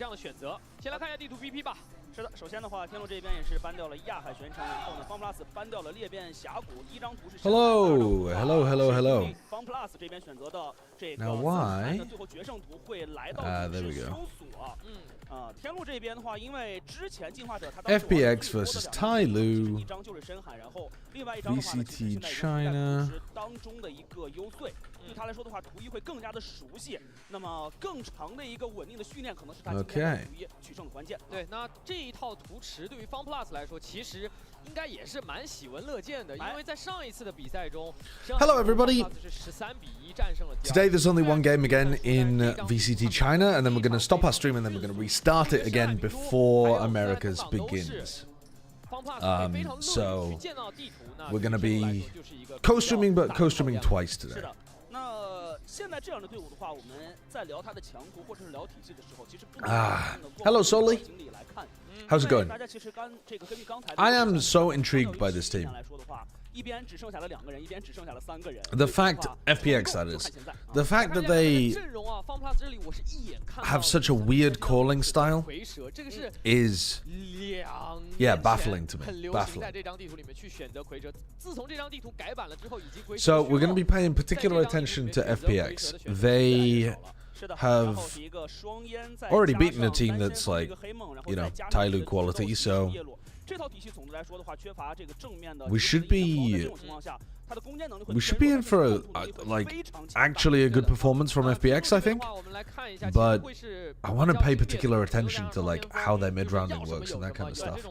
这样的选择。先来看一下地图 BP 吧。 是的，首先的话，天路这边也是搬掉了亚海悬城，然后呢，FunPlus 搬掉了裂变峡谷，第一张图是。Hello。 FunPlus 这边选择的这个 Now why？ 最后决胜图会来到there we go。 天路这边的话，因为之前进化者他 FPX versus TYLOO。 一张就是深海，然后另外一张的话 VCT China 当中的一个优势。 对他来说的话，图一会更加的熟悉，那么更长的一个稳定的训练，可能是他今天图一取胜的关键。对，那这一套图池对于 FunPlus 来说，其实应该也是蛮喜闻乐见的，因为在上一次的比赛中 ，Hello everybody。 是13比1战胜了。Today there's only one game again in VCT China, and then we're going to stop our stream and then we're going to restart it again before Americas begins. So we're going to be co-streaming, but co-streaming twice today. 现在这样的队伍的话，我们在聊他的强图或者是聊体系的时候，其实不能 Hello Soli. How's it going? 大家其实根据刚才 I am so intrigued by this team. 来说的话，一边只剩下了2个人，一边只剩下了3个人。 The fact FPX that is, the fact that they have such a weird calling style is baffling to me. Baffling. So we're going to be paying particular attention to FPX. They have already beaten a team that's like, you know, TYLOO quality, so we should be in for a, like actually a good performance from FPX, I think. But I want to pay particular attention to like how their mid-rounding works and that kind of stuff.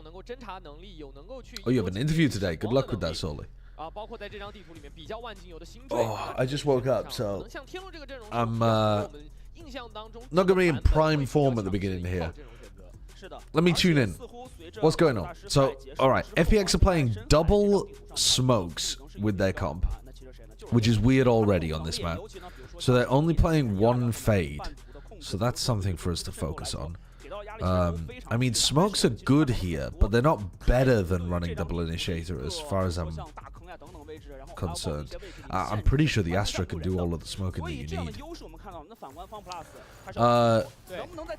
Oh, you have an interview today. Good luck with that, Soli. Oh, I just woke up, so I'm not going to be in prime form at the beginning here. Let me tune in. What's going on? So, alright, FPX are playing double smokes with their comp, which is weird already on this map. So they're only playing one fade. So that's something for us to focus on. I mean, smokes are good here, but they're not better than running double initiator as far as I'm concerned. I'm pretty sure the Astra can do all of the smoking that you need.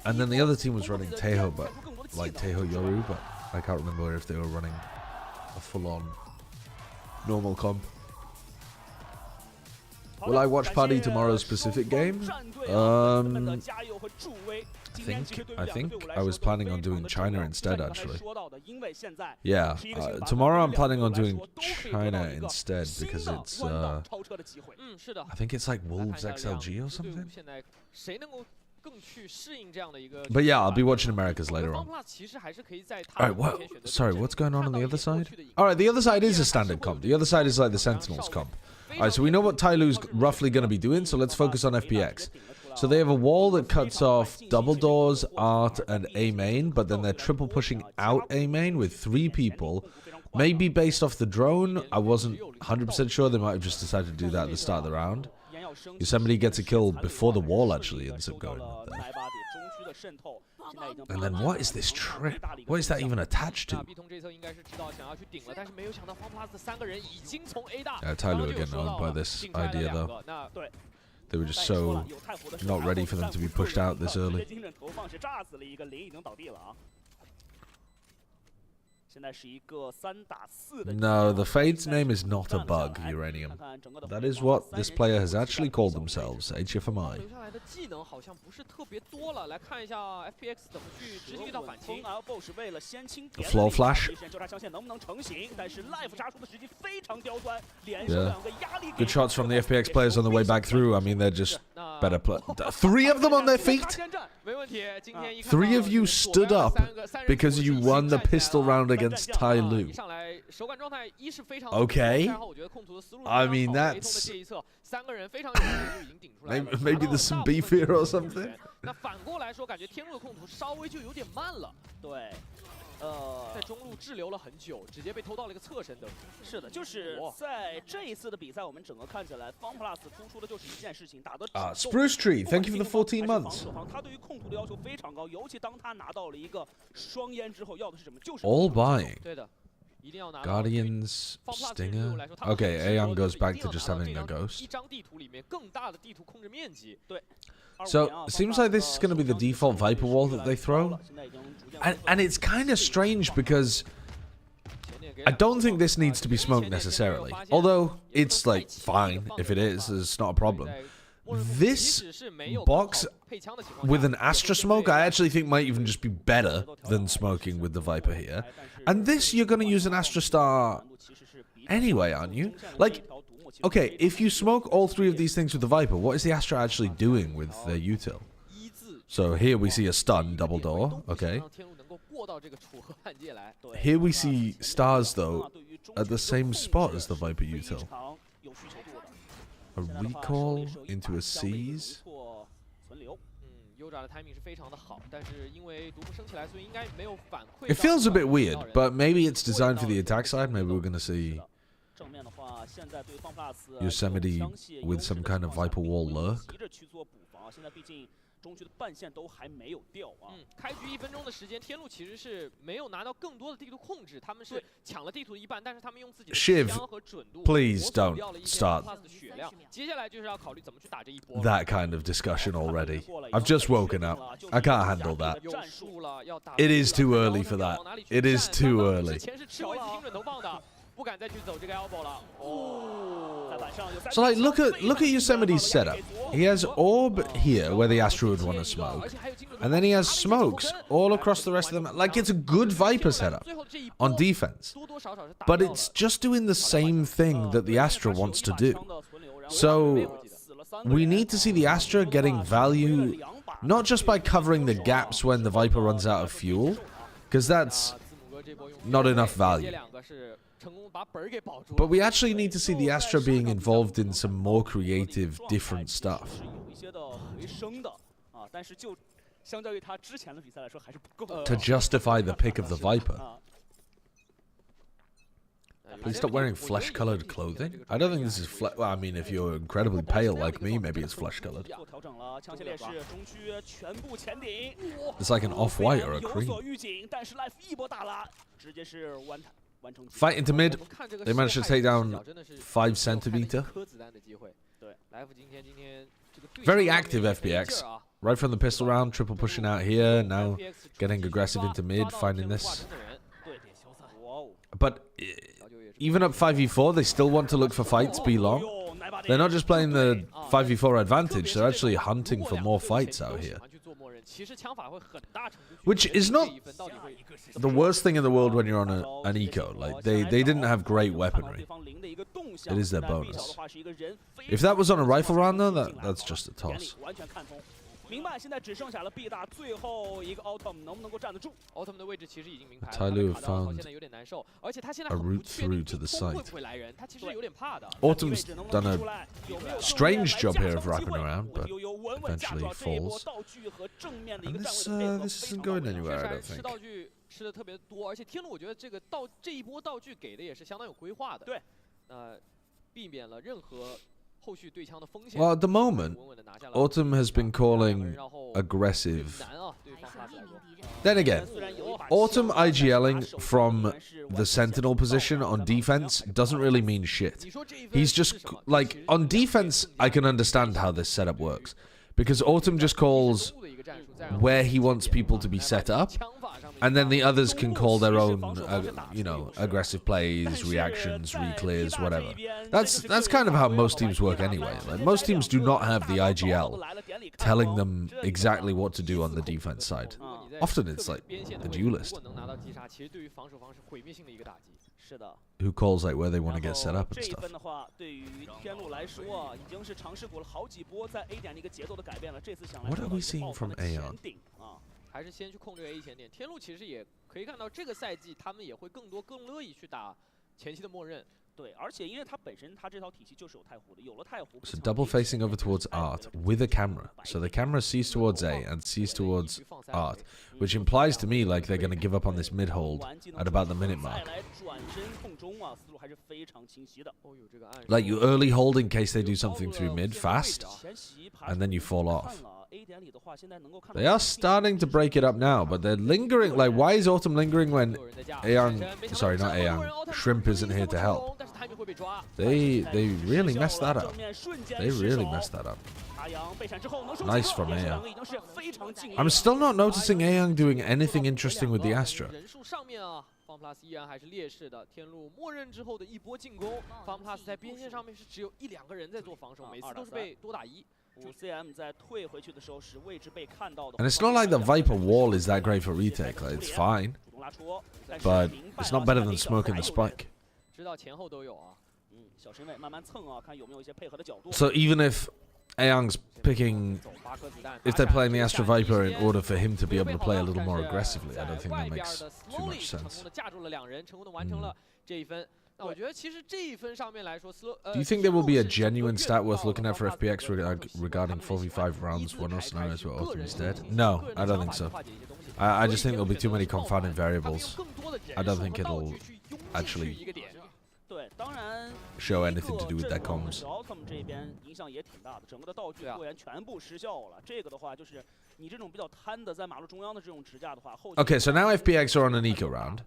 And then the other team was running Tejo, but like Tejo Yoru, but I can't remember if they were running a full-on normal comp. Will I watch party tomorrow's Pacific game? I think I was planning on doing China instead, actually. Yeah, tomorrow I'm planning on doing China instead because it's I think it's like Wolves XLG or something. But yeah, I'll be watching Americas later on. Alright, what? Sorry, what's going on the other side? Alright, the other side is a standard comp. The other side is like the Sentinels comp. Alright, so we know what TYLOO's roughly going to be doing, so let's focus on FPX. So they have a wall that cuts off double doors, art, and A main, but then they're triple pushing out A main with 3 people. Maybe based off the drone. I wasn't 100% sure. They might have just decided to do that at the start of the round. Somebody gets a kill before the wall actually ends up going up there. And then what is this trip? What is that even attached to? TYLOO are getting owned by this idea though. They were just so not ready for them to be pushed out this early. No, the Fade's name is not a bug, Uranium. That is what this player has actually called themselves, HFMI. The floor flash. Yeah. Good shots from the FPX players on the way back through. I mean, they're just better play. 3 of them on their feet? 3 of you stood up because you won the pistol round against TYLOO. Okay. I mean, that's... Maybe there's some beef here or something. 在中路滞留了很久，直接被偷到了一个侧身登。是的，就是在这一次的比赛，我们整个看起来 FunPlus 突出的就是一件事情，打得 Spruce Tree, thank you for the 14 months. 他对于控图的要求非常高，尤其当他拿到了一个双烟之后，要的是什么？就是 all buying. 对的。Guardians, Stinger. Okay, Aeon goes back to just having a ghost. So, seems like this is going to be the default Viper wall that they throw. And it's kind of strange because I don't think this needs to be smoked necessarily. Although, it's like, fine if it is, it's not a problem. This box with an Astra smoke, I actually think might even just be better than smoking with the Viper here. And this, you're going to use an Astra Star anyway, aren't you? Like, okay, if you smoke all three of these things with the Viper, what is the Astra actually doing with their util? So here we see a stun double door, okay. Here we see stars, though, at the same spot as the Viper util. A recall into a seize. It feels a bit weird, but maybe it's designed for the attack side. Maybe we're going to see Yosemite with some kind of Viper wall lurk. 中区的半线都还没有掉啊。开局1分钟的时间，天路其实是没有拿到更多的地图控制，他们是抢了地图的一半，但是他们用自己的枪和准度 please don't start 的血量。接下来就是要考虑怎么去打这一波。That kind of discussion already. I've just woken up. I can't handle that. It is too early for that. It is too early. So like, look at Yosemite's setup. He has orb here where the Astra would want to smoke, and then he has smokes all across the rest of the map. Like, it's a good Viper setup on defense, but it's just doing the same thing that the Astra wants to do. So we need to see the Astra getting value, not just by covering the gaps when the Viper runs out of fuel, because that's not enough value. But we actually need to see the Astra being involved in some more creative, different stuff. To justify the pick of the Viper. Please stop wearing flesh-colored clothing. I don't think this is well, I mean, if you're incredibly pale like me, maybe it's flesh-colored. It's like an off-white or a cream. Fight into mid. They managed to take down 5 centimeter. Very active FPX. Right from the pistol round, triple pushing out here. Now getting aggressive into mid, finding this. But even up 5v4, they still want to look for fights be long. They're not just playing the 5v4 advantage, they're actually hunting for more fights out here. Which is not the worst thing in the world when you're on an eco. Like, they didn't have great weaponry. It is their bonus. If that was on a rifle round, though, that's just a toss. TYLOO found a route through to the site. Autumn's done a strange job here of wrapping around, but eventually falls. And this isn't going anywhere, I don't think. Well, at the moment, Autumn has been calling aggressive. Then again, Autumn IGLing from the Sentinel position on defense doesn't really mean shit. He's just, like, on defense, I can understand how this setup works. Because Autumn just calls where he wants people to be set up, and then the others can call their own, you know, aggressive plays, reactions, reclears, whatever. That's kind of how most teams work anyway. Like, most teams do not have the IGL telling them exactly what to do on the defense side. Often it's like the duelist who calls like where they want to get set up and stuff. What are we seeing from Aeon? 还是先去控这个 A 前点。天路其实也可以看到，这个赛季他们也会更乐意去打前期的默认。对，而且因为它本身它这套体系就是有太湖的，有了太湖。So double facing over towards Art with a camera. So the camera sees towards A and sees towards Art, which implies to me like they're going to give up on this mid hold at about the minute mark. Like you early hold in case they do something through mid fast, and then you fall off. They are starting to break it up now, but they're lingering. Like, why is Autumn lingering when Aang, sorry, not Aang, Shrimp isn't here to help? They really messed that up. They really messed that up. Nice from Aang. I'm still not noticing Aang doing anything interesting with the Astra. FunPlus 依然还是劣势的，天路默认之后的一波进攻 ，FunPlus 在边线上面是只有1、2个人在做防守，每次都是被多打1。5CM 在退回去的时候是位置被看到的。And it's not like the Viper wall is that great for retake. Like, it's fine, but it's not better than smoking the spike. 知道前后都有啊。小身位慢慢蹭啊，看有没有一些配合的角度。So even if Aang's picking, if they're playing the Astra Viper in order for him to be able to play a little more aggressively, I don't think that makes too much sense. Do you think there will be a genuine stat worth looking at for FPX regarding 4v5 rounds, one or scenarios where Autumn is dead? No, I don't think so. I just think there'll be too many confounding variables. I don't think it'll actually show anything to do with that comms. Okay, so now FPX are on an eco round.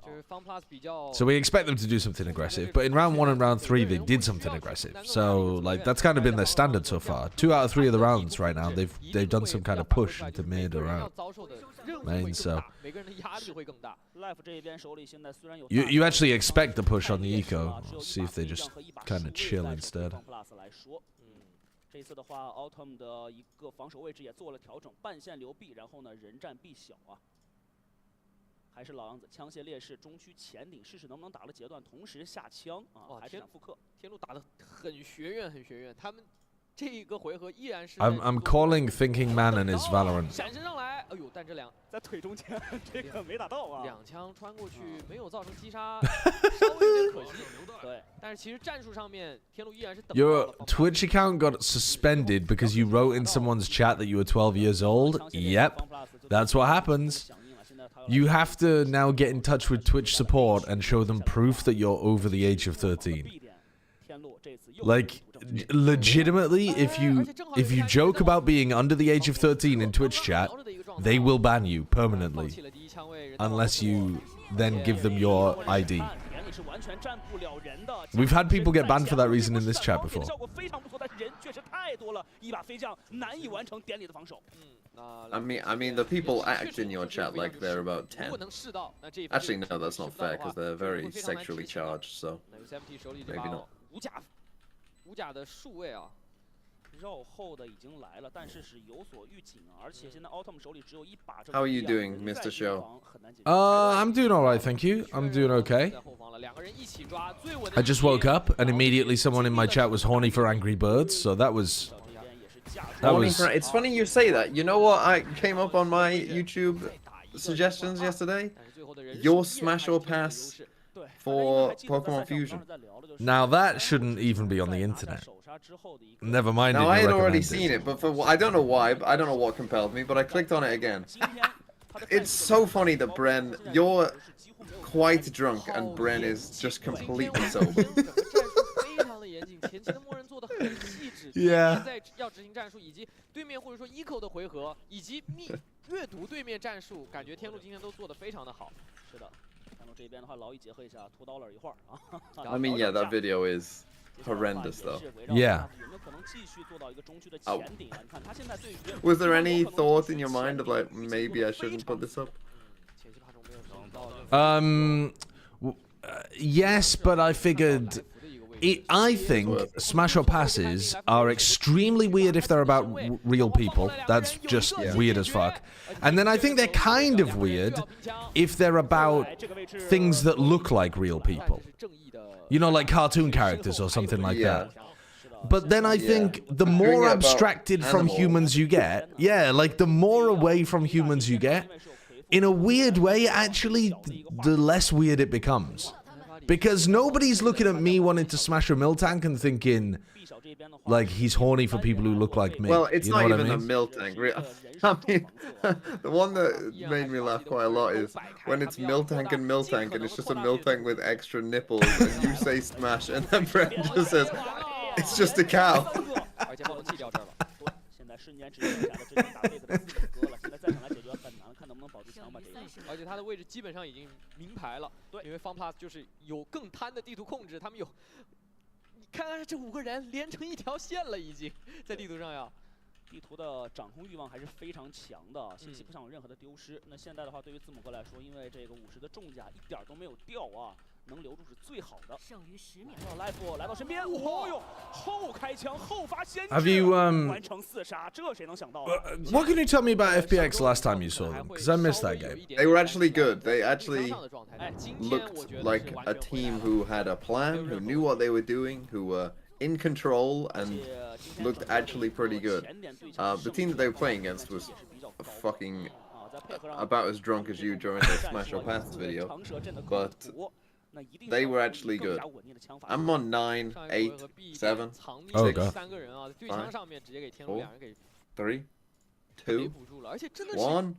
So we expect them to do something aggressive, but in round 1 and round 3 they did something aggressive. So like that's kind of been their standard so far. 2 out of 3 of the rounds right now they've done some kind of push into mid or out main. So you actually expect the push on the eco. See if they just kind of chill instead. 这次的话 ，Autumn 的一个防守位置也做了调整，半线留 B， 然后呢人占 B 小啊。还是老样子，枪械劣势，中区前顶，试试能不能打了截断，同时下枪啊，还是想复刻。天路打得很学院，很学院，他们这一个回合依然是。I'm calling Thinking Manon is Valorant. 闪身上来，哎呦，但这在腿中间，这个没打到啊。2枪穿过去，没有造成击杀，稍微有点可惜。对，但是其实战术上面，天路依然是等。Your Twitch account got suspended because you wrote in someone's chat that you were 12 years old. Yep, that's what happens. You have to now get in touch with Twitch support and show them proof that you're over the age of 13. Like, legitimately, if you joke about being under the age of 13 in Twitch chat, they will ban you permanently, unless you then give them your ID. We've had people get banned for that reason in this chat before. I mean, the people act in your chat like they're about 10. Actually, no, that's not fair because they're very sexually charged. So maybe not. 五甲的数位啊，绕后的已经来了，但是是有所预警啊，而且现在 Autumn 手里只有1把。How are you doing, Mr. Show? I'm doing alright, thank you. I'm doing okay. I just woke up and immediately someone in my chat was horny for Angry Birds, so that was. It's funny you say that. You know what? I came up on my YouTube suggestions yesterday. Your smash or pass for Pokemon Fusion. Now that shouldn't even be on the internet. Never mind. Now I had already seen it, but I don't know why. I don't know what compelled me, but I clicked on it again. It's so funny that Bren, you're quite drunk and Bren is just completely sober. Yeah. 要执行战术以及对面或者说 eco 的回合以及阅读对面战术，感觉天路今天都做得非常的好。是的。 这边的话，劳逸结合一下，$2一会儿啊。I mean, yeah, that video is horrendous, though. Yeah. Was there any thought in your mind of like maybe I shouldn't put this up? Yes, but I figured. I think smash or passes are extremely weird if they're about real people. That's just weird as fuck. And then I think they're kind of weird if they're about things that look like real people. You know, like cartoon characters or something like that. But then I think the more abstracted from humans you get, like the more away from humans you get, in a weird way, actually, the less weird it becomes. Because nobody's looking at me wanting to smash a Miltank and thinking, like, he's horny for people who look like me. Well, it's not even a Miltank. I mean, the one that made me laugh quite a lot is when it's Miltank and Miltank, and it's just a Miltank with extra nipples, and you say smash, and then Brent just says, it's just a cow. 瞬间直接下的这个打贝克的资本哥了，现在再想来解决很难，看能不能保住枪吧这一个。而且他的位置基本上已经明牌了，对，因为FunPlus就是有更贪的地图控制，他们有，你看看这5个人连成一条线了，已经在地图上呀。地图的掌控欲望还是非常强的，信息不想有任何的丢失。那现在的话，对于字母哥来说，因为这个50的重甲一点都没有掉啊，能留住是最好的。剩余10秒。Life 来到身边，哦哟，后开枪后发先至，完成4杀，这谁能想到？What can you tell me about FPX last time you saw them? Because I missed that game. They were actually good. They actually looked like a team who had a plan, who knew what they were doing, who were in control and looked actually pretty good. The team that they were playing against was fucking about as drunk as you during the Smash or Pass video, but they were actually good. I'm on 9, 8, 7, 6, 5, 4, 3, 2, 1.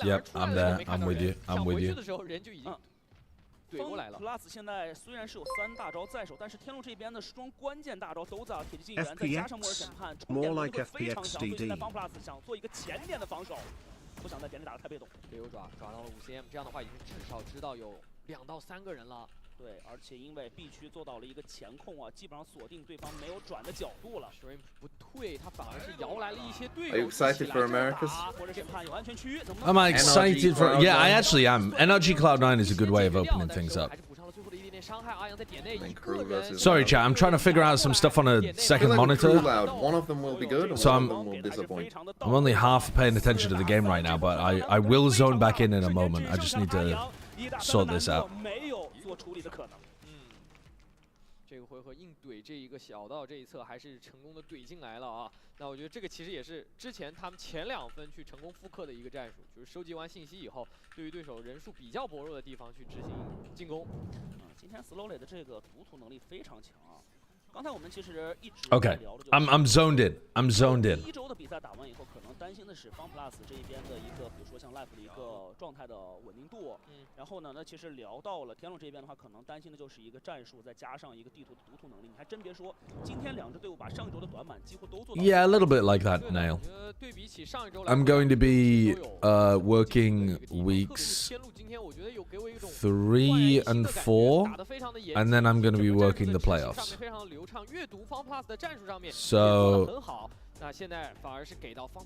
Yep, I'm there. I'm with you. I'm with you. FunPlus 现在虽然是有3大招在手，但是天路这边的双关键大招都在铁骑进援，再加上末日审判，冲点力会非常强。所以现在 FunPlus 想做一个前点的防守，不想在点里打得太被动。队友抓到了5cm， 这样的话已经至少知道有2到3个人了。对，而且因为 B 区做到了一个前控啊，基本上锁定对方没有转的角度了。Shrimp 不退，他反而是摇来了一些队友。 Are you excited for Americas? Am I excited for? Yeah, I actually am. NRG Cloud9 is a good way of opening things up. Sorry, chat. I'm trying to figure out some stuff on a second monitor. One of them will be good, So one of them will disappoint. I'm only half paying attention to the game right now, but I will zone back in a moment. I just need to sort this out. 这个回合硬怼这一个小道这一侧还是成功的怼进来了啊！那我觉得这个其实也是之前他们前2分去成功复刻的一个战术，就是收集完信息以后，对于对手人数比较薄弱的地方去执行进攻。今天 Slowly 的这个读图能力非常强啊！刚才我们其实一直 Okay, I'm zoned in. I'm zoned in. 1周的比赛打完以后，可能担心的是 FunPlus 这一边的一个，比如说像 Life 的一个状态的稳定度。然后呢，那其实聊到了天龙这边的话，可能担心的就是一个战术，再加上一个地图的读图能力。你还真别说，今天2支队伍把上一周的短板几乎都做到。Yeah, a little bit like that, Nail. I'm going to be working weeks 3 and 4, and then I'm going to be working the playoffs. So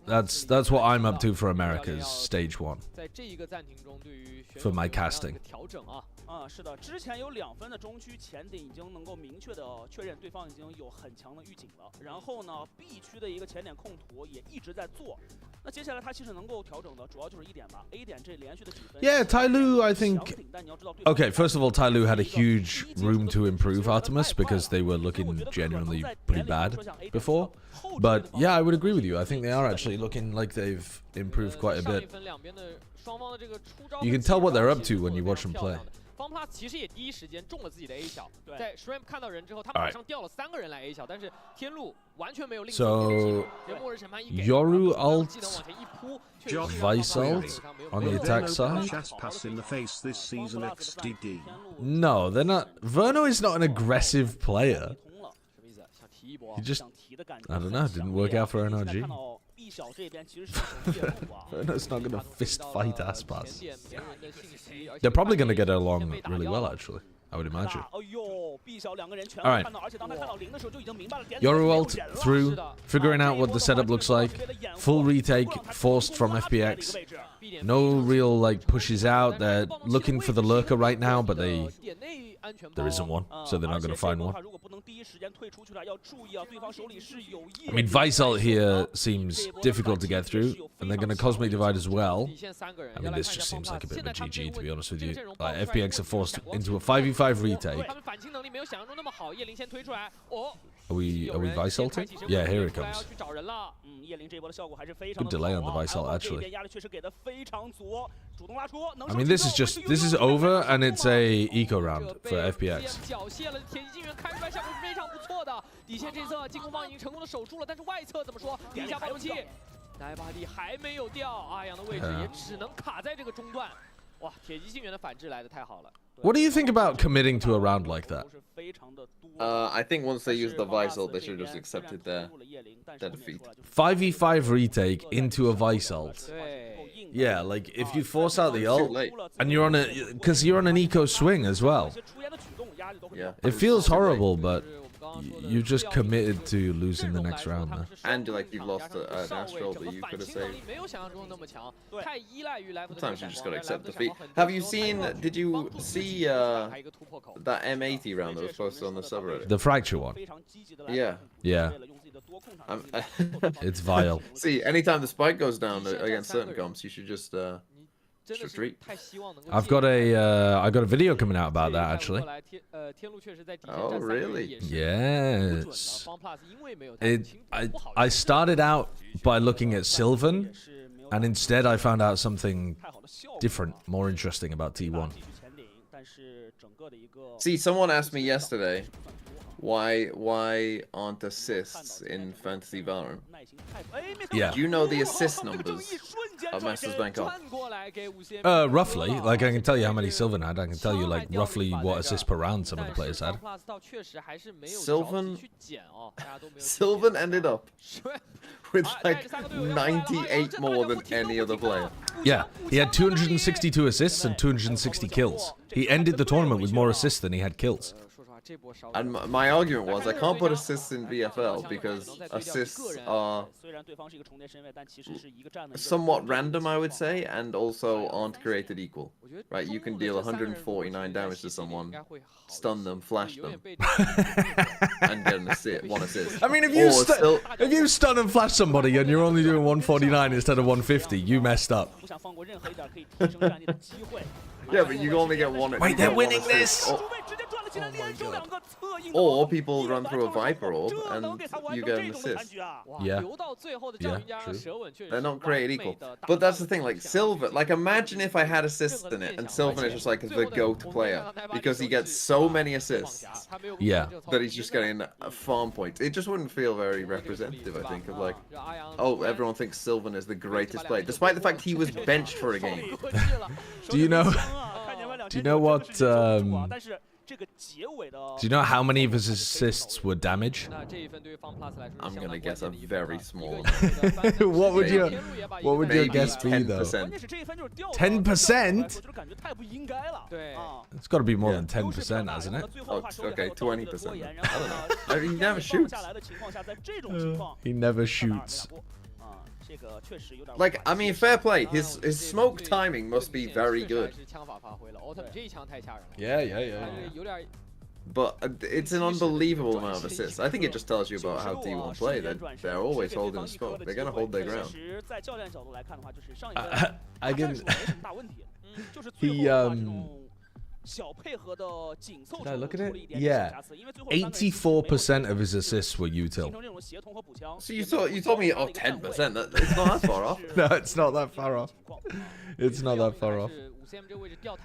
that's what I'm up to for America's stage 1. For my casting. 是的，之前有2分的中区前顶已经能够明确的确认对方已经有很强的预警了。然后呢 ，B 区的一个前点控图也一直在做。那接下来他其实能够调整的主要就是1点吧 ，A 点这连续的几分。Yeah, TYLOO, I think. Okay, first of all, TYLOO had a huge room to improve Artemis because they were looking genuinely pretty bad before. But yeah, I would agree with you. I think they are actually looking like they've improved quite a bit. You can tell what they're up to when you watch them play. FunPlus 其实也第一时间中了自己的 A 小，在 Shrimp 看到人之后，他马上调了3个人来 A 小，但是天路完全没有吝啬。末日审判一给 Yoru ult, Vice ult on the attack side. No, they're not. Verno is not an aggressive player. He just, I don't know, didn't work out for NRG. Verno's not gonna fist fight Aspas. They're probably gonna get along really well, actually. I would imagine. Alright. Yoru ult through, figuring out what the setup looks like. Full retake, forced from FPX. No real, like, pushes out. They're looking for the lurker right now, but there isn't one, so they're not going to find one. I mean, Vice ult here seems difficult to get through, and they're going to Cosmic Divide as well. I mean, this just seems like a bit of a GG, to be honest with you. FPX are forced into a 5v5 retake. Are we Vice ulting? Yeah, here it comes. Good delay on the Vice ult, actually. I mean, this is over, and it's a eco round for FPX. What do you think about committing to a round like that? I think once they use the Vice ult, they should have just accepted their defeat. 5v5 retake into a Vice ult. Yeah, like if you force out the ult and you're on a, because you're on an eco swing as well. Yeah. It feels horrible, but you just committed to losing the next round there. And like you've lost an Astral that you could have saved. Sometimes you just gotta accept defeat. Have you seen? Did you see that M80 round that was posted on the subreddit? The fracture one. Yeah. Yeah. It's vile. See, anytime the spike goes down against certain comps, you should just retreat. I've got a video coming out about that actually. Oh really? Yes. I started out by looking at Silven, and instead I found out something different, more interesting about T1. See, someone asked me yesterday, why aren't assists in Fantasy Valorant? Yeah. Do you know the assist numbers of Masters Bank Off? Roughly. Like, I can tell you how many Silven had. I can tell you, like, roughly what assists per round some of the players had. Silven ended up with, like, 98 more than any other player. Yeah. He had 262 assists and 260 kills. He ended the tournament with more assists than he had kills. And my argument was, I can't put assists in VFL because assists are somewhat random, I would say, and also aren't created equal. Right? You can deal 149 damage to someone, stun them, flash them, and get an assist, one assist. I mean, if you stun and flash somebody and you're only doing 149 instead of 150, you messed up. Yeah, but you only get one. Wait, they're winning this! Oh my god. Or people run through a Viper orb and you get an assist. Yeah. Yeah, true. They're not created equal. But that's the thing, like Silver, like imagine if I had assists in it and Silver is just like the GOAT player because he gets so many assists. Yeah. That he's just getting farm points. It just wouldn't feel very representative, I think, of like, oh, everyone thinks Silven is the greatest player, despite the fact he was benched for a game. Do you know what, do you know how many of his assists were damage? I'm gonna guess a very small. What would your guess be though? 10%? It's got to be more than 10%, hasn't it? Oh, okay, 20%. I don't know. He never shoots. He never shoots. Like, I mean, fair play. His smoke timing must be very good. Yeah. But it's an unbelievable amount of assists. I think it just tells you about how T1 play. They're always holding smoke. They're gonna hold their ground. I can. Did I look at it? Yeah. 84% of his assists were util. So you told me, oh, 10%. It's not that far off. No, it's not that far off. It's not that far off.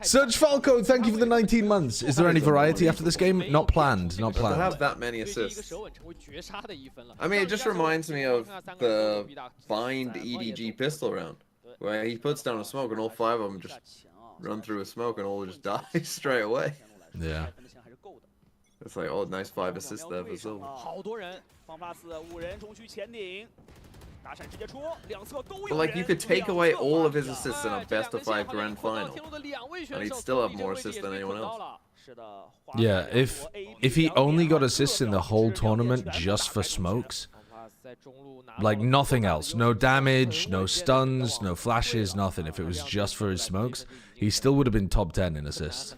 Search Falco, thank you for the 19 months. Is there any variety after this game? Not planned. Not planned. To have that many assists. I mean, it just reminds me of the Bind EDG pistol round, where he puts down a smoke and all 5 of them just run through a smoke and all just die straight away. Yeah. It's like, oh, nice 5 assists there for Silver. But like, you could take away all of his assists in a best-of-5 grand final, and he'd still have more assists than anyone else. Yeah, if he only got assists in the whole tournament just for smokes, like nothing else, no damage, no stuns, no flashes, nothing. If it was just for his smokes, he still would have been top 10 in assists.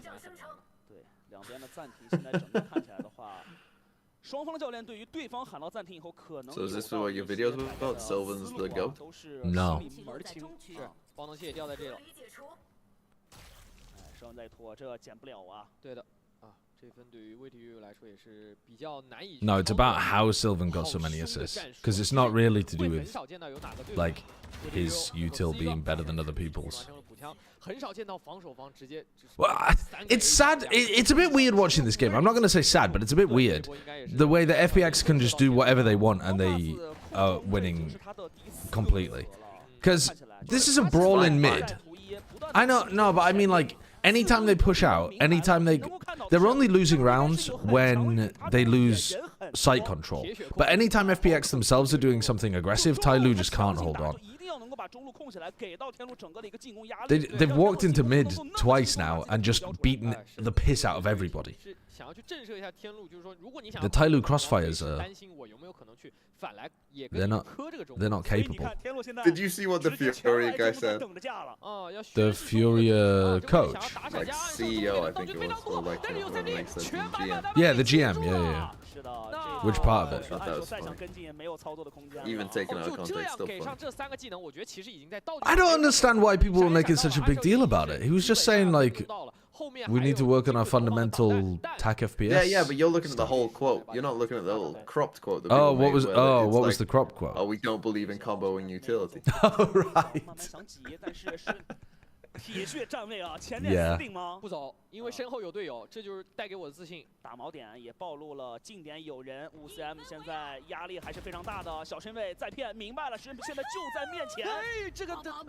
So is this what your videos were about? Silven's the GOAT? No. No, it's about how Silven got so many assists. Because it's not really to do with, like, his util being better than other people's. Well, it's sad. It's a bit weird watching this game. I'm not going to say sad, but it's a bit weird. The way that FPX can just do whatever they want and they are winning completely. Because this is a brawl in mid. I know, no, but I mean, like, anytime they push out, anytime they're only losing rounds when they lose site control. But anytime FPX themselves are doing something aggressive, TYLOO just can't hold on. They've walked into mid twice now and just beaten the piss out of everybody. The TYLOO crossfires they're not capable. Did you see what the Furia guy said? The Furia coach? Like CEO, I think it was, or like whoever makes the GM. Yeah, the GM, yeah. Which part of it? I thought that was funny. Even taken out of context, still funny. I don't understand why people were making such a big deal about it. He was just saying, like, we need to work on our fundamental TAC FPS. Yeah, but you're looking at the whole quote. You're not looking at the little cropped quote. That what was the crop quote? Oh, we don't believe in comboing utility. Oh, right. Yeah. 不走，因为身后有队友，这就是带给我的自信。打锚点也暴露了近点有人，5CM 现在压力还是非常大的，小身位再骗，明白了，现在就在面前。哎，这个炸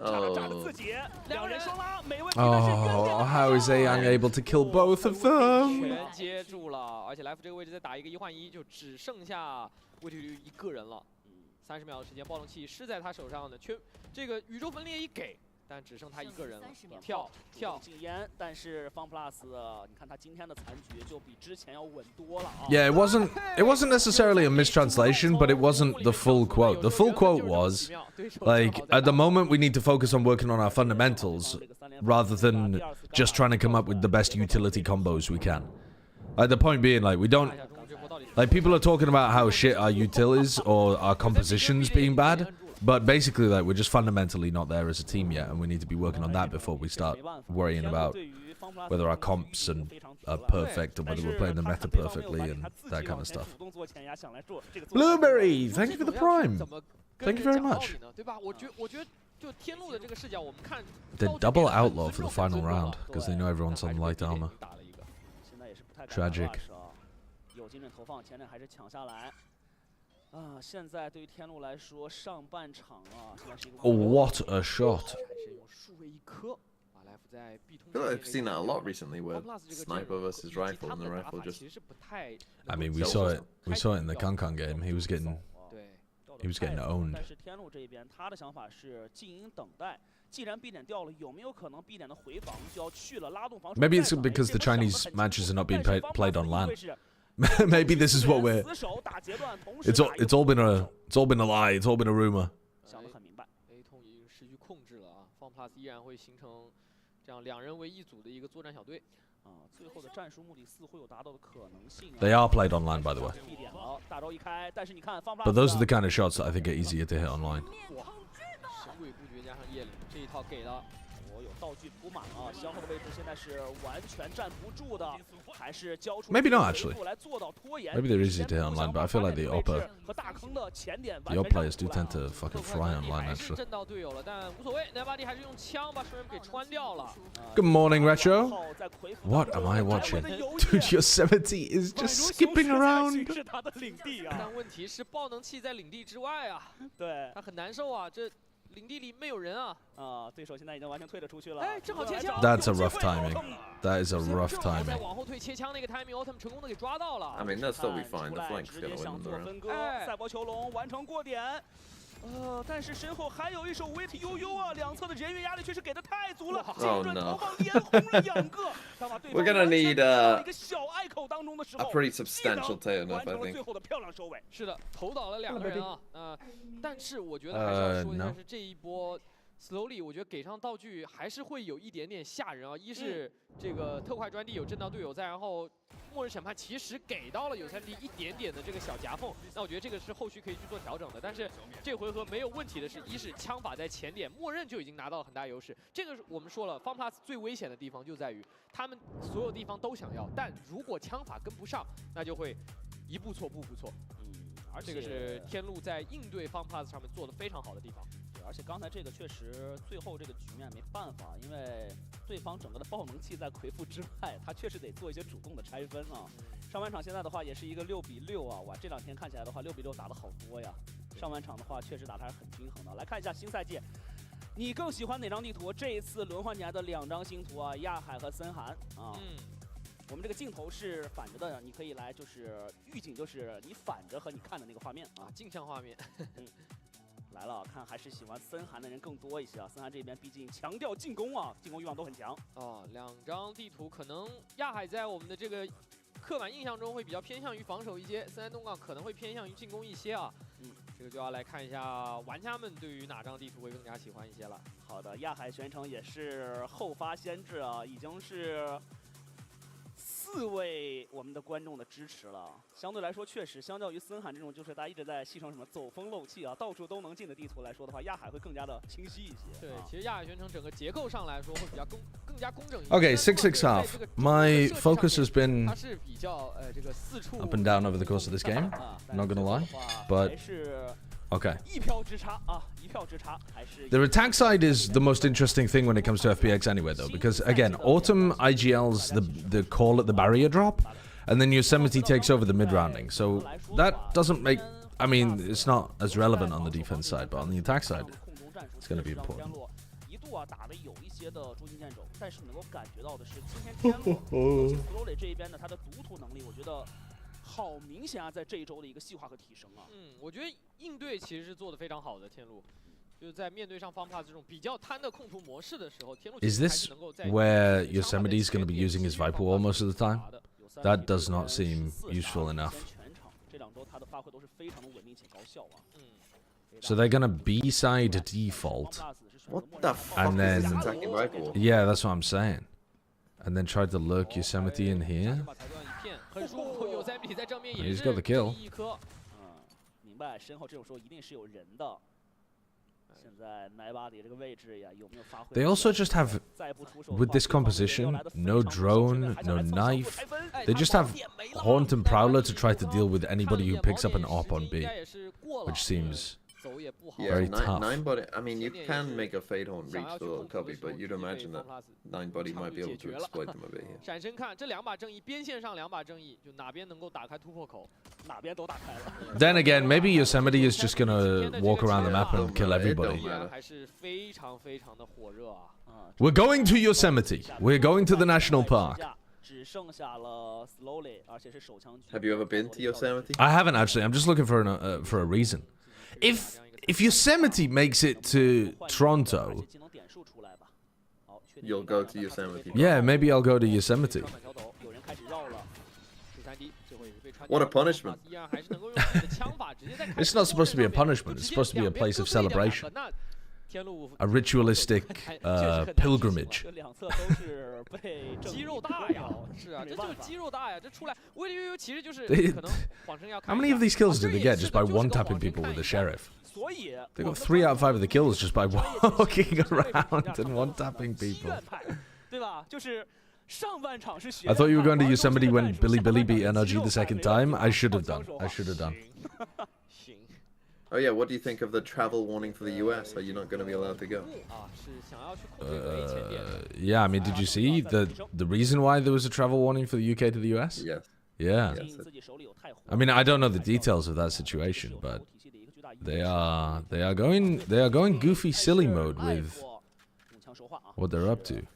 着自己，两人双拉，没问题。Oh, how is Aang able to kill both of them? 全接住了，而且来福这个位置再打一个1换1，就只剩下魏铁驴一个人了。30秒的时间，暴龙器是在他手上的，这个宇宙分裂一给。 但只剩他一个人了，跳禁烟，但是方 plus， 你看他今天的残局就比之前要稳多了啊。Yeah, it wasn't necessarily a mistranslation, but it wasn't the full quote. The full quote was, like, at the moment we need to focus on working on our fundamentals rather than just trying to come up with the best utility combos we can. Like, the point being, like, we don't, like, people are talking about how shit our util is or our compositions being bad. But basically, like, we're just fundamentally not there as a team yet, and we need to be working on that before we start worrying about whether our comps are perfect and whether we're playing the meta perfectly and that kind of stuff. Blueberry, thank you for the prime. Thank you very much. They're double outlaw for the final round because they know everyone's on light armor. Tragic. 现在对于天路来说，上半场啊， What a shot! I feel like I've seen that a lot recently, where sniper versus rifle, and the rifle just. I mean, we saw it in the Kankan game. He was getting owned. 但是天路这边，他的想法是静音等待。既然 B 点掉了，有没有可能 B 点的回防就要去了，拉动防守？ Maybe it's because the Chinese matches are not being played on LAN. Maybe this is what we're. It's all been a lie. It's all been a rumor. 想得很明白 ，A 痛已经失去控制了啊，方 plus 依然会形成这样2人为一组的一个作战小队。最后的战术目的似乎有达到的可能性。They are played online, by the way. 大招一开，但是你看方 plus。But those are the kind of shots that I think are easier to hit online. 神鬼不绝加上夜领这一套给了。 有道具铺满了，消耗的位置现在是完全站不住的，还是交出 Maybe not actually. Maybe they're easy to hit online, but I feel like the upper players do tend to fucking fly online actually. 震到队友了，但无所谓 ，Nobody 还是用枪把 Shrimp 给穿掉了。Good morning, Retro. What am I watching? Dude, your 70 is just skipping around. 是他的领地啊。但问题是爆能器在领地之外啊，对，他很难受啊，这。 领地里没有人啊！对手现在已经完全退了出去了。哎，正好切枪。That's a rough timing. That is a rough timing. 在往后退切枪那个 timing，Autumn 成功的给抓到了。I mean, that's still be fine. The flank's gonna win the round. 赛博囚笼完成过点。但是身后还有一手 Wait 悠悠啊，两侧的人员压力确实给的太足了，精准投放连红了2个。We're gonna need a 一个小隘口当中的时候 pretty substantial tail off, I 完成了 think. 最后的漂亮收尾。是的，投倒了2个人啊，但是我觉得还是要说一下，是这一波。 Slowly， 我觉得给上道具还是会有一点点吓人啊。一是这个特快专递有震到队友在，然后末日审判其实给到了有3D一点点的这个小夹缝，那我觉得这个是后续可以去做调整的。但是这回合没有问题的是，一是枪法在前点默认就已经拿到了很大优势。这个我们说了 ，FunPlus 最危险的地方就在于他们所有地方都想要，但如果枪法跟不上，那就会一步错步步错。而这个是天路在应对 FunPlus 上面做的非常好的地方。 而且刚才这个确实，最后这个局面没办法，因为对方整个的爆能器在魁父之外，他确实得做一些主动的拆分啊。上半场现在的话也是一个6比6啊，哇，这2天看起来的话6比6打得好多呀。上半场的话确实打得还是很均衡的。来看一下新赛季，你更喜欢哪张地图？这一次轮换进来的2张星图啊，亚海和森寒啊。我们这个镜头是反着的，你可以来就是预警，就是你反着和你看的那个画面啊，镜像画面。来了，看还是喜欢森寒的人更多一些啊。森寒这边毕竟强调进攻啊，进攻欲望都很强。2张地图可能亚海在我们的这个刻板印象中会比较偏向于防守一些，森寒东港可能会偏向于进攻一些啊。这个就要来看一下玩家们对于哪张地图会更加喜欢一些了。好的，亚海全程也是后发先至啊，已经是4位我们的观众的支持了。相对来说，确实相较于森寒这种就是大家一直在戏称什么走风漏气啊，到处都能进的地图来说的话，亚海会更加的清晰一些。对，其实亚海全程整个结构上来说会比较更加工整一些。Okay, 6-6 half. My focus has been 它是比较这个四处 up and down over the course of this game. Not gonna lie, but okay. The attack side is the most interesting thing when it comes to FPX anyway, though, because again, Autumn IGL's the call at the barrier drop, and then Yosemite takes over the mid rounding. So that doesn't make. I mean, it's not as relevant on the defense side, but on the attack side, it's going to be important. 打的有一些的中心剑肘，但是能够感觉到的是，今天天洛，Silven这一边呢，他的读图能力，我觉得好明显啊，在这一周的一个细化和提升啊。我觉得应对其实是做得非常好的，天路。就是在面对上方帕这种比较贪的控图模式的时候，天路 Is this where Yosemite is going to be using his Viper Wall most of the time? That does not seem useful enough. 这2周他的发挥都是非常的稳定且高效啊。So they're going to B-side default. What the fuck and then, is attacking Viper Wall? Yeah, that's what I'm saying. And then tried to lurk Yosemite in here. He's got the kill. 明白，身后这种时候一定是有人的。现在奶巴里这个位置呀，有没有发挥？ They also just have, with this composition, no drone, no knife. They just have Haunt and Prowler to try to deal with anybody who picks up an op on B, which seems very tough. 9-body. I mean, you can make a Fade Horn reach the cubby, but you'd imagine that 9-body might be able to exploit them a bit here. 闪身看这2把正义，边线上2把正义，就哪边能够打开突破口，哪边都打开了。Then again, maybe Yosemite is just gonna walk around the map and kill everybody. 还是非常非常的火热啊。We're going to Yosemite. We're going to the national park. 只剩下了 Slowly， 而且是手枪局。 Have you ever been to Yosemite? I haven't actually. I'm just looking for a reason. If Yosemite makes it to Toronto, you'll go to Yosemite. Yeah, maybe I'll go to Yosemite. What a punishment. It's not supposed to be a punishment. It's supposed to be a place of celebration. A ritualistic pilgrimage. 肌肉大呀，是啊，这就是肌肉大呀，这出来，其实就是可能谎称要。How many of these kills did they get just by one-tapping people with the sheriff? They got 3 out of 5 of the kills just by walking around and one-tapping people. I thought you were going to Yosemite when Billy beat NRG the second time. I should have done. Oh yeah, what do you think of the travel warning for the US? Are you not going to be allowed to go? Yeah, I mean, did you see the reason why there was a travel warning for the UK to the US? Yes. Yeah. I mean, I don't know the details of that situation, but they are going goofy silly mode with what they're up to.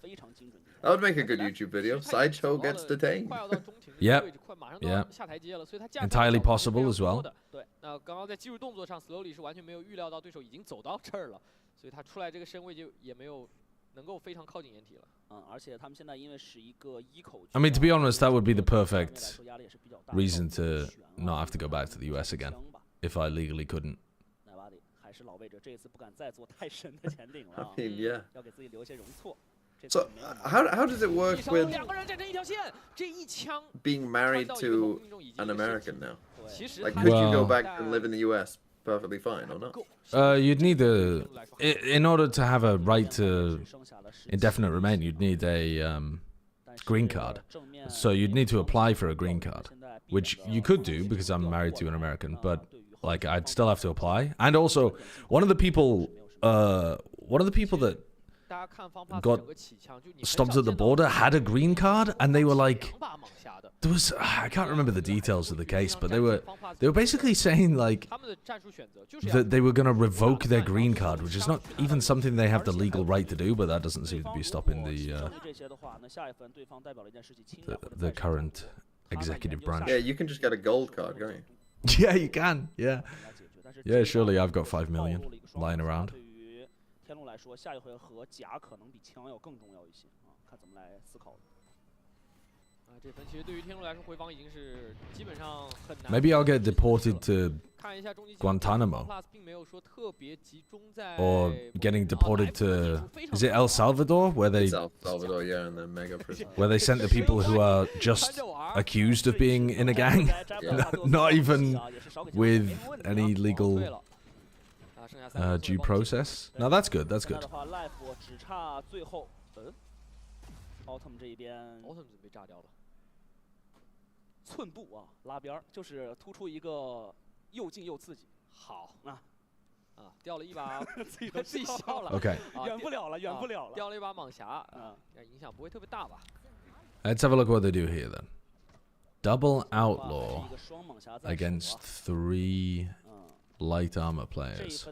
That would make a good YouTube video. Sideshow gets detained. Yep. Yeah. Entirely possible as well. 对，那刚刚在技术动作上 ，Slowly 是完全没有预料到对手已经走到这儿了，所以他出来这个身位就也没有能够非常靠近掩体了。而且他们现在因为是一个一口。I mean, to be honest, that would be the perfect reason to not have to go back to the US again if I legally couldn't. 还是老位置，这一次不敢再做太深的前顶了。Yeah. 要给自己留些容错。 So how does it work with being married to an American now? Like, could you go back and live in the US perfectly fine or not? You'd need in order to have a right to indefinite remain, you'd need a green card. So you'd need to apply for a green card, which you could do because I'm married to an American, but like I'd still have to apply. And also, one of the people that got stopped at the border had a green card, and they were like, there was I can't remember the details of the case, but they were basically saying like that they were going to revoke their green card, which is not even something they have the legal right to do, but that doesn't seem to be stopping the current executive branch. Yeah, you can just get a gold card, can't you? Yeah, you can. Yeah. Yeah, surely I've got 5 million lying around. 天路来说，下一回合甲可能比枪要更重要一些啊，看怎么来思考。这分其实对于天路来说，回防已经是基本上很难。Maybe I'll get deported to Guantanamo. Or getting deported to, is it El Salvador, where they Salvador, yeah, and then mega prison. Where they sent the people who are just accused of being in a gang, not even with any legal due process. No, that's good. That's good. Autumn 这一边 Autumn 被炸掉了，寸步啊，拉边儿，就是突出一个又近又刺激。好啊，掉了一把，自己笑了。Okay. 远不了了，远不了了。掉了一把蟒侠，影响不会特别大吧 Let's have a look what they do here then. Double outlaw against 3 light armor players.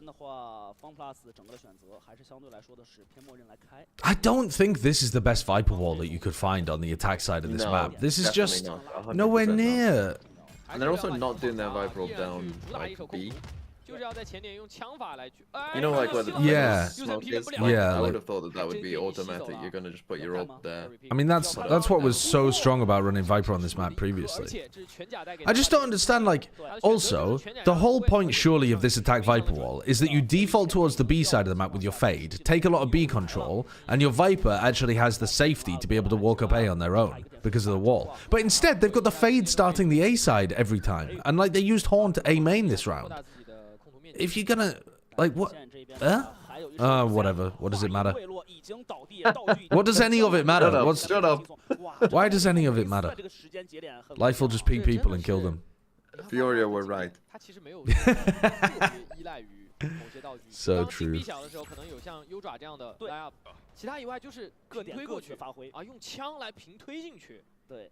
I don't think this is the best Viper wall that you could find on the attack side of this map. This is just nowhere near. And they're also not doing their Viper wall down like B. You know, like where the smoke is? Yeah, I would have thought that would be automatic. You're gonna just put your ult there. I mean, that's what was so strong about running Viper on this map previously. I just don't understand, like, also, the whole point surely of this attack Viper wall is that you default towards the B side of the map with your Fade, take a lot of B control, and your Viper actually has the safety to be able to walk up A on their own because of the wall. But instead, they've got the Fade starting the A side every time, and like they used Horn to A main this round. If you're gonna, like, what? Whatever. What does it matter? What does any of it matter? Shut up. Why does any of it matter? Life will just ping people and kill them. Furia were right. So true. 其他以外就是平推过去啊，用枪来平推进去。对，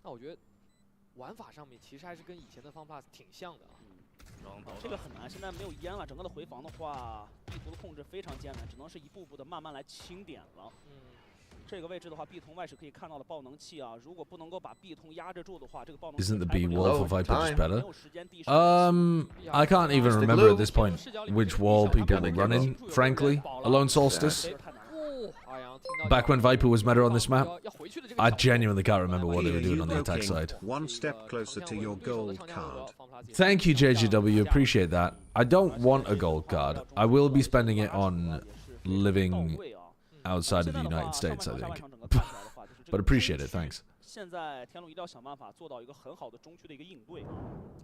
那我觉得玩法上面其实还是跟以前的方法挺像的啊。这个很难，现在没有烟了，整个的回防的话，地图的控制非常艰难，只能是一步步的慢慢来清点了。这个位置的话 ，B 通外是可以看到的爆能器啊，如果不能够把 B 通压制住的话，这个爆能器 Isn't the B wall for Viper just better? I can't even remember at this point which wall people were running, frankly. Alone Solstice. Back when Viper was meta on this map, I genuinely can't remember what they were doing on the attack side. One step closer to your gold card. Thank you, JGW. Appreciate that. I don't want a gold card. I will be spending it on living outside of the United States, I think. But appreciate it. Thanks. 现在天路一定要想办法做到一个很好的中区的一个应对。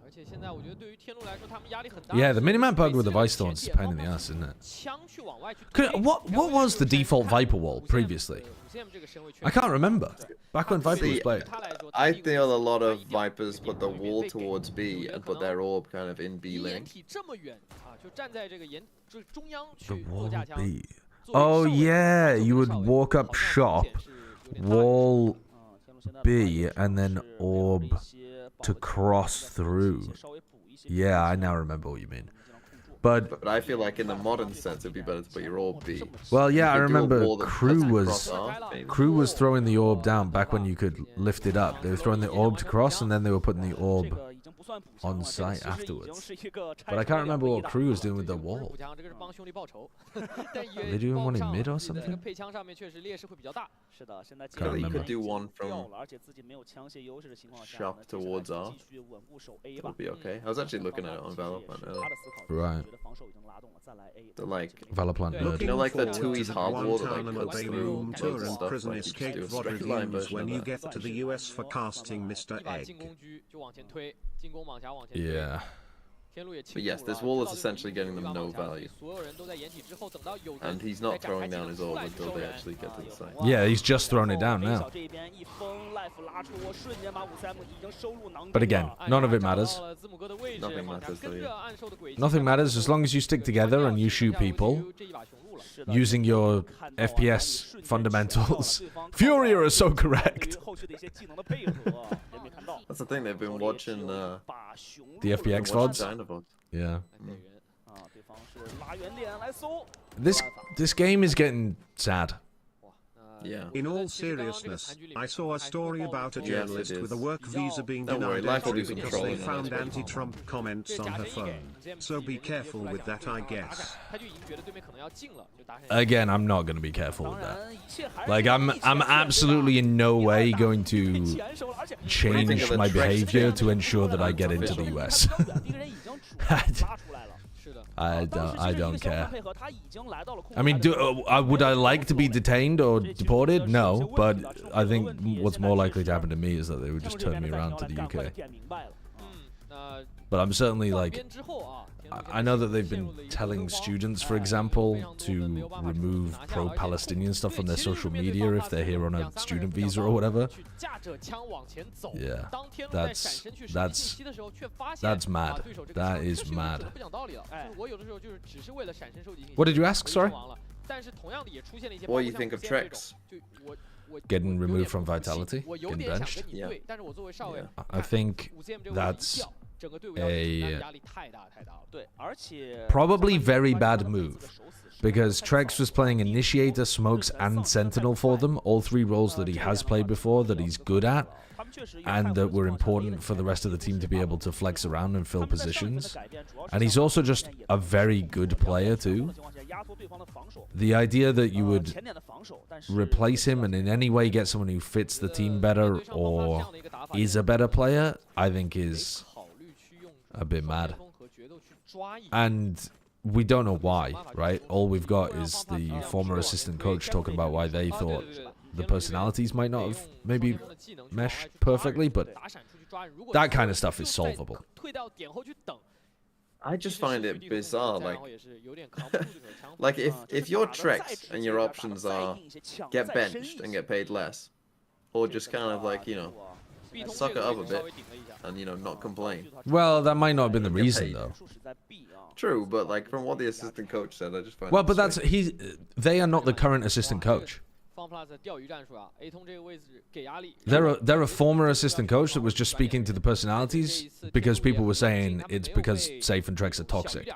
而且现在我觉得对于天路来说，他们压力很大。Yeah, the minimap bug with the Vice Thorns is a pain in the ass, isn't it? What was the default Viper wall previously? I can't remember. Back when Viper was played. I feel a lot of Vipers put the wall towards B and put their orb kind of in B lane. The wall B. Oh yeah, you would walk up shop, wall B, and then orb to cross through. Yeah, I now remember what you mean. But I feel like in the modern sense, it'd be better to put your orb B. Well, yeah, I remember Crew was throwing the orb down back when you could lift it up. They were throwing the orb to cross, and then they were putting the orb on site afterwards. But I can't remember what Crew was doing with the wall. Are they doing one in mid or something? Can't You remember. could do one from shop towards R. That would be okay. I was actually looking at it on Valorant earlier. Right. The like, Valorant. you know, like the Tui's hard wall that Guantanamo like cuts Bay through room tour and stuff, prison like you just escape do a VOD straight line reviews version when of you that. get to the US for casting Mr. Egg. Yeah. But yes, this wall is essentially getting them no value. And he's not throwing down his orb until they actually get to the site. Yeah, he's just thrown it down now. But again, none of it matters. Nothing matters though, yeah. Nothing matters as long as you stick together and you shoot people using your FPS fundamentals. Furia is so correct. That's the thing, they've been watching the FPX VODs. Yeah. This game is getting sad. Yeah. In all seriousness, I saw a story about a journalist with a work visa being denied entry entry because they found anti-Trump comments on her phone. So be careful with that, I guess. Again, I'm not going to be careful with that. Like, I'm absolutely in no way going to change my behavior to ensure that I get into the US. I don't care. I mean, would I like to be detained or deported? No, but I think what's more likely to happen to me is that they would just turn me around to the UK. But I'm certainly like, I know that they've been telling students, for example, to remove pro-Palestinian stuff from their social media if they're here on a student visa or whatever. Yeah, that's mad. That is mad. What did you ask? Sorry. What do you think of Trex? Getting removed from Vitality, getting benched. Yeah. I think that's a probably very bad move, because Trex was playing Initiator, Smokes, and Sentinel for them, all three roles that he has played before, that he's good at, and that were important for the rest of the team to be able to flex around and fill positions. And he's also just a very good player too. The idea that you would replace him and in any way get someone who fits the team better or is a better player, I think is a bit mad. And we don't know why, right? All we've got is the former assistant coach talking about why they thought the personalities might not have maybe meshed perfectly, but that kind of stuff is solvable. I just find it bizarre, like if you're Trex and your options are get benched and get paid less, or just kind of like, you know, suck it up a bit and, you know, not complain. Well, that might not have been the reason though. True, but like from what the assistant coach said, I just find well, but that's they are not the current assistant coach. They're a former assistant coach that was just speaking to the personalities because people were saying it's because Safe and Trex are toxic.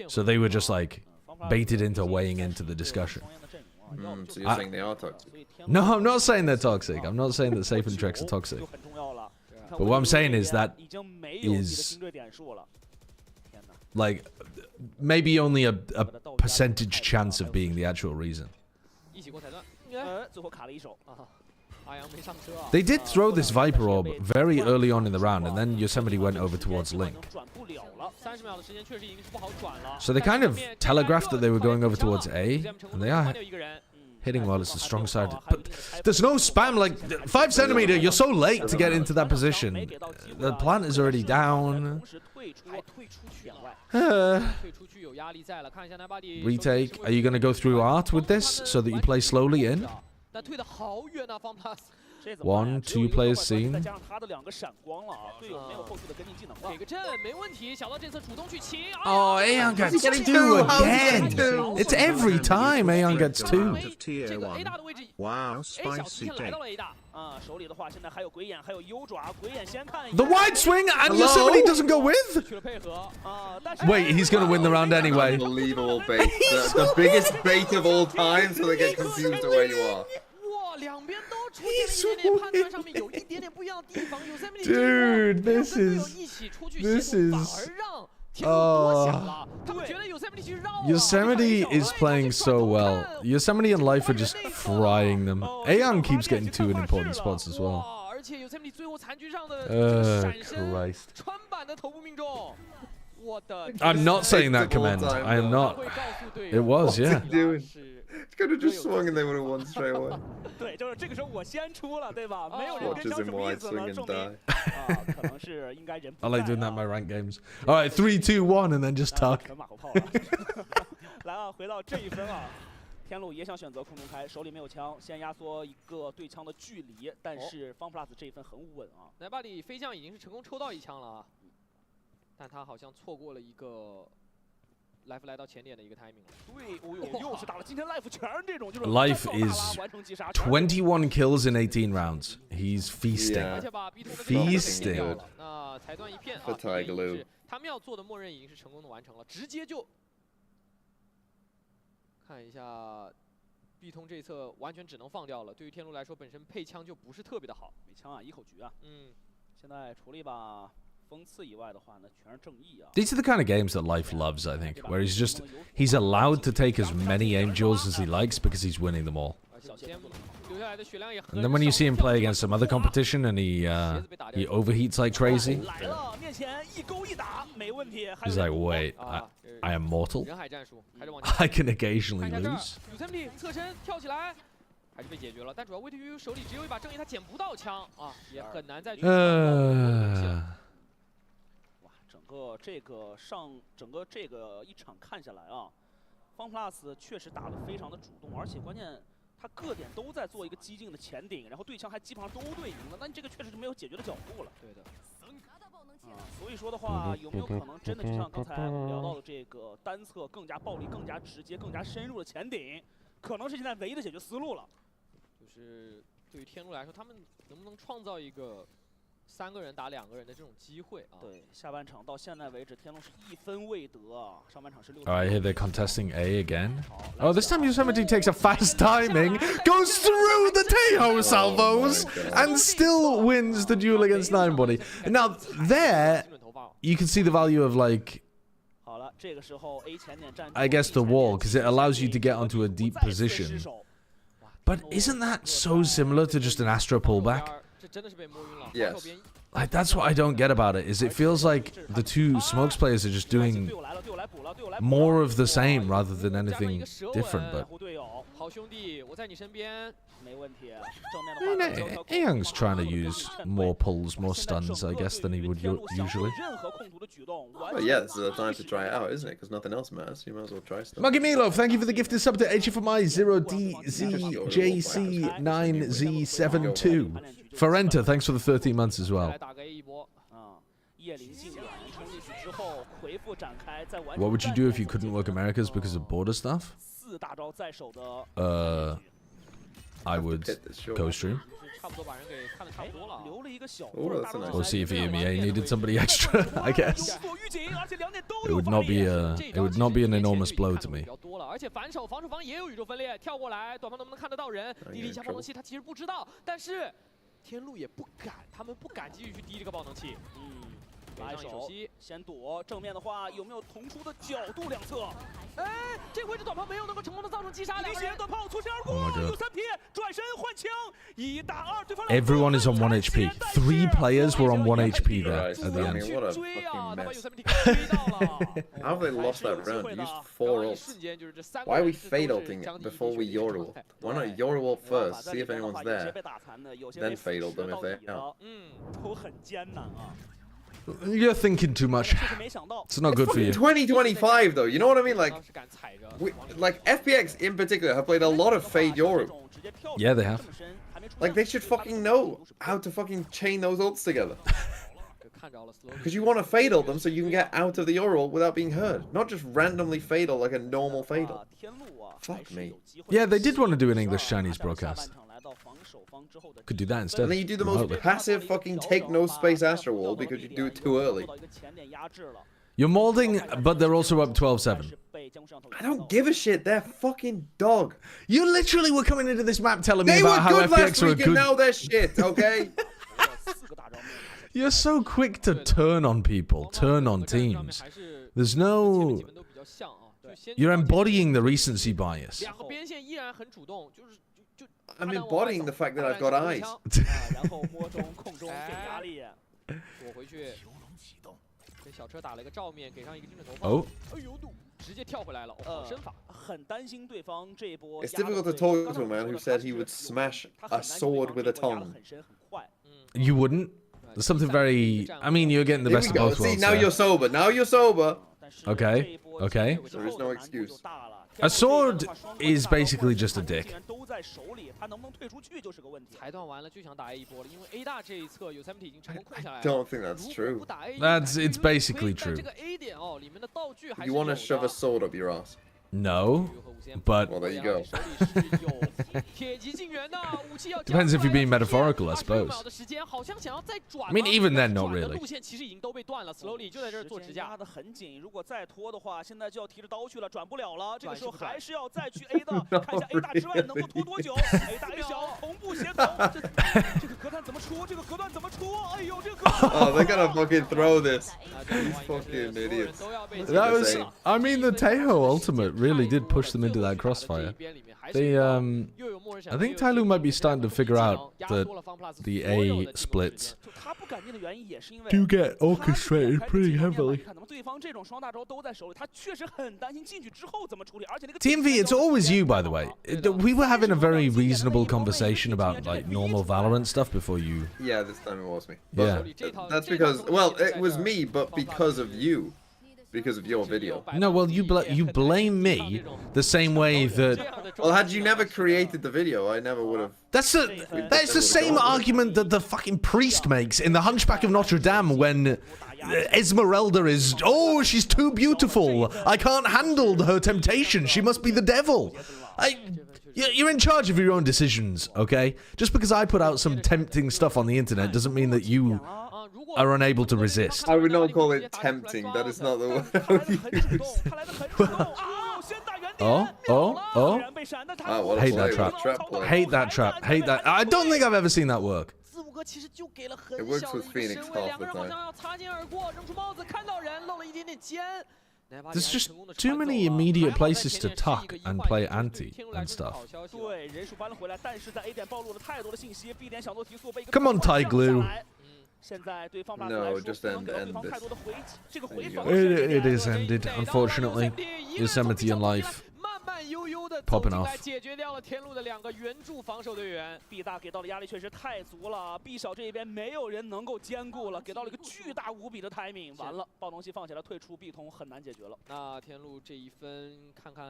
So they were just like baited into weighing into the discussion. So you're saying they are toxic? No, I'm not saying they're toxic. I'm not saying that Safe and Trex are toxic. But what I'm saying is that is like maybe only a percentage chance of being the actual reason. They did throw this Viper Orb very early on in the round, and then Yosemite went over towards Link. So they kind of telegraphed that they were going over towards A, and they are hitting well. It's the strong side. But there's no spam, like 5 centimeter, you're so late to get into that position. The plant is already down. Retake. Are you going to go through art with this so that you play slowly in? 1, 2 players seen. Oh, Aeon gets 2 again. It's every time Aeon gets 2. Wow, spicy take. The wide swing and Yosemite doesn't go with? Wait, he's going to win the round anyway. Unbelievable bait. The biggest bait of all time, so they get confused at where you are. Dude, this is Yosemite is playing so well. Yosemite and Life are just frying them. Aeon keeps getting 2 in important spots as well. Christ. I'm not saying that command. I am not. It was, yeah. Could have just swung and they would have won straight away. 对，就是这个时候我先出了，对吧？没有人 Watches 真 him 什么 white 意思 swing 呢？ and 证明 die. 可能是应该人不 I 在 like doing that in 啊 my rank games. All right, 3, 2, 1, and then just tuck. 全马后炮了。来啊，回到这一分啊，天路也想选择空中开，手里没有枪，先压缩一个对枪的距离，但是方 plus 这一分很稳啊。奶爸里飞将已经是成功抽到一枪了啊，但他好像错过了一个。 Life 来到前点的一个 timing 了。对，哦呦，又是打了今天 Life 全是这种，就是 Life is 21 kills in 18 rounds. He's feasting. Feasting. 那裁断一片啊， TYLOO 他们要做的默认已经是成功的完成了，直接就看一下 B 通这一侧完全只能放掉了。对于天路来说，本身配枪就不是特别的好。没枪啊，一口局啊。现在除了一把。 These are the kind of games that Life loves, I think, where he's allowed to take as many aim duels as he likes because he's winning them all. And then when you see him play against some other competition and he overheats like crazy, he's like, wait, I am mortal? I can occasionally lose. 还是被解决了，但主要 VTU 手里只有一把正义，他捡不到枪啊，也很难再去。整个这个一场看下来啊，方 plus 确实打得非常的主动，而且关键他各点都在做一个激进的前顶，然后对枪还基本上都对赢了，那这个确实是没有解决的角度了。对的。所以说的话，有没有可能真的就像刚才我们聊到的这个单侧更加暴力、更加直接、更加深入的前顶，可能是现在唯一的解决思路了。就是对于天路来说，他们能不能创造一个？ 3个人打2个人的这种机会啊！对，下半场到现在为止，天龙是1分未得，上半场是6。All right, here they're contesting A again. Oh, this time Yosemite takes a fast timing, goes through the Tejo salvos, and still wins the duel against Ninebody. Now there, you can see the value of like. I guess the wall, because it allows you to get onto a deep position. But isn't that so similar to just an Astra pullback? Yes. Like, that's what I don't get about it, is it feels like the two Smokes players are just doing more of the same rather than anything different, but... Ayoung's trying to use more pulls, more stuns, I guess, than he would usually. Well, yeah, this is the time to try it out, isn't it? Because nothing else matters. You might as well try stuff. Muggy Milo, thank you for the gifted sub to HFMI 0DZJC9Z72. Ferenta, thanks for the 13 months as well. What would you do if you couldn't work Americas because of border stuff? I would go stream. We'll see if EMEA needed somebody extra, I guess. It would not be an enormous blow to me. He 拉手先躲，正面的话有没有同出的角度两侧？哎，这回这短炮没有能够成功的造成击杀，两个人短炮错身而过，有3P转身换枪，1打2，对方 Everyone is on 1 HP. 3 players were on 1 HP there at the end. I mean, what a fucking mess. How have they lost that round? They used 4 ults. Why are we fade ulting it before we Yoru ult? Why not Yoru ult first, see if anyone's there, then fade ult them if they're out. 都很艰难啊。 You're thinking too much. It's not good for you. 2025 though, you know what I mean? Like FPX in particular have played a lot of Fade Yoru. Yeah, they have. Like they should fucking know how to fucking chain those ults together. Because you want to Fade ult them so you can get out of the Yoru ult without being heard. Not just randomly Fade ult like a normal Fade ult. Fuck me. Yeah, they did want to do an English Chinese broadcast. Could do that instead. And then you do the most passive fucking take no space Astra wall because you do it too early. You're molding, but they're also up 12-7. I don't give a shit. They're fucking dog. You literally were coming into this map telling me about how FPX are good. And now they're shit, okay? You're so quick to turn on people, turn on teams. There's no... You're embodying the recency bias. I'm embodying the fact that I've got eyes. 跟小车打了一个照面，给上一个精准投放。Oh. 哎呦，直接跳回来了，好身法。很担心对方这一波。It's difficult to talk to a man who said he would smash a sword with a tongue. You wouldn't? There's something very... I mean, you're getting the best of both worlds. See, now you're sober. Now you're sober. Okay, okay. There is no excuse. A sword is basically just a dick. I don't think that's true. It's basically true. You want to shove a sword up your ass? No, but well, there you go. Depends if you're being metaphorical, I suppose. I mean, even then, not really. Oh, they're gonna fucking throw this. These fucking idiots. That was, I mean, the Tejo ultimate really did push them into that crossfire. They, I think TYLOO might be starting to figure out that the A splits do get orchestrated pretty heavily. TMV, it's always you, by the way. We were having a very reasonable conversation about like normal Valorant stuff before you. Yeah, this time it was me. Yeah. That's because, well, it was me, but because of you. Because of your video. No, well, you blame me the same way that... Well, had you never created the video, I never would have... That's the same argument that the fucking priest makes in The Hunchback of Notre Dame when Esmeralda is, oh, she's too beautiful. I can't handle her temptation. She must be the devil. You're in charge of your own decisions, okay? Just because I put out some tempting stuff on the internet doesn't mean that you are unable to resist. I would not call it tempting. That is not the word I would use. Oh. Hate that trap. Hate that trap. Hate that. I don't think I've ever seen that work. It works with Phoenix half the time. There's just too many immediate places to tuck and play anti and stuff. Come on, TYLOO. No, just end this. It is ended, unfortunately. Yosemite and life popping off. B 大给到的压力确实太足了 ，B 小这边没有人能够兼顾了，给到了一个巨大无比的 timing， 完了，暴龙系放起来退出 B 筒很难解决了。那天路这一分，看看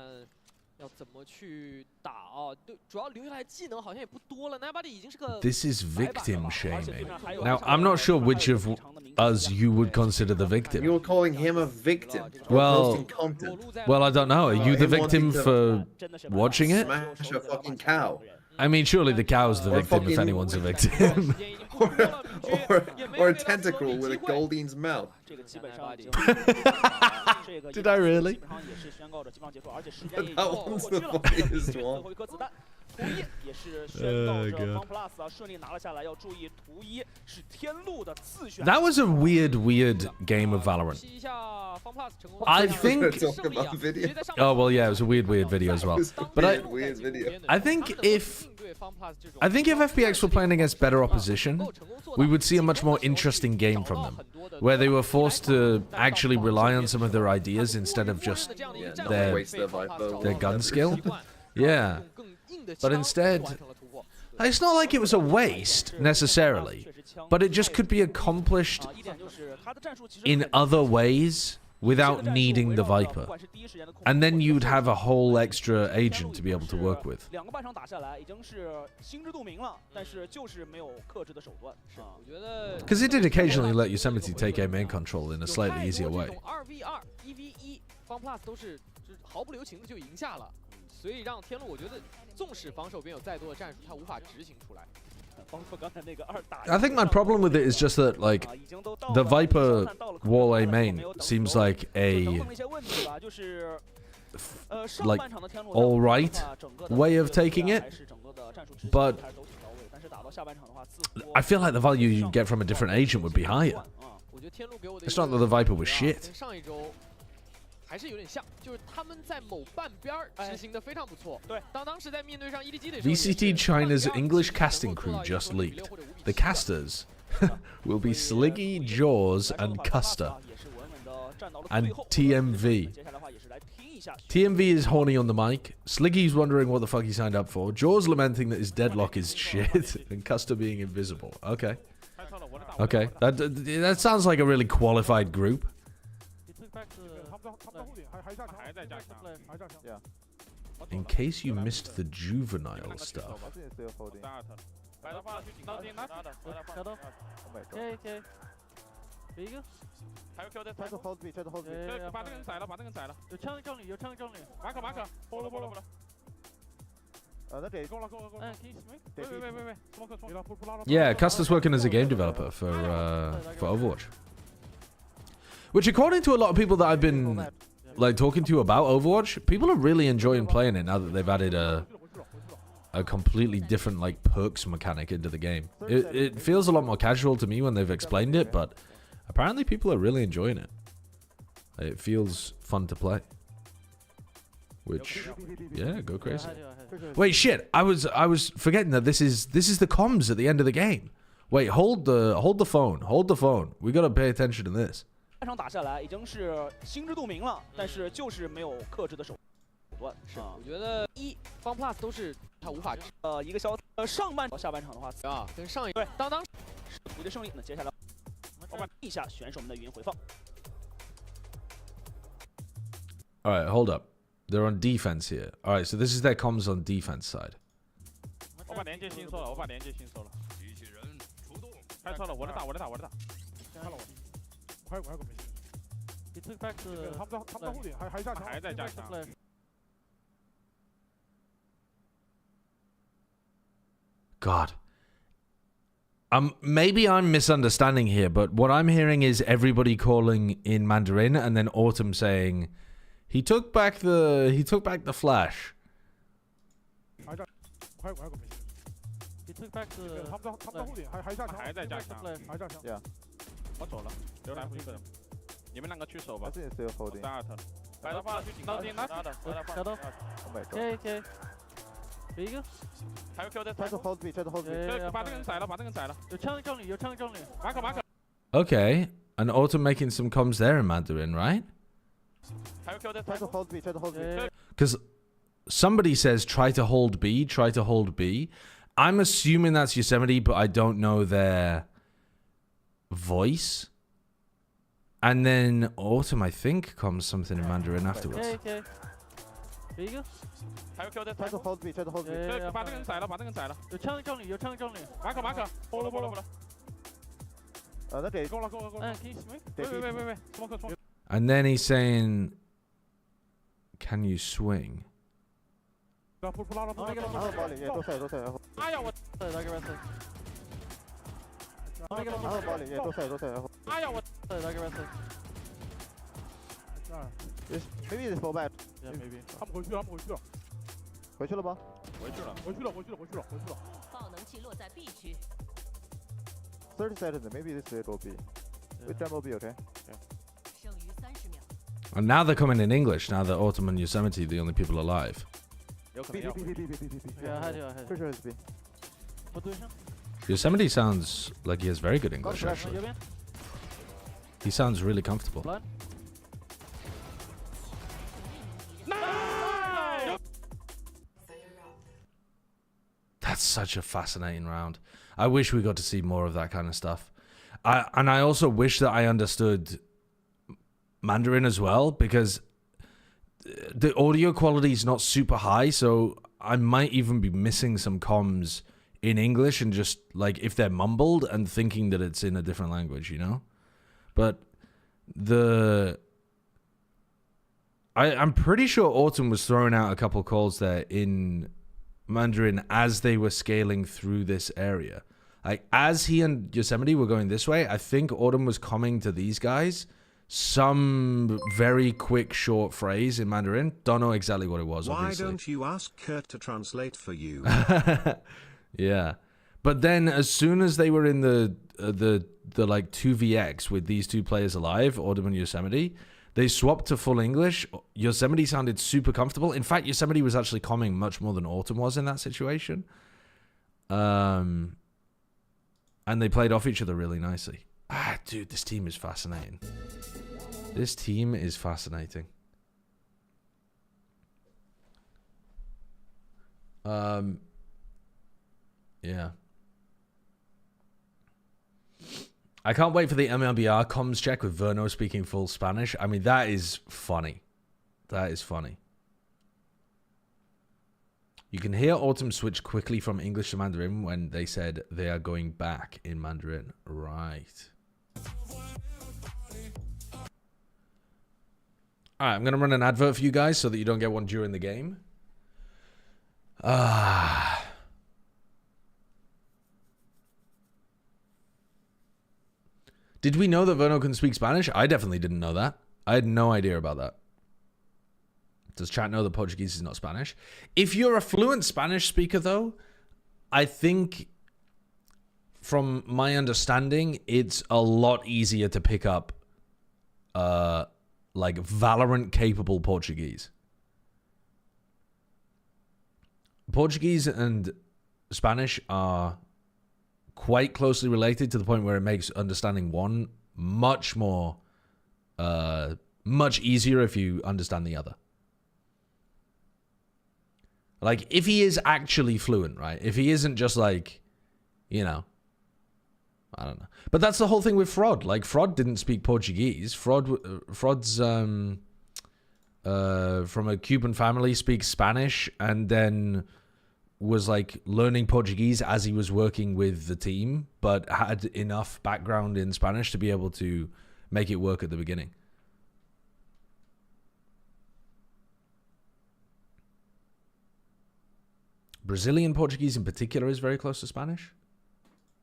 要怎么去打啊？对，主要留下来技能好像也不多了。Nobody 已经是个 This is victim shaming. Now, I'm not sure which of us you would consider the victim. You're calling him a victim. Well, I don't know. Are you the victim for watching it? Smash a fucking cow. I mean, surely the cow's the victim if anyone's a victim. or a tentacle with a Goldine's mouth. Did I really? That one's the funniest one. That was a weird game of Valorant. I think... Oh, well, yeah, it was a weird video as well. But I think if FPX were playing against better opposition, we would see a much more interesting game from them, where they were forced to actually rely on some of their ideas instead of just their gun skill. Yeah. But instead, it's not like it was a waste, necessarily, but it just could be accomplished in other ways without needing the Viper. And then you'd have a whole extra agent to be able to work with. Because it did occasionally let Yosemite take a main control in a slightly easier way. 所以让天路，我觉得纵使防守边有再多的战术，他无法执行出来。I think my problem with it is just that, like, the Viper wall A main seems like a alright way of taking it, but I feel like the value you get from a different agent would be higher. It's not that the Viper was shit. 还是有点像，就是他们在某半边执行的非常不错。对，当时在面对上 EDG 的时候 VCT China's English casting crew just leaked. The casters will be Sliggy, Jaws, and Custer. and TMV. TMV is horny on the mic. Sliggy's wondering what the fuck he signed up for. Jaw's lamenting that his deadlock is shit. And Custer being invisible. Okay. Okay. That sounds like a really qualified group. In case you missed the juvenile stuff. Yeah, Custer's working as a game developer for Overwatch. Which, according to a lot of people that I've been like talking to about Overwatch, people are really enjoying playing it now that they've added a completely different like perks mechanic into the game. It feels a lot more casual to me when they've explained it, but apparently people are really enjoying it. It feels fun to play. Which, yeah, go crazy. Wait, shit! I was forgetting that this is the comms at the end of the game. Wait, hold the phone. We gotta pay attention to this. 场打下来已经是心知肚明了，但是就是没有克制的手段。是，我觉得方 plus 都是他无法一个消上半下半场的话啊，跟上一对当取得胜利。那接下来我们一下选手们的语音回放。All right, hold up. They're on defense here. All right, so this is their comms on defense side. 我把连接新收了，机器人出动。开错了，我的打。看了我。 还在加强。God. Maybe I'm misunderstanding here, but what I'm hearing is everybody calling in Mandarin and then Autumn saying, "He took back the flash." Yeah. 我走了，留蓝一个人，你们两个去守吧。start。摆的话去顶到顶的。下到。OK。第一个。还有 Q 的。hold B， 把这个人宰了，有枪中你。马可。Okay, and Autumn making some comms there in Mandarin, right? 还有 Q 的。hold B。 Because somebody says try to hold B. I'm assuming that's Yosemite, but I don't know their voice. And then Autumn, I think, comes something in Mandarin afterwards. Okay. 第一个。还有 Q 的。hold B。把这个人宰了，有枪中你。马可。波了。那给够了。喂，冲。 And then he's saying, "Can you swing?" 哎呀，我。哎呀，我。Maybe this fall back. Yeah, maybe. 他们回去了。回去了吗？回去了。爆能器落在 B 区。30 seconds. Maybe this will go B. We demo B, okay? 剩余30秒。 And now they're coming in English. Now that Autumn and Yosemite are the only people alive. B. Pretty sure it's B. Yosemite sounds like he has very good English, actually. He sounds really comfortable. That's such a fascinating round. I wish we got to see more of that kind of stuff. And I also wish that I understood Mandarin as well, because the audio quality is not super high, so I might even be missing some comms in English and just like if they're mumbled and thinking that it's in a different language, you know? But I'm pretty sure Autumn was throwing out a couple calls there in Mandarin as they were scaling through this area. Like as he and Yosemite were going this way, I think Autumn was coming to these guys some very quick short phrase in Mandarin. Don't know exactly what it was. Why obviously. Don't you ask Kurt to translate for you? Yeah, but then as soon as they were in the like 2vx with these two players alive, Autumn and Yosemite, they swapped to full English. Yosemite sounded super comfortable. In fact, Yosemite was actually calming much more than Autumn was in that situation. And they played off each other really nicely. Ah, dude, this team is fascinating. This team is fascinating. Yeah. I can't wait for the MLBR comms check with Verno speaking full Spanish. I mean, that is funny. That is funny. You can hear Autumn switch quickly from English to Mandarin when they said they are going back in Mandarin. Right. Alright, I'm going to run an advert for you guys so that you don't get one during the game. Did we know that Verno can speak Spanish? I definitely didn't know that. I had no idea about that. Does chat know that Portuguese is not Spanish? If you're a fluent Spanish speaker, though, I think, from my understanding, it's a lot easier to pick up, like, Valorant-capable Portuguese. Portuguese and Spanish are quite closely related to the point where it makes understanding one much more, much easier if you understand the other. Like, if he is actually fluent, right? If he isn't just like, you know, I don't know. But that's the whole thing with Fraud. Like, Fraud didn't speak Portuguese. Fraud's from a Cuban family, speaks Spanish, and then was like learning Portuguese as he was working with the team, but had enough background in Spanish to be able to make it work at the beginning. Brazilian Portuguese in particular is very close to Spanish.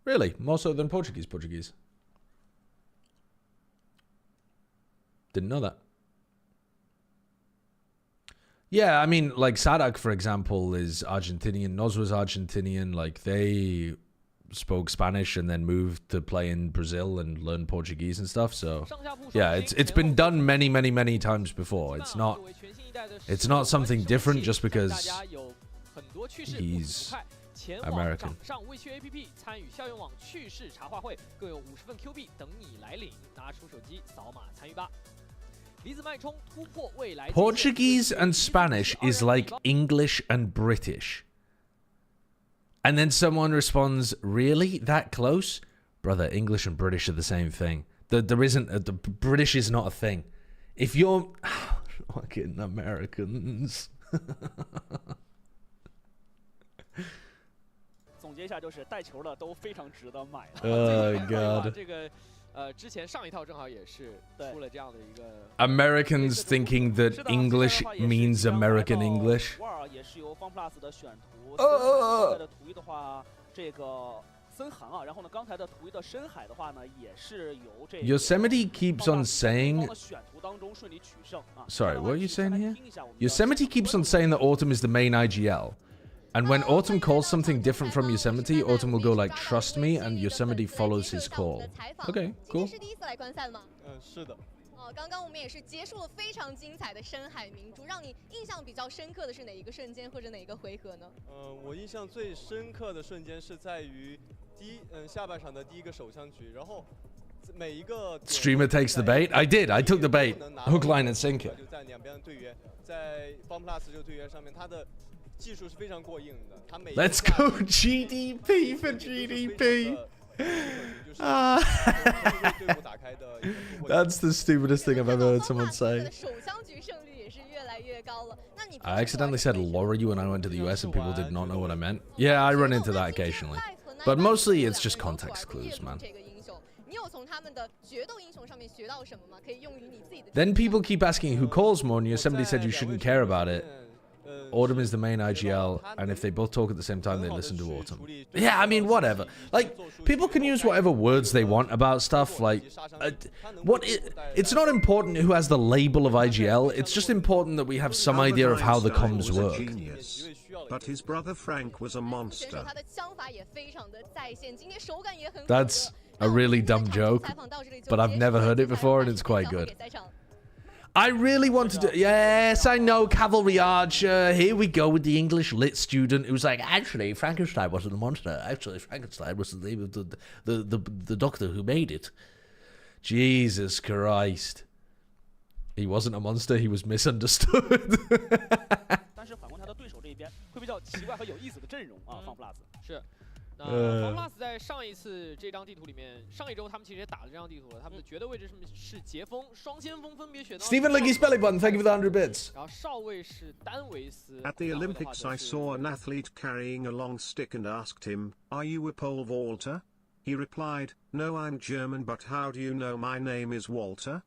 Really? More so than Portuguese Portuguese? Didn't know that. Yeah, I mean, like Sadak, for example, is Argentinian. Noz was Argentinian. Like, they spoke Spanish and then moved to play in Brazil and learn Portuguese and stuff. So, yeah, it's been done many, many, many times before. It's not something different just because he's American. Portuguese and Spanish is like English and British. And then someone responds, really? That close? Brother, English and British are the same thing. There isn't the British is not a thing. If you're fucking Americans. 总结一下就是带球的都非常值得买。Oh God. 这个之前上一套正好也是出了这样的一个 Americans thinking that English means American English. 也是由方 plus 的选图。刚才的图一的话，这个森韩啊，然后呢，刚才的图一的深海的话呢，也是由这个 Yosemite keeps on saying. 选图当中顺利取胜啊。Sorry, what are you saying here? Yosemite keeps on saying that Autumn is the main IGL. And when Autumn calls something different from Yosemite, Autumn will go like, trust me, and Yosemite follows his call. Okay, cool. 是的。刚刚我们也是结束了非常精彩的深海明珠，让你印象比较深刻的是哪一个瞬间或者哪一个回合呢？我印象最深刻的瞬间是在于下半场的第一个手枪局，然后每一个 Streamer takes the bait. I did. I took the bait. Hook, line, and sinker. 就在两边的队员，在 FunPlus 这个队员上面，他的 技术是非常过硬的。他每 Let's go GDP for GDP. That's the stupidest thing I've ever heard someone say. I accidentally said Laura when I went to the US and people did not know what I meant. Yeah, I run into that occasionally. But mostly it's just context clues, man. Then people keep asking who calls more, and Yosemite said you shouldn't care about it. Autumn is the main IGL, and if they both talk at the same time, they listen to Autumn. Yeah, I mean, whatever. Like, people can use whatever words they want about stuff. Like, it's not important who has the label of IGL. It's just important that we have some idea of how the comms work. But his brother Frank was a monster. That's a really dumb joke, but I've never heard it before, and it's quite good. I really wanted to... Yes, I know, Cavalry Archer. Here we go with the English lit student who's like, actually, Frankenstein wasn't a monster. Actually, Frankenstein was the name of the doctor who made it. Jesus Christ. He wasn't a monster, he was misunderstood. 但是反观他的对手这一边，会比较奇怪和有意思的阵容啊，放 plus 是。方 plus 在上一次这张地图里面，上一周他们其实也打了这张地图了。他们的绝对位置是截锋、双先锋分别选到。Stephen Licky's belly button, thank you for the 100 bits. 然后少尉是丹维斯。At the Olympics, I saw an athlete carrying a long stick and asked him, "Are you a pole vaulter?" He replied, "No, I'm German, but how do you know my name is Walter?"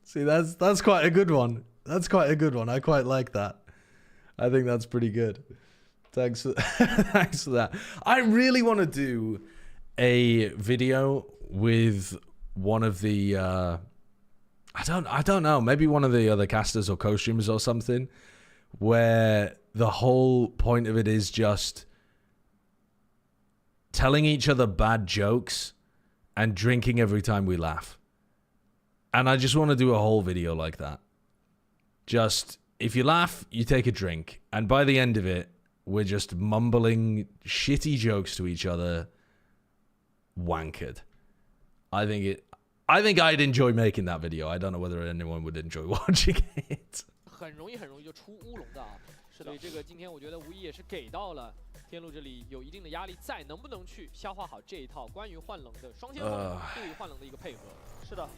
See, that's quite a good one. That's quite a good one. I quite like that. I think that's pretty good. Thanks for that. I really want to do a video with one of the I don't know, maybe one of the other casters or co-streamers or something, where the whole point of it is just telling each other bad jokes and drinking every time we laugh. And I just want to do a whole video like that. Just, if you laugh, you take a drink. And by the end of it, we're just mumbling shitty jokes to each other. Wankered. I think I'd enjoy making that video. I don't know whether anyone would enjoy watching it. 很容易就出乌龙的啊。所以这个今天我觉得无疑也是给到了天路这里有一定的压力在，能不能去消化好这一套关于幻冷的双先锋对于幻冷的一个配合。是的。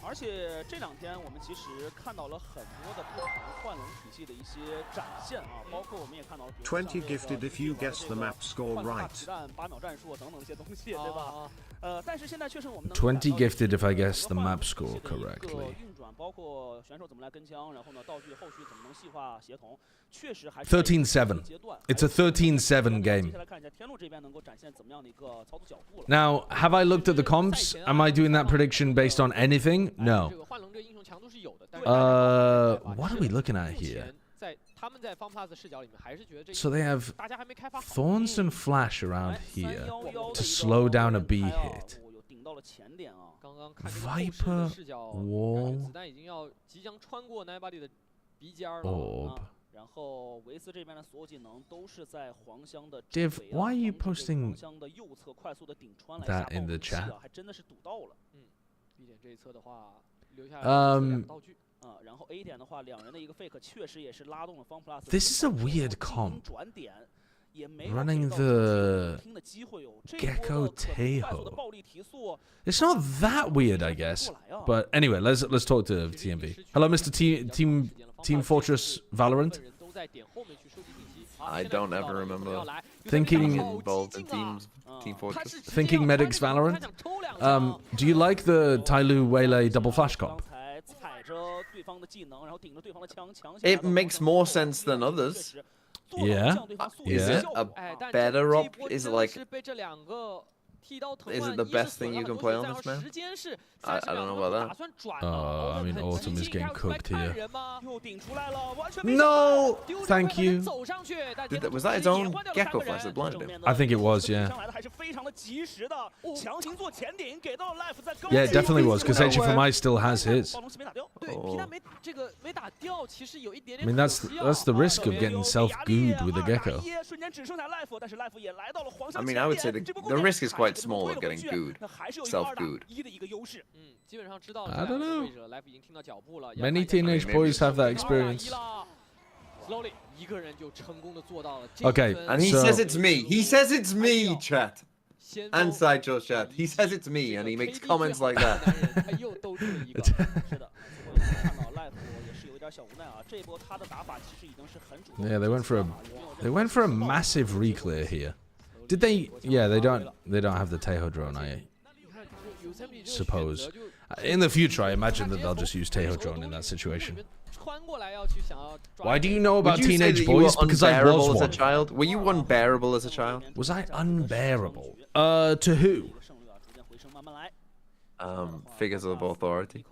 而且这2天我们其实看到了很多的不同幻冷体系的一些展现啊，包括我们也看到了20 gifted if you guess the map score right. 8秒战术等等一些东西，对吧？但是现在确实我们能20 gifted if I guess the map score correctly. 运转包括选手怎么来跟枪，然后呢道具后续怎么能细化协同，确实还是 13-7. It's a 13-7 game. Now, have I looked at the comps? Am I doing that prediction based on anything? No. What are we looking at here? So they have thorns and flash around here to slow down a B hit. Viper, wall, orb. Div, why are you posting that in the chat? This is a weird comp. Running the Gecko Tejo. It's not that weird, I guess. But anyway, let's talk to TMV. Hello, Mr. Team Fortress Valorant. I don't ever remember thinking involved in Team Fortress. Thinking Medics Valorant. Do you like the TYLOO Waylay double flash comp? It makes more sense than others. Yeah. Is it a better op? Is it like? Is it the best thing you can play on this map? I don't know about that. I mean, Autumn is getting cooked here. No! Thank you. Was that his own Gecko flash that blinded him? I think it was, yeah. Yeah, it definitely was, because HFMI still has his. Oh. I mean, that's the risk of getting self-gooed with a Gecko. I mean, I would say the risk is quite small of getting gooed, self-gooed. I don't know. Many teenage boys have that experience. Okay, and he says it's me. He says it's me, chat. And Sideshow chat. He says it's me, and he makes comments like that. Yeah, they went for a massive reclear here. Did they? Yeah, they don't have the Tejo drone, I suppose. In the future, I imagine that they'll just use Tejo drone in that situation. Why do you know about teenage boys? Because I was one. As a child? Were you unbearable as a child? Was I unbearable? To who? Figures of authority.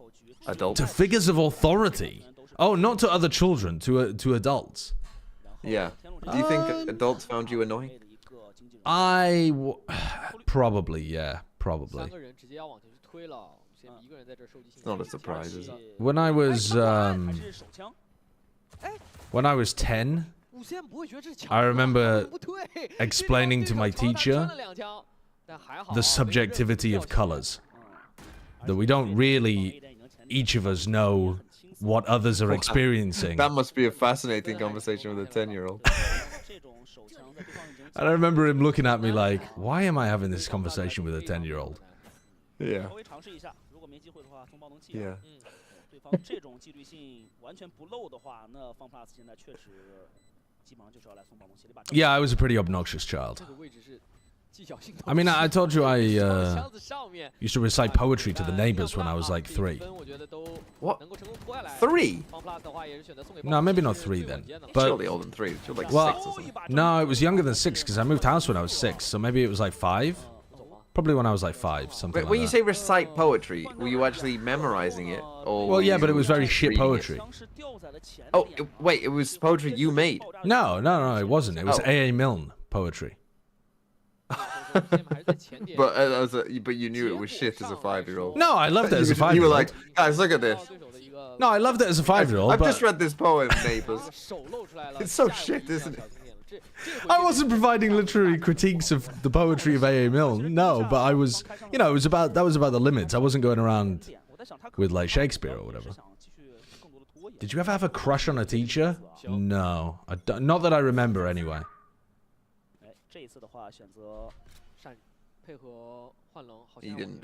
Adults. To figures of authority? Oh, not to other children, to adults. Yeah. Do you think adults found you annoying? Probably, yeah, probably. It's not a surprise, is it? When I was 10, I remember explaining to my teacher the subjectivity of colors. that we don't really, each of us know what others are experiencing. That must be a fascinating conversation with a 10-year-old. And I remember him looking at me like, why am I having this conversation with a 10-year-old? Yeah. Yeah. Yeah, I was a pretty obnoxious child. I mean, I told you I used to recite poetry to the neighbors when I was like 3. What? 3? No, maybe not 3 then. But surely older than 3. You're like 6 or something. No, it was younger than 6 because I moved house when I was 6. So maybe it was like 5. Probably when I was like 5, something like that. When you say recite poetry, were you actually memorizing it? Or well, yeah, but it was very shit poetry. Oh, wait, it was poetry you made? No, it wasn't. It was A.A. Milne poetry. But you knew it was shit as a 5-year-old. No, I loved it as a 5-year-old. You were like, guys, look at this. No, I loved it as a 5-year-old. I've just read this poem, neighbors. It's so shit, isn't it? I wasn't providing literary critiques of the poetry of A.A. Milne. No, but I was, you know, that was about the limits. I wasn't going around with like Shakespeare or whatever. Did you ever have a crush on a teacher? No, not that I remember anyway.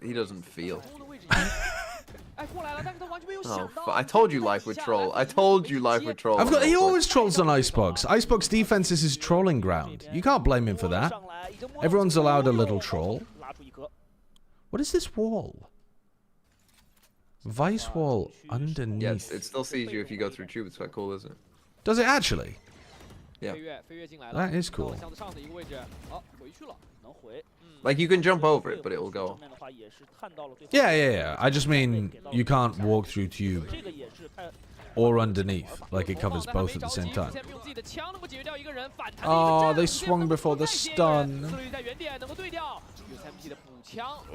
He doesn't feel. Oh, I told you life would troll. I told you life would troll. He always trolls on Icebox. Icebox defense is his trolling ground. You can't blame him for that. Everyone's allowed a little troll. What is this wall? Vice wall underneath. Yes, it still sees you if you go through tube. It's quite cool, isn't it? Does it actually? Yeah. That is cool. Like, you can jump over it, but it will go. Yeah. I just mean you can't walk through tube or underneath. Like, it covers both at the same time. Oh, they swung before the stun.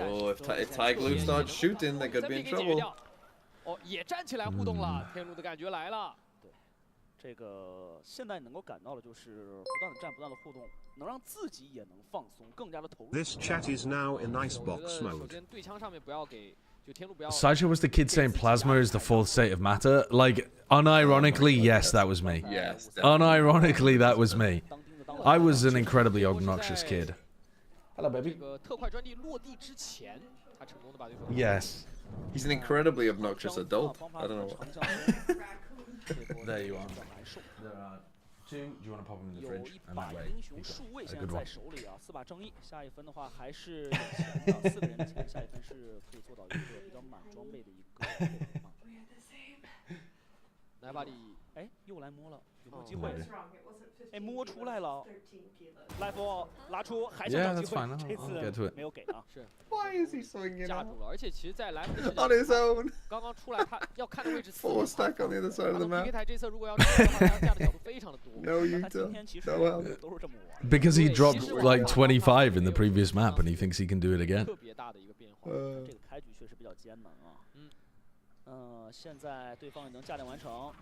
Oh, if TYLOO starts shooting, they could be in trouble. 这个现在能够感到的就是不断的战，不断的互动，能让自己也能放松，更加的投入。 This chat is now in icebox mode. Sasha was the kid saying plasma is the fourth state of matter. Like, unironically, yes, that was me. Yes. Unironically, that was me. I was an incredibly obnoxious kid. Hello, baby. Yes. He's an incredibly obnoxious adult. I don't know what. There you are. There are 2. Do you want to pop them in the fridge? And that way, a good one. 4把正义，下一分的话还是4个人的钱，下一分是可以做到一个比较满装备的一个。来吧，哎，又来摸了，有没有机会？哎，摸出来了。来福拉出，还想找机会，这次没有给啊。是。Why is he swinging? 架住了，而且其实，在来福 on his own. 刚刚出来，他要看的位置 4 stack on the other side of the map. PK 台这侧如果要架的话，他架的角度非常的多。No, you don't. No help. Because he dropped like 25 in the previous map, and he thinks he can do it again. 特别大的一个变化。这个开局确实比较艰难啊。现在对方也能架点完成。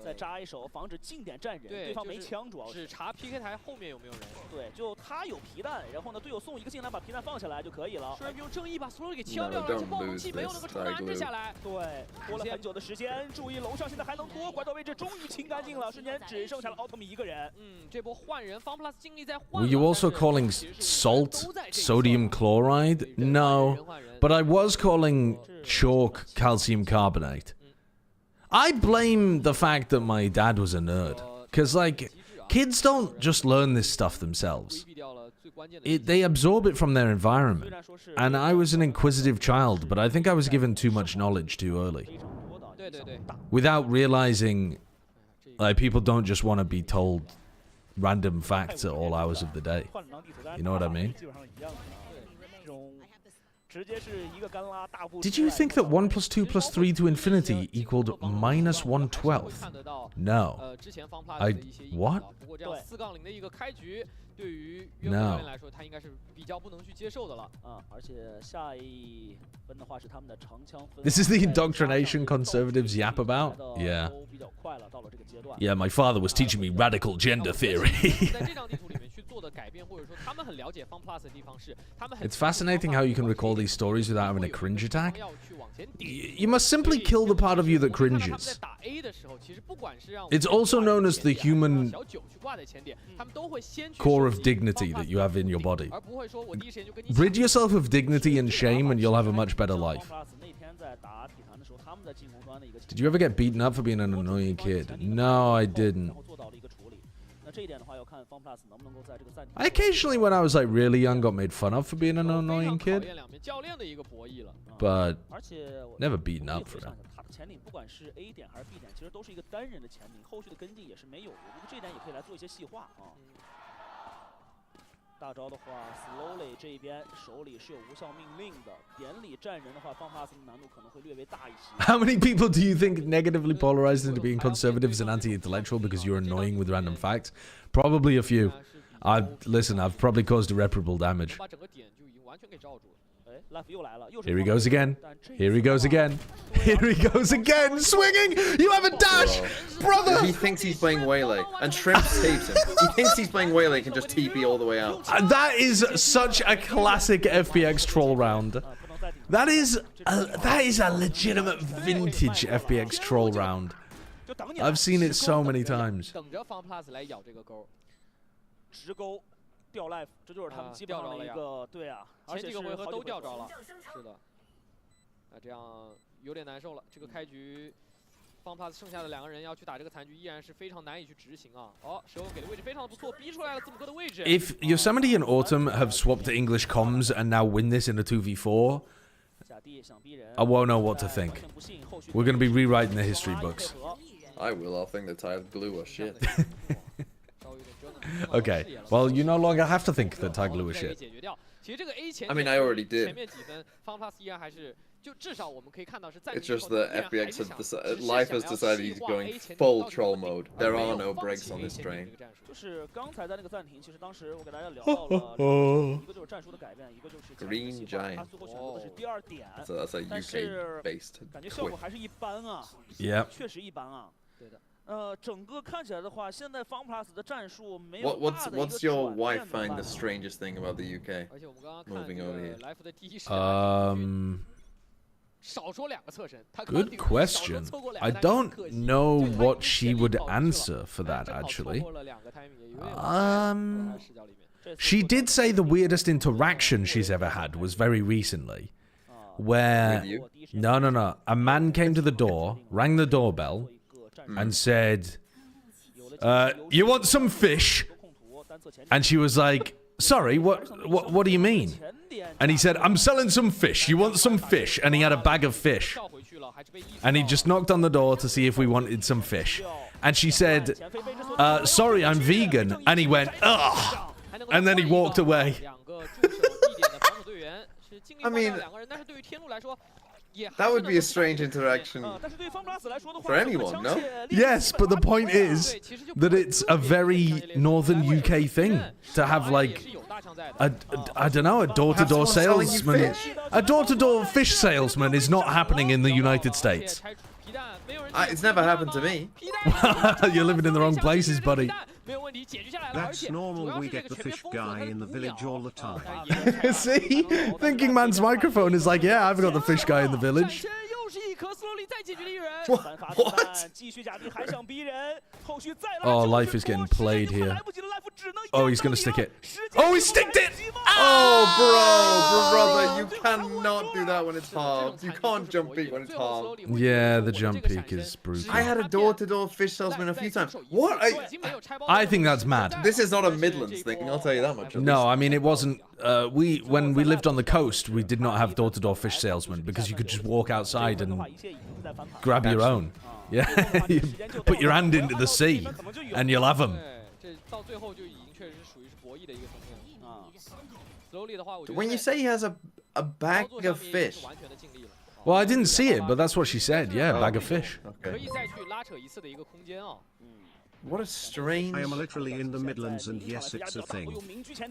再扎一手，防止近点站人，对方没枪，主要是只查 PK 台后面有没有人。对，就他有皮弹，然后呢，队友送一个进来，把皮弹放下来就可以了。虽然用正义把所有人给敲掉了，而且暴龙器没有能够充分安置下来。对，拖了很久的时间，注意楼上现在还能拖，拐角位置终于清干净了，瞬间只剩下了奥特曼一个人。这波换人 ，FunPlus 尽力在换。 Were you also calling salt sodium chloride? No, but I was calling chalk calcium carbonate. I blame the fact that my dad was a nerd. Because, like, kids don't just learn this stuff themselves. They absorb it from their environment. And I was an inquisitive child, but I think I was given too much knowledge too early. Without realizing, like, people don't just want to be told random facts at all hours of the day. You know what I mean? Did you think that 1 + 2 + 3 to infinity equaled -1/12? No. What? No. This is the indoctrination conservatives yap about? Yeah. Yeah, my father was teaching me radical gender theory. It's fascinating how you can recall these stories without having a cringe attack. You must simply kill the part of you that cringes. It's also known as the human core of dignity that you have in your body. Rid yourself of dignity and shame and you'll have a much better life. Did you ever get beaten up for being an annoying kid? No, I didn't. I occasionally, when I was like really young, got made fun of for being an annoying kid, but never beaten up for it. 潜艇不管是 A 点还是 B 点，其实都是一个单人的潜艇，后续的跟进也是没有的。我觉得这一点也可以来做一些细化啊。大招的话 ，Slowly 这边手里是有无效命令的，点里站人的话，放 pass 的难度可能会略微大一些。How many people do you think negatively polarized into being conservatives and anti-intellectual because you're annoying with random facts? Probably a few. Listen, I've probably caused irreparable damage. Here he goes again. Here he goes again. Here he goes again. Swinging. You have a dash, brother. He thinks he's playing Waylay, and Shrimp tapes him. He thinks he's playing Waylay, can just TP all the way out. That is such a classic FPX troll round. That is a legitimate vintage FPX troll round. I've seen it so many times. 掉 life， 这就是他们基本上的一个对啊，前几个回合都掉着了。是的，那这样有点难受了。这个开局，方 pass 剩下的2个人要去打这个残局，依然是非常难以去执行啊。哦，蛇给的位置非常的不错，逼出来了这么个的位置。If Yosemite and Autumn have swapped to English comms and now win this in a 2v4, I won't know what to think. We're going to be rewriting the history books. I will. I'll think that TYLOO are shit. Okay, well, you no longer have to think that TYLOO is shit. I mean, I already did. It's just that FPX has decided, life has decided he's going full troll mode. There are no breaks on this train. 就是刚才在那个暂停，其实当时我给大家聊到了，一个就是战术的改变，一个就是 Green Giant. 他最后选择的是第2点， So that's a UK-based 感觉效果还是一般啊， Yeah. 确实一般啊。对的。整个看起来的话，现在 FunPlus 的战术没有大的一个转变。 What's your wife find the strangest thing about the UK? Moving over here. Good question. I don't know what she would answer for that, actually. She did say the weirdest interaction she's ever had was very recently. Where... No. A man came to the door, rang the doorbell, and said, you want some fish? And she was like, sorry, what do you mean? And he said, I'm selling some fish. You want some fish? And he had a bag of fish. And he just knocked on the door to see if we wanted some fish. And she said, sorry, I'm vegan. And he went, ugh. And then he walked away. I mean, that would be a strange interaction for anyone, no? Yes, but the point is that it's a very northern UK thing to have like I don't know, a door-to-door salesman. A door-to-door fish salesman is not happening in the United States. It's never happened to me. You're living in the wrong places, buddy. That's normal, we get the fish guy in the village all the time. See? Thinking Man's microphone is like, yeah, I've got the fish guy in the village. What? Oh, life is getting played here. Oh, he's gonna stick it. Oh, he sticked it! Oh, brother, you cannot do that when it's halved. You can't jump peek when it's halved. Yeah, the jump peek is brutal. I had a door-to-door fish salesman a few times. What? I think that's mad. This is not a Midlands thing, I'll tell you that much. No, I mean, it wasn't... when we lived on the coast, we did not have door-to-door fish salesmen because you could just walk outside and grab your own. Yeah, you put your hand into the sea and you'll have them. When you say he has a bag of fish... Well, I didn't see it, but that's what she said. Yeah, bag of fish. Okay. What a strange... I am literally in the Midlands and yes, it's a thing.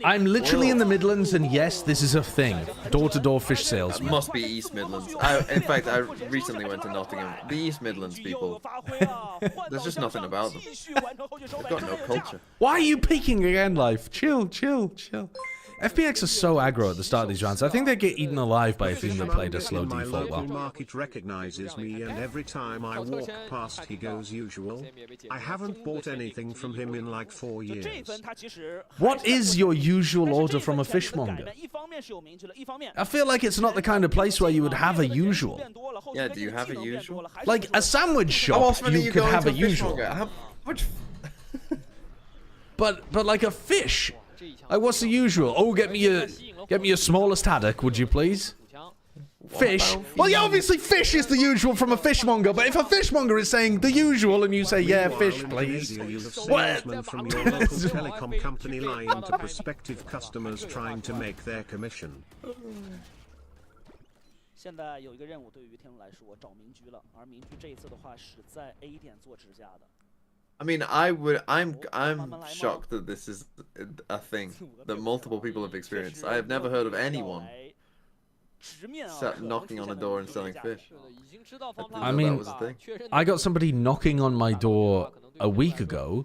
I'm literally in the Midlands and yes, this is a thing. Door-to-door fish sales. It must be East Midlands. In fact, I recently went to Nottingham. The East Midlands people, there's just nothing about them. They've got no culture. Why are you peeking again, Life? Chill, chill, chill. FPX are so aggro at the start of these rounds. I think they get eaten alive by a team that played a slow default well. My market recognizes me, and every time I walk past he goes usual. I haven't bought anything from him in like 4 years. What is your usual order from a fishmonger? I feel like it's not the kind of place where you would have a usual. Yeah, do you have a usual? Like a sandwich shop, you could have a usual. But like a fish. Like, what's the usual? Oh, get me a smallest haddock, would you please? Fish? Well, yeah, obviously fish is the usual from a fishmonger, but if a fishmonger is saying the usual and you say, yeah, fish, please. What? From your local telecom company lying to prospective customers trying to make their commission. 现在有一个任务对于天龙来说找民居了，而民居这一次的话是在 A 点做指甲的。 I mean, I'm shocked that this is a thing that multiple people have experienced. I have never heard of anyone knocking on a door and selling fish. I mean, I got somebody knocking on my door a week ago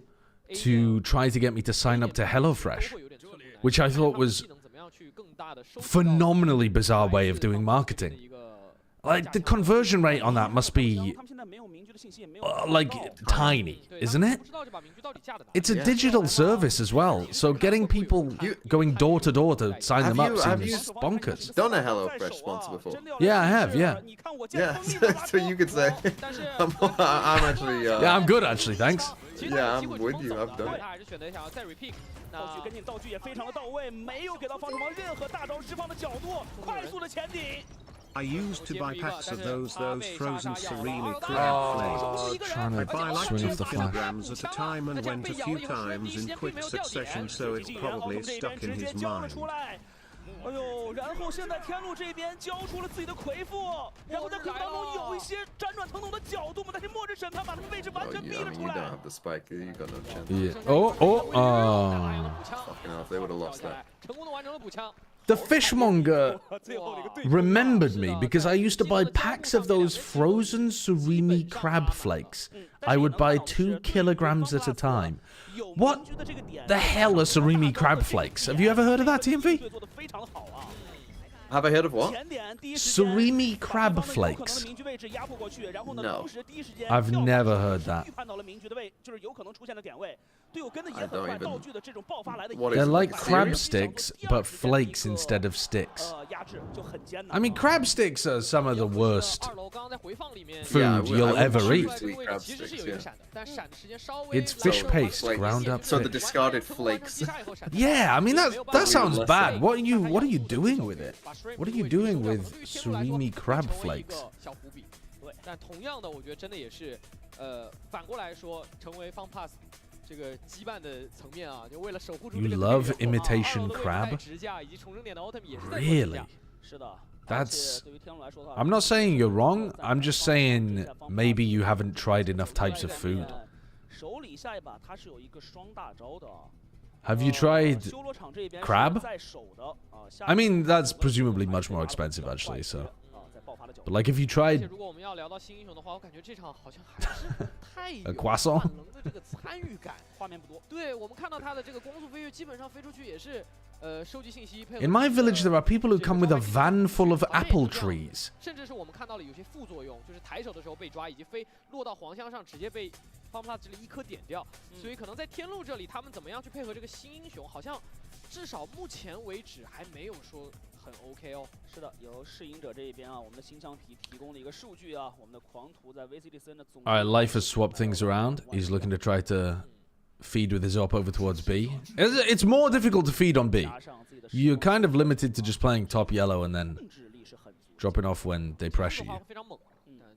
to try to get me to sign up to HelloFresh, which I thought was a phenomenally bizarre way of doing marketing. Like, the conversion rate on that must be, like, tiny, isn't it? It's a digital service as well, so getting people going door to door to sign them up seems bonkers. Done a HelloFresh sponsor before? Yeah, I have, yeah. Yeah, so you could say, I'm actually... yeah, I'm good, actually, thanks. Yeah, I'm with you, I've done it. I used to buy packs of those frozen serene crab flakes. I buy like 2 kilograms at a time and went a few times in quick succession, so it's probably stuck in his mind. 哎呦，然后现在天路这边交出了自己的魁父，然后在可能当中有一些辗转腾挪的角度，我们在这末日审判把他们位置完全逼了出来。You don't have the spike, you got no chance. Yeah. Oh. Fucking hell, they would have lost that. 成功的完成了补枪。 The fishmonger remembered me because I used to buy packs of those frozen surimi crab flakes. I would buy 2 kilograms at a time. What the hell are surimi crab flakes? Have you ever heard of that, TMV? Have I heard of what? Surimi crab flakes. No. I've never heard that. I don't even... They're like crab sticks, but flakes instead of sticks. I mean, crab sticks are some of the worst food you'll ever eat. It's fish paste ground up. So the discarded flakes. Yeah, I mean that sounds bad. What are you doing with it? What are you doing with surimi crab flakes? 但同样的，我觉得真的也是，反过来说，成为方 pass 这个羁绊的层面啊，就为了守护住这个 You love imitation crab? Really? That's... I'm not saying you're wrong. I'm just saying maybe you haven't tried enough types of food. Have you tried crab? I mean, that's presumably much more expensive, actually, so... But like, if you tried a croissant, 这个参与感，画面不多。对我们看到他的这个光速飞跃，基本上飞出去也是收集信息。In my village, there are people who come with a van full of apple trees. 甚至是我们看到了有些副作用，就是抬手的时候被抓，以及飞落到黄箱上直接被方帕这里一颗点掉。所以可能在天路这里，他们怎么样去配合这个新英雄，好像至少目前为止还没有说。 很 OK 哦，是的，由试赢者这一边啊，我们的新橡皮提供的一个数据啊，我们的狂徒在 VCT CN 的总。Alright, Life has swapped things around. He's looking to try to feed with his op over towards B. It's more difficult to feed on B. You're kind of limited to just playing top yellow and then dropping off when they pressure you. 非常猛，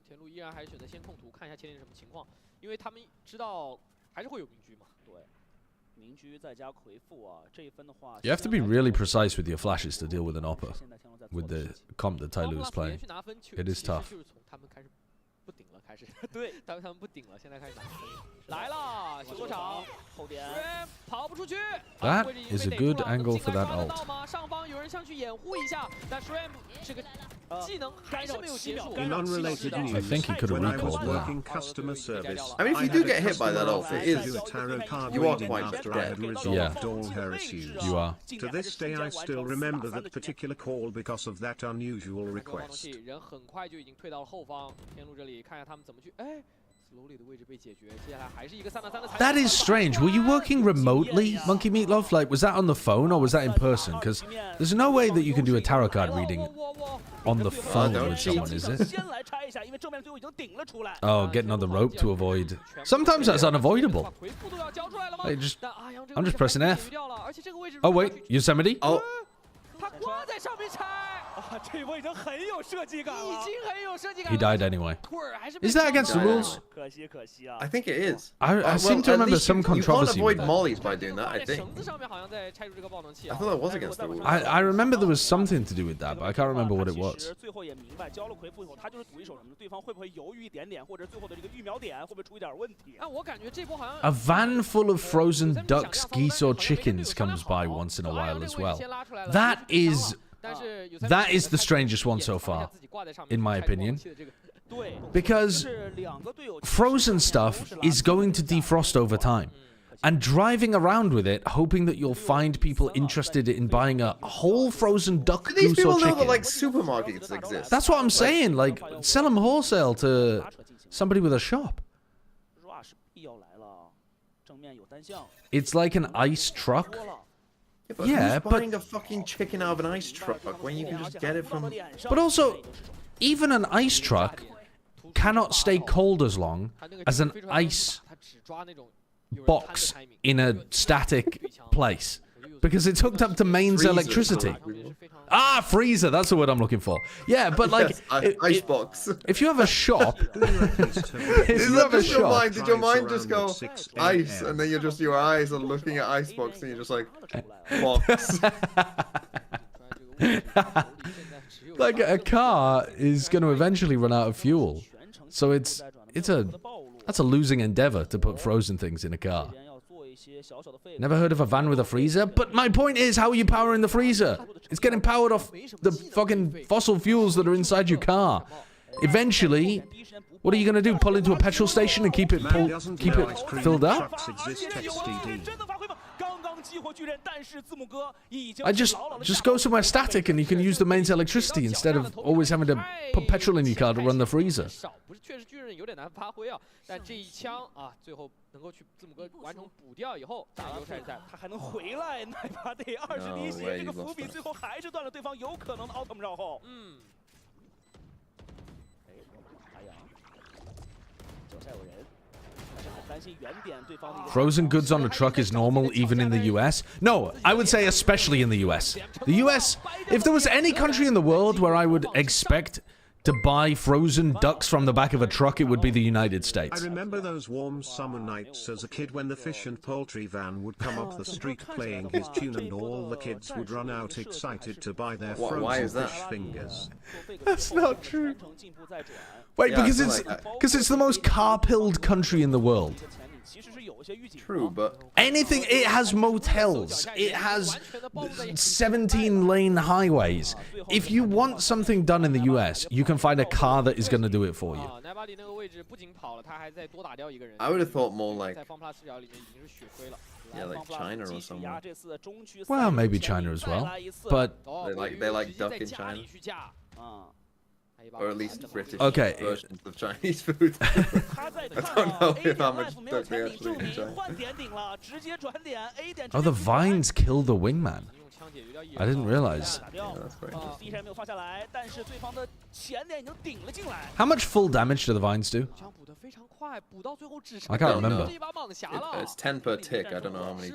天路依然还是选择先控图，看一下前面什么情况，因为他们知道还是会有民居嘛。对。 You have to be really precise with your flashes to deal with an opper. With the comp that TYLOO is playing. It is tough. 不顶了，开始。对，他们不顶了，现在开始拿分。来了，修罗场后点，跑不出去。That is a good angle for that ult. 上方有人上去掩护一下，但 Shrimp 这个技能还是没有结束。 In unrelated news, I think he could have when I was recalled working that. customer service, I mean, if you do get hit by that ult, it is. do a tarot card You are reading quite after I had dead. resolved all her issues. You are. To this day, I still remember that particular call because of that unusual request. 人很快就已经退到了后方，天路这里看一下他们怎么去。哎。 slowly 的位置被解决，接下来还是一个3打3的。 That is strange. Were you working remotely, Monkey Meatloaf? Like, was that on the phone or was that in person? Because there's no way that you can do a tarot card reading on the phone with someone, is it? Oh, getting on the rope to avoid. Sometimes that's unavoidable. Like I'm just pressing F. Oh wait, Yosemite. Oh. 他挂在上面拆啊，这一波已经很有设计感了，已经很有设计感。 He died anyway. Is that against the rules? 可惜可惜啊。 I think it is. I seem to remember some controversy. You can't avoid mollies by doing that, I think. 绳子上面好像在拆除这个爆能器 I thought that was against the rules. I remember there was something to do with that, but I can't remember what it was. 最后也明白交了回复以后，他就是赌一手什么，对方会不会犹豫一点点，或者最后的这个预瞄点会不会出一点问题？啊，我感觉这波好像 A van full of frozen ducks, geese, or chickens comes by once in a while as well. That is the strangest one so far, in my opinion. Because frozen stuff is going to defrost over time. And driving around with it, hoping that you'll find people interested in buying a whole frozen duck, Do these goose, or people know chicken. that like supermarkets exist? That's what I'm saying. Like, sell them wholesale to somebody with a shop. It's like an ice truck. Yeah, but who's buying a fucking chicken out of an ice truck when you can just get it from... But also, even an ice truck cannot stay cold as long as an ice box in a static place. Because it's hooked up to mains electricity. Ah, freezer, that's the word I'm looking for. Yeah, but like... Yes, icebox. If you have a shop... if you have a shop... Did your mind just go ice, and then your eyes are looking at icebox, and you're just like, box. Like, a car is going to eventually run out of fuel. So that's a losing endeavor to put frozen things in a car. Never heard of a van with a freezer? But my point is, how are you powering the freezer? It's getting powered off the fucking fossil fuels that are inside your car. Eventually, what are you going to do? Pull into a petrol station and keep it filled up? I just go somewhere static and you can use the mains electricity instead of always having to put petrol in your car to run the freezer. 确实巨人有点难发挥啊，但这一枪啊，最后能够去字母哥完成补掉以后，打优势赛，他还能回来，哪怕得20滴血，这个伏笔最后还是断了对方有可能的奥特曼绕后。嗯。哎呀，脚下有人。 Frozen goods on a truck is normal even in the US? No, I would say especially in the US. The US, if there was any country in the world where I would expect to buy frozen ducks from the back of a truck, it would be the United States. I remember those warm summer nights as a kid when the fish and poultry van would come up the street playing his tune and all the kids would run out excited to buy their frozen fish fingers. That's not true. Wait, yeah, because it's the most car-pilled country in the world. True, but anything, it has motels, it has 17-lane highways. If you want something done in the US, you can find a car that is going to do it for you. I would have thought more like, yeah, like China or somewhere. Well, maybe China as well, but they like duck in China. Or at least British versions of Chinese food. I don't know if how much duck they actually eat in China. Oh, the vines kill the wingman. I didn't realize. Yeah, that's great. How much full damage do the vines do? I can't remember. It's 10 per tick. I don't know how many.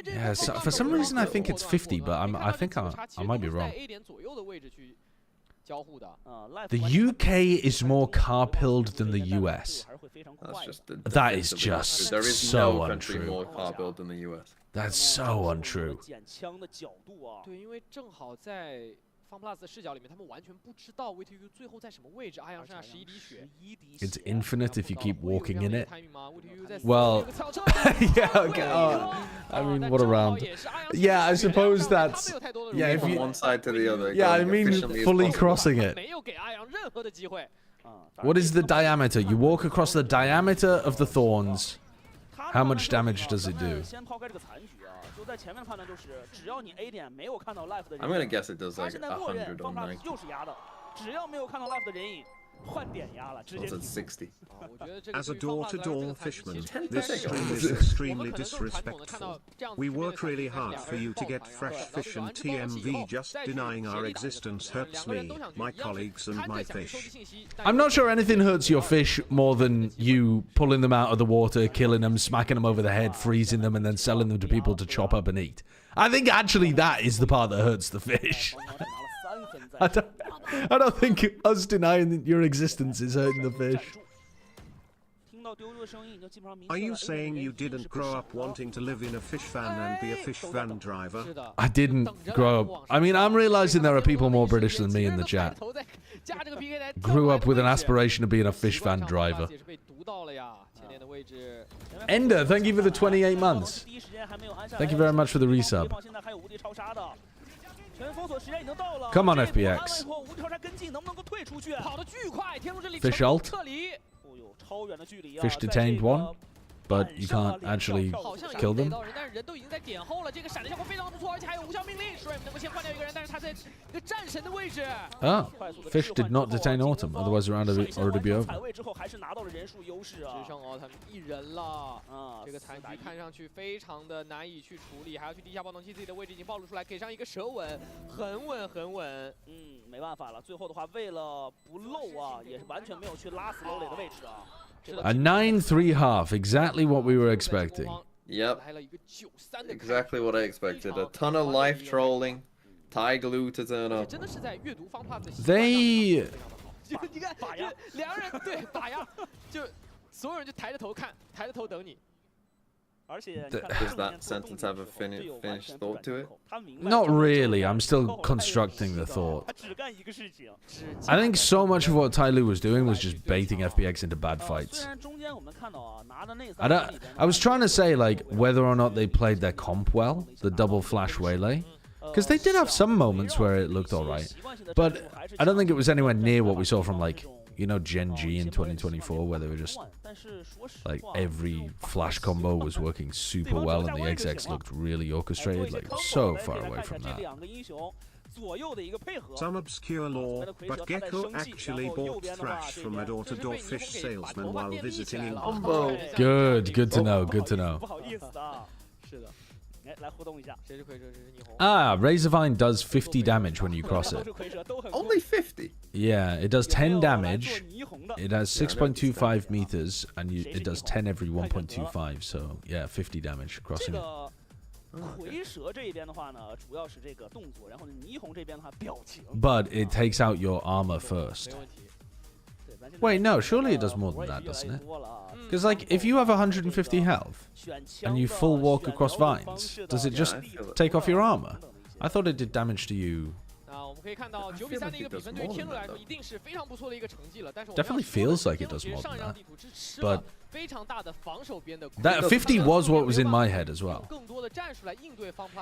Yeah, so for some reason I think it's 50, but I think I might be wrong. The UK is more car-pilled than the US. That is just there is so no country untrue. more car-pilled than the US. That's so untrue. FunPlus 的视角里面，他们完全不知道 VTU 最后在什么位置。阿阳剩下11滴血。It's infinite if you keep walking in it. Well, yeah, okay. I mean, what a round. Yeah, I suppose that's yeah. If you from one side to the other. Yeah, I mean, fully crossing it. What is the diameter? You walk across the diameter of the thorns. How much damage does it do? I'm gonna guess it does like 100 or 90. What's at 60? As a door-to-door fisherman, this stream is extremely disrespectful. We work really hard for you to get fresh fish, and TMV just denying our existence hurts me, my colleagues, and my fish. I'm not sure anything hurts your fish more than you pulling them out of the water, killing them, smacking them over the head, freezing them, and then selling them to people to chop up and eat. I think actually that is the part that hurts the fish. I don't think us denying your existence is hurting the fish. Are you saying you didn't grow up wanting to live in a fish van and be a fish van driver? I didn't grow up. I mean, I'm realizing there are people more British than me in the chat. Grew up with an aspiration of being a fish van driver. Ender, thank you for the 28 months. Thank you very much for the resub. Come on, FPX. Fish ult. Fish detained one, but you can't actually kill them. Ah, Fish did not detain Autumn, otherwise the round would already be over. A 9-3 half, exactly what we were expecting. Yep, exactly what I expected. A ton of life trolling, TYLOO to turn up. They... Does that sentence have a finished thought to it? Not really, I'm still constructing the thought. I think so much of what TYLOO was doing was just baiting FPX into bad fights. I was trying to say, like, whether or not they played their comp well, the double flash waylay. Because they did have some moments where it looked alright. But I don't think it was anywhere near what we saw from, like, you know, Gen G in 2024, where they were just, like, every flash combo was working super well and the XX looked really orchestrated, like, so far away from that. Some obscure lore, but Gecko actually bought Thrash from a door-to-door fish salesman while visiting England. Good to know, good to know. Ah, Razorvine does 50 damage when you cross it. Only 50? Yeah, it does 10 damage. It has 6.25 meters, and it does 10 every 1.25. So, yeah, 50 damage crossing it. But it takes out your armor first. Wait, no, surely it does more than that, doesn't it? Because, like, if you have 150 health and you full walk across vines, does it just take off your armor? I thought it did damage to you. Definitely feels like it does more than that. But that 50 was what was in my head as well.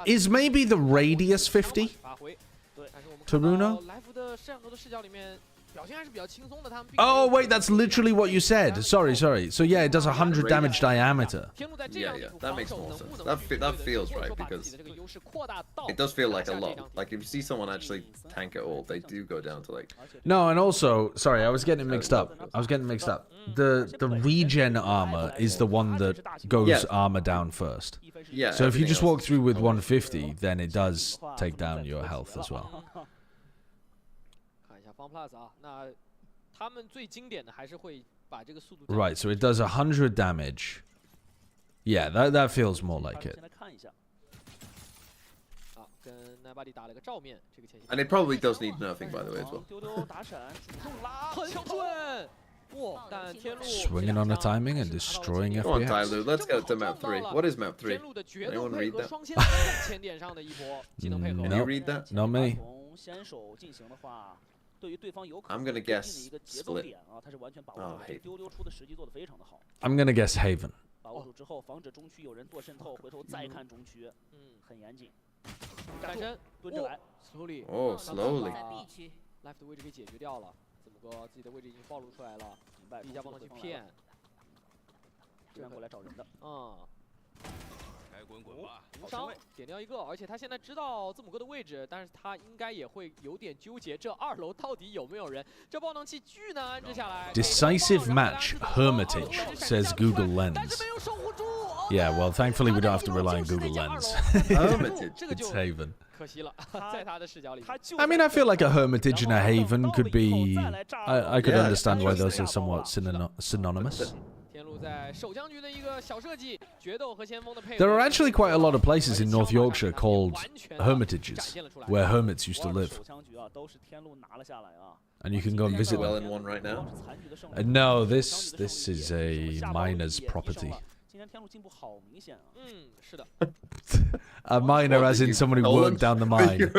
Is maybe the radius 50? Taruno? Oh, wait, that's literally what you said. Sorry. So, yeah, it does 100 damage diameter. Yeah, that makes more sense. That feels right, because it does feel like a lot. Like, if you see someone actually tank at all, they do go down to, like... No, and also, sorry, I was getting it mixed up. The regen armor is the one that goes armor down first. Yeah. So if you just walk through with 150, then it does take down your health as well. Right, so it does 100 damage. Yeah, that feels more like it. And it probably does need nerfing, by the way, as well. Swinging on a timing and destroying FPX. Come on, TYLOO, let's get to map 3. What is map 3? Anyone read that? No. Can you read that? Not me. 先手进行的话，对于对方有可 I'm 能 gonna 推进 guess 的一个节奏 split. 点啊，他是完全把握住了。丢丢出的时机做得非常的好。 I'm gonna guess Haven. 把握住之后，防止中区有人做渗透，回头再看中区，很严谨。闪身蹲着来 ，slowly， 哦 slowly， Life 的位置给解决掉了，怎么个自己的位置已经暴露出来了，明白。一家帮他去骗，这边过来找人的，该滚滚吧。无伤点掉一个，而且他现在知道字母哥的位置，但是他应该也会有点纠结，这2楼到底有没有人？这爆能器巨难安置下来。Decisive match, Hermitage, says Google Lens. Yeah, well, thankfully we don't have to rely on Google Lens. It's Haven. 可惜了，在他的视角里。 I mean, I feel like a Hermitage and a Haven could be. I could understand why those are somewhat synonymous. There are actually quite a lot of places in North Yorkshire called Hermitages, where hermits used to live. And you can go and visit well them. in one right now. No, this is a miner's property. A miner, as in someone who worked down the mine.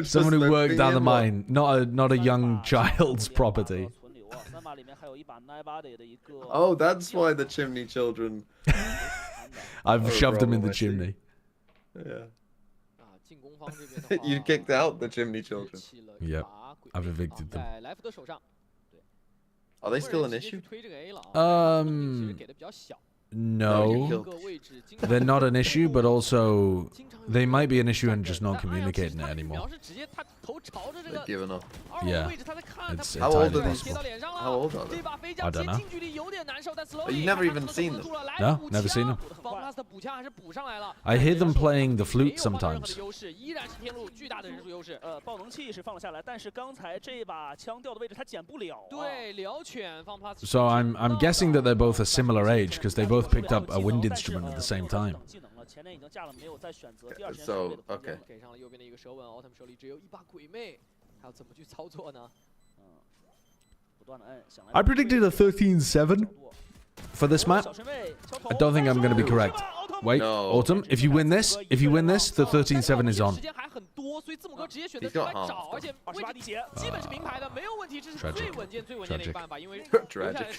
Someone who worked down the mine, not a young child's property. Oh, that's why the chimney children. I've shoved them in the chimney. Yeah. You kicked out the chimney children. Yep, I've evicted them. Are they still an issue? No, they're not an issue, but also they might be an issue and just not communicating it anymore. They've given up. Yeah, it's How old are entirely these? possible. How old are they? I don't know. But you've never even seen them. No, never seen them. I hear them playing the flute sometimes. So I'm guessing that they're both a similar age because they both picked up a wind instrument at the same time. So, okay. I predicted a 13-7 for this map. I don't think I'm going to be correct. Wait, No. Autumn, if you win this, the 13-7 is on. He's got half. Tragic. Tragic.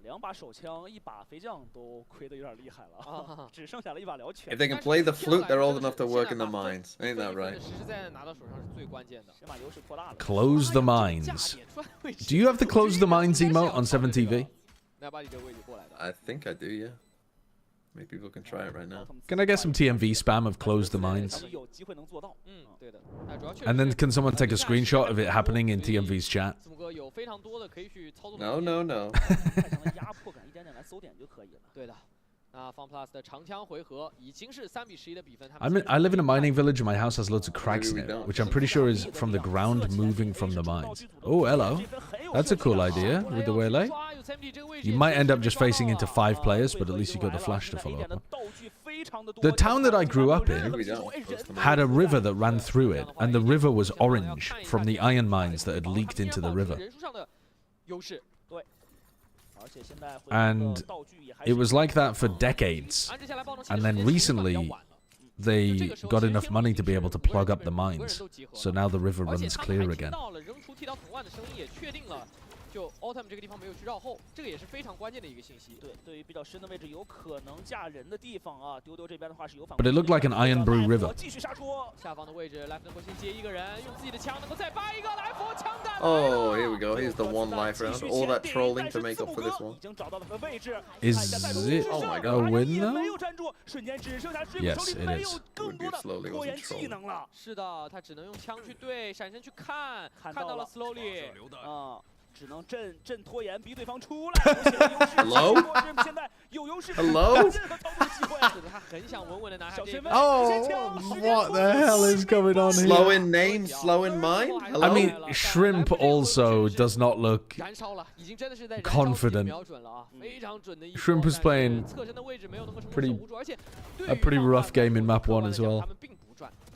2把手枪，1把肥酱都亏得有点厉害了，只剩下了1把燎拳。 If they can play the flute, they're old enough to work in the mines. Ain't that right? Close the mines. Do you have the close the mines emote on 7TV? I think I do, yeah. Maybe people can try it right now. Can I get some TMV spam of close the mines? And then can someone take a screenshot of it happening in TMV's chat? No, no, no. I live in a mining village and my house has loads of cracks in it, which I'm pretty sure is from the ground moving from the mines. Oh, hello. That's a cool idea with the waylay. You might end up just facing into 5 players, but at least you got the flash to follow up. The town that I grew up in had a river that ran through it, and the river was orange from the iron mines that had leaked into the river. And it was like that for decades. And then recently, they got enough money to be able to plug up the mines. So now the river runs clear again. 就 Autumn 这个地方没有去绕后，这个也是非常关键的一个信息。对，对于比较深的位置有可能架人的地方啊，丢丢这边的话是有反。 But it looked like an Iron Brew River. 继续杀出，下方的位置，来福能够先接一个人，用自己的枪能够再扒一个，来福枪杆。Oh, here we go. Here's the one life round. All that trolling to make up for this one. Is it a win now? Yes, it is. Slowly wasn't trolling. 是的，他只能用枪去对，闪身去看，看到了 Slowly。只能阵拖延，逼对方出来。 Hello? 现在有优势。 Hello? 他很想稳稳的拿下这 Oh, what the hell is going on here? Slow in name, slow in mind? Hello? I mean, Shrimp also does not look confident. Shrimp was playing a pretty rough game in map 1 as well.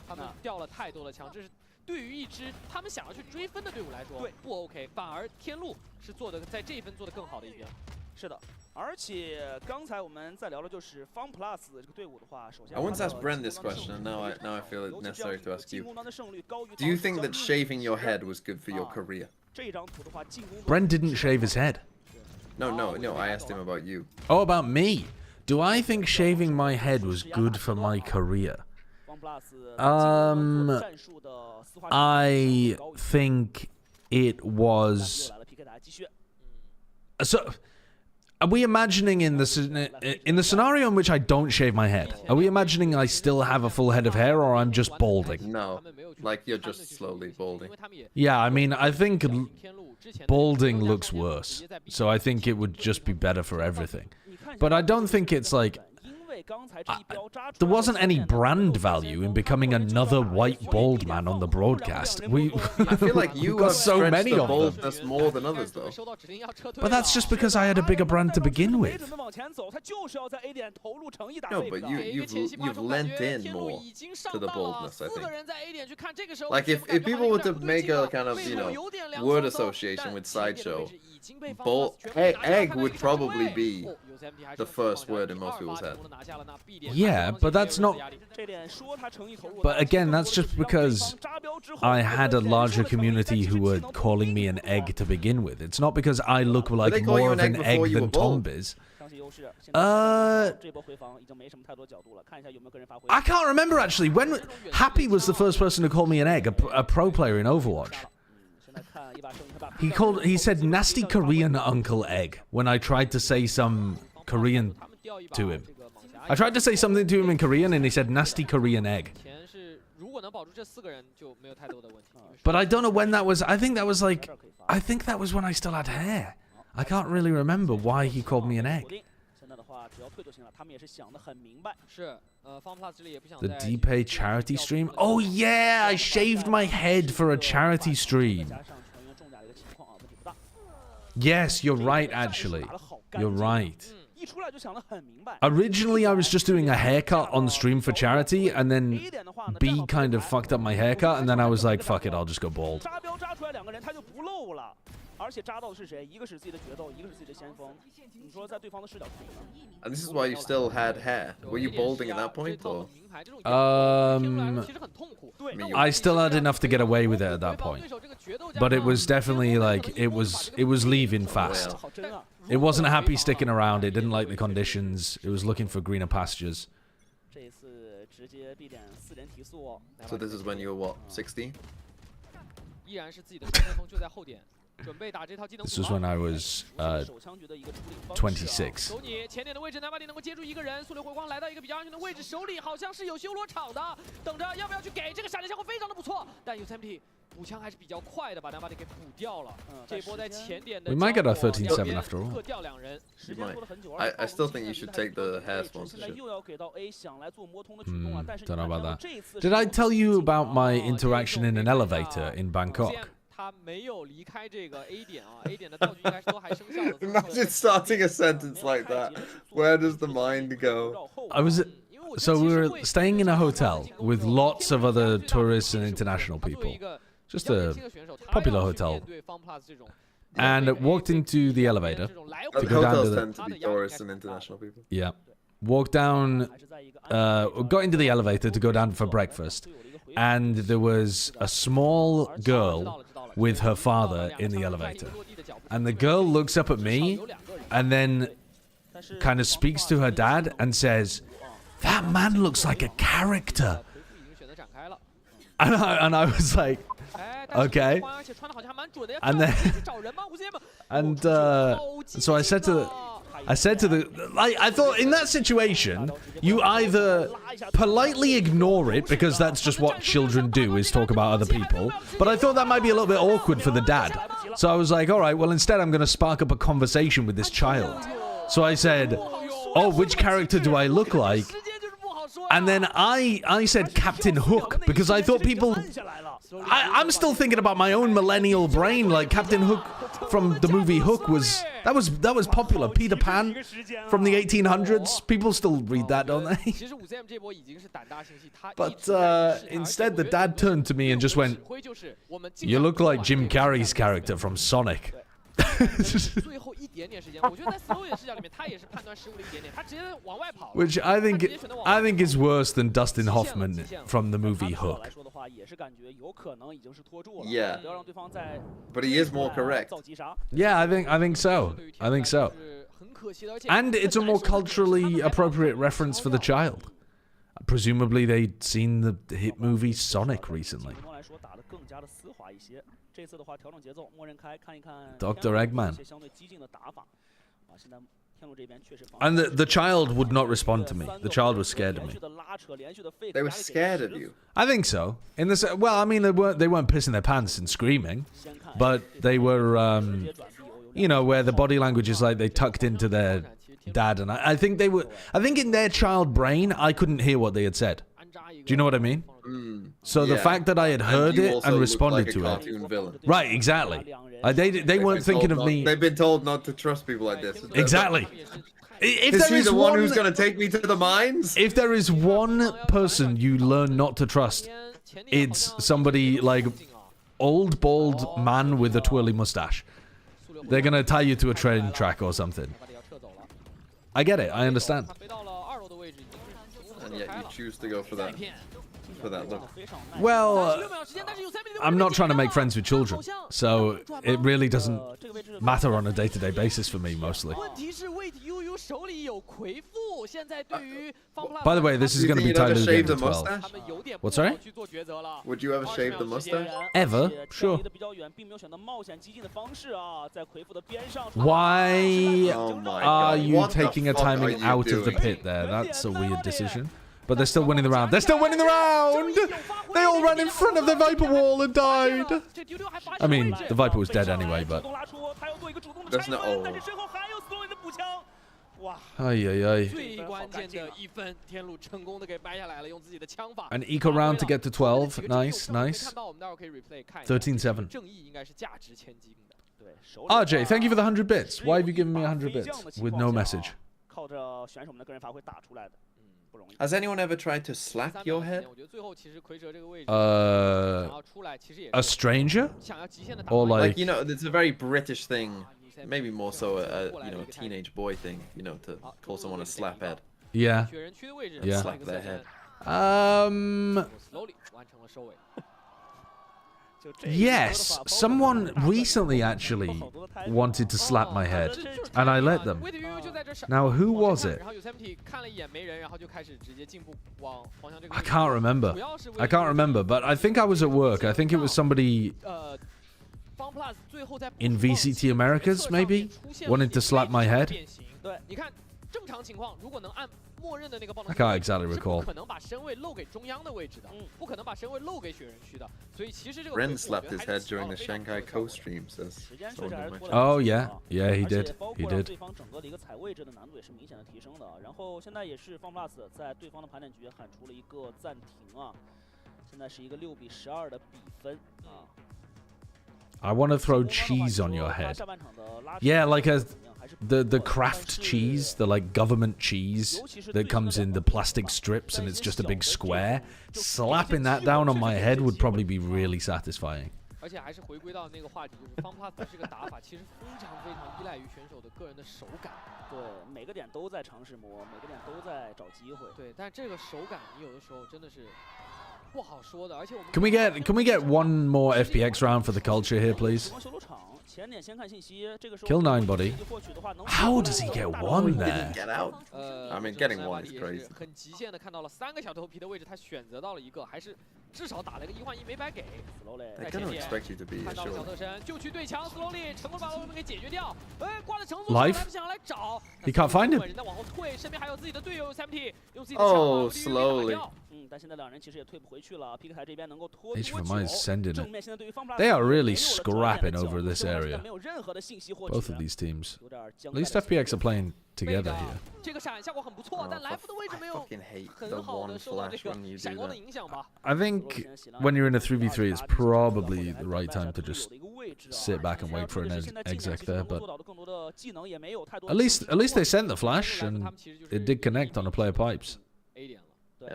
他们掉了太多的枪，这是对于一支他们想要去追分的队伍来说不 OK， 反而天路是做的在这一分做的更好的一边。是的。 而且刚才我们在聊的就是 FunPlus 这个队伍的话，首先 I once asked Bren this question, and now I feel it necessary to ask you. Do you think that shaving your head was good for your career? 这张图的话，进攻 Bren didn't shave his head. No, I asked him about you. Oh, about me. Do I think shaving my head was good for my career? I think it was. So, are we imagining in the scenario in which I don't shave my head? Are we imagining I still have a full head of hair, or I'm just balding? No, like you're just slowly balding. Yeah, I mean, I think balding looks worse, so I think it would just be better for everything. But I don't think it's like. There wasn't any brand value in becoming another white bald man on the broadcast. I feel like you got so many of baldness more than others, though. But that's just because I had a bigger brand to begin with. No, but you've lent in more to the baldness, I think. Like if people were to make a kind of word association with Sideshow, egg would probably be the first word in most people's head. Yeah, but that's not. But again, that's just because I had a larger community who were calling me an egg to begin with. It's not because I look like more of an egg than Tombiz. I can't remember actually. When Happy was the first person to call me an egg, a pro player in Overwatch. He said nasty Korean Uncle Egg when I tried to say some Korean to him. I tried to say something to him in Korean and he said nasty Korean egg. But I don't know when that was. I think that was when I still had hair. I can't really remember why he called me an egg. The DPay charity stream? Oh yeah, I shaved my head for a charity stream. Yes, you're right actually. You're right. Originally, I was just doing a haircut on stream for charity, and then B kind of fucked up my haircut, and then I was like, fuck it, I'll just go bald. And this is why you still had hair. Were you balding at that point, or? I still had enough to get away with it at that point. But it was definitely like, it was leaving fast. It wasn't happy sticking around, it didn't like the conditions, it was looking for greener pastures. So this is when you were what, 16? This was when I was 26. We might get our 13-7 after all. You might. I still think you should take the hair sponsorship. Don't know about that. Did I tell you about my interaction in an elevator in Bangkok? Imagine starting a sentence like that. Where does the mind go? So we were staying in a hotel with lots of other tourists and international people. Just a popular hotel. And walked into the elevator to go down to the... tend to be tourists and international people. Yeah. Walked down... got into the elevator to go down for breakfast. And there was a small girl with her father in the elevator. And the girl looks up at me and then kind of speaks to her dad and says, "That man looks like a character." And I was like, okay. And then so I said to the I thought in that situation you either politely ignore it because that's just what children do, is talk about other people, but I thought that might be a little bit awkward for the dad, so I was like, all right, well, instead I'm going to spark up a conversation with this child. So I said, oh, which character do I look like? And then I said Captain Hook because I thought people... I'm still thinking about my own millennial brain, like Captain Hook from the movie Hook was... That was popular. Peter Pan from the 1800s. People still read that, don't they? But instead the dad turned to me and just went, "You look like Jim Carrey's character from Sonic." 点点时间。我觉得在 Slowy 的视角里面，他也是判断失误了一点点，他直接往外跑。Which I think is worse than Dustin Hoffman from the movie Hook. Yeah. But he is more correct. Yeah, I think so. I think so. And it's a more culturally appropriate reference for the child. Presumably they'd seen the hit movie Sonic recently. Dr. Eggman. And the child would not respond to me. The child was scared of me. They were scared of you? I think so. In this, well, I mean, they weren't pissing their pants and screaming, but they were, you know, where the body language is like they tucked into their dad, and I think they were. I think in their child brain, I couldn't hear what they had said. Do you know what I mean? So the fact that I had heard it and responded to it, villain. Right? Exactly. They weren't thinking of me. They've been told not to trust people like this. Exactly. If is there he is the one who's one going to take me to the mines? If there is one person you learn not to trust, it's somebody like old bald man with a twirly mustache. They're going to tie you to a train track or something. I get it. I understand. And yet you choose to go for that. Look. Well, I'm not trying to make friends with children, so it really doesn't matter on a day-to-day basis for me, mostly. By the way, this is going to be TYLOO Game 12. What's that? Would you ever shave the mustache? Ever? Sure. Why are you taking a timing out of the pit there? That's a weird decision. But they're still winning the round. They're still winning the round! They all ran in front of the Viper wall and died. I mean, the Viper was dead anyway, but... There's no... Oh. An eco round to get to 12. Nice, nice. 13-7. RJ, thank you for the 100 bits. Why have you given me 100 bits with no message? Has anyone ever tried to slap your head? A stranger? Or like... you know, it's a very British thing. Maybe more so you know, a teenage boy thing, you know, to call someone a slap head. Yeah. Yeah. Slap their head. Yes, someone recently actually wanted to slap my head, and I let them. Now, who was it? I can't remember. I can't remember, but I think I was at work. I think it was somebody in VCT Americas, maybe, wanted to slap my head. I can't exactly recall. Ren slapped his head during the Shanghai co-stream, says. Oh, yeah. Yeah, he did. He did. I want to throw cheese on your head. Yeah, like the Kraft cheese, the like government cheese that comes in the plastic strips and it's just a big square. Slapping that down on my head would probably be really satisfying. Can we get one more FPX round for the culture here, please? Kill 9 body. How does he get one there? Get out. I mean, getting one is crazy. They're gonna expect you to be here, surely. Life? He can't find him. Oh, slowly. HFMI is sending it. They are really scrapping over this area. Both of these teams. At least FPX are playing together here. I fucking hate the one flash when you do that. I think when you're in a 3v3, it's probably the right time to just sit back and wait for an exec there, but at least they sent the flash and it did connect on a player pipes. Yeah,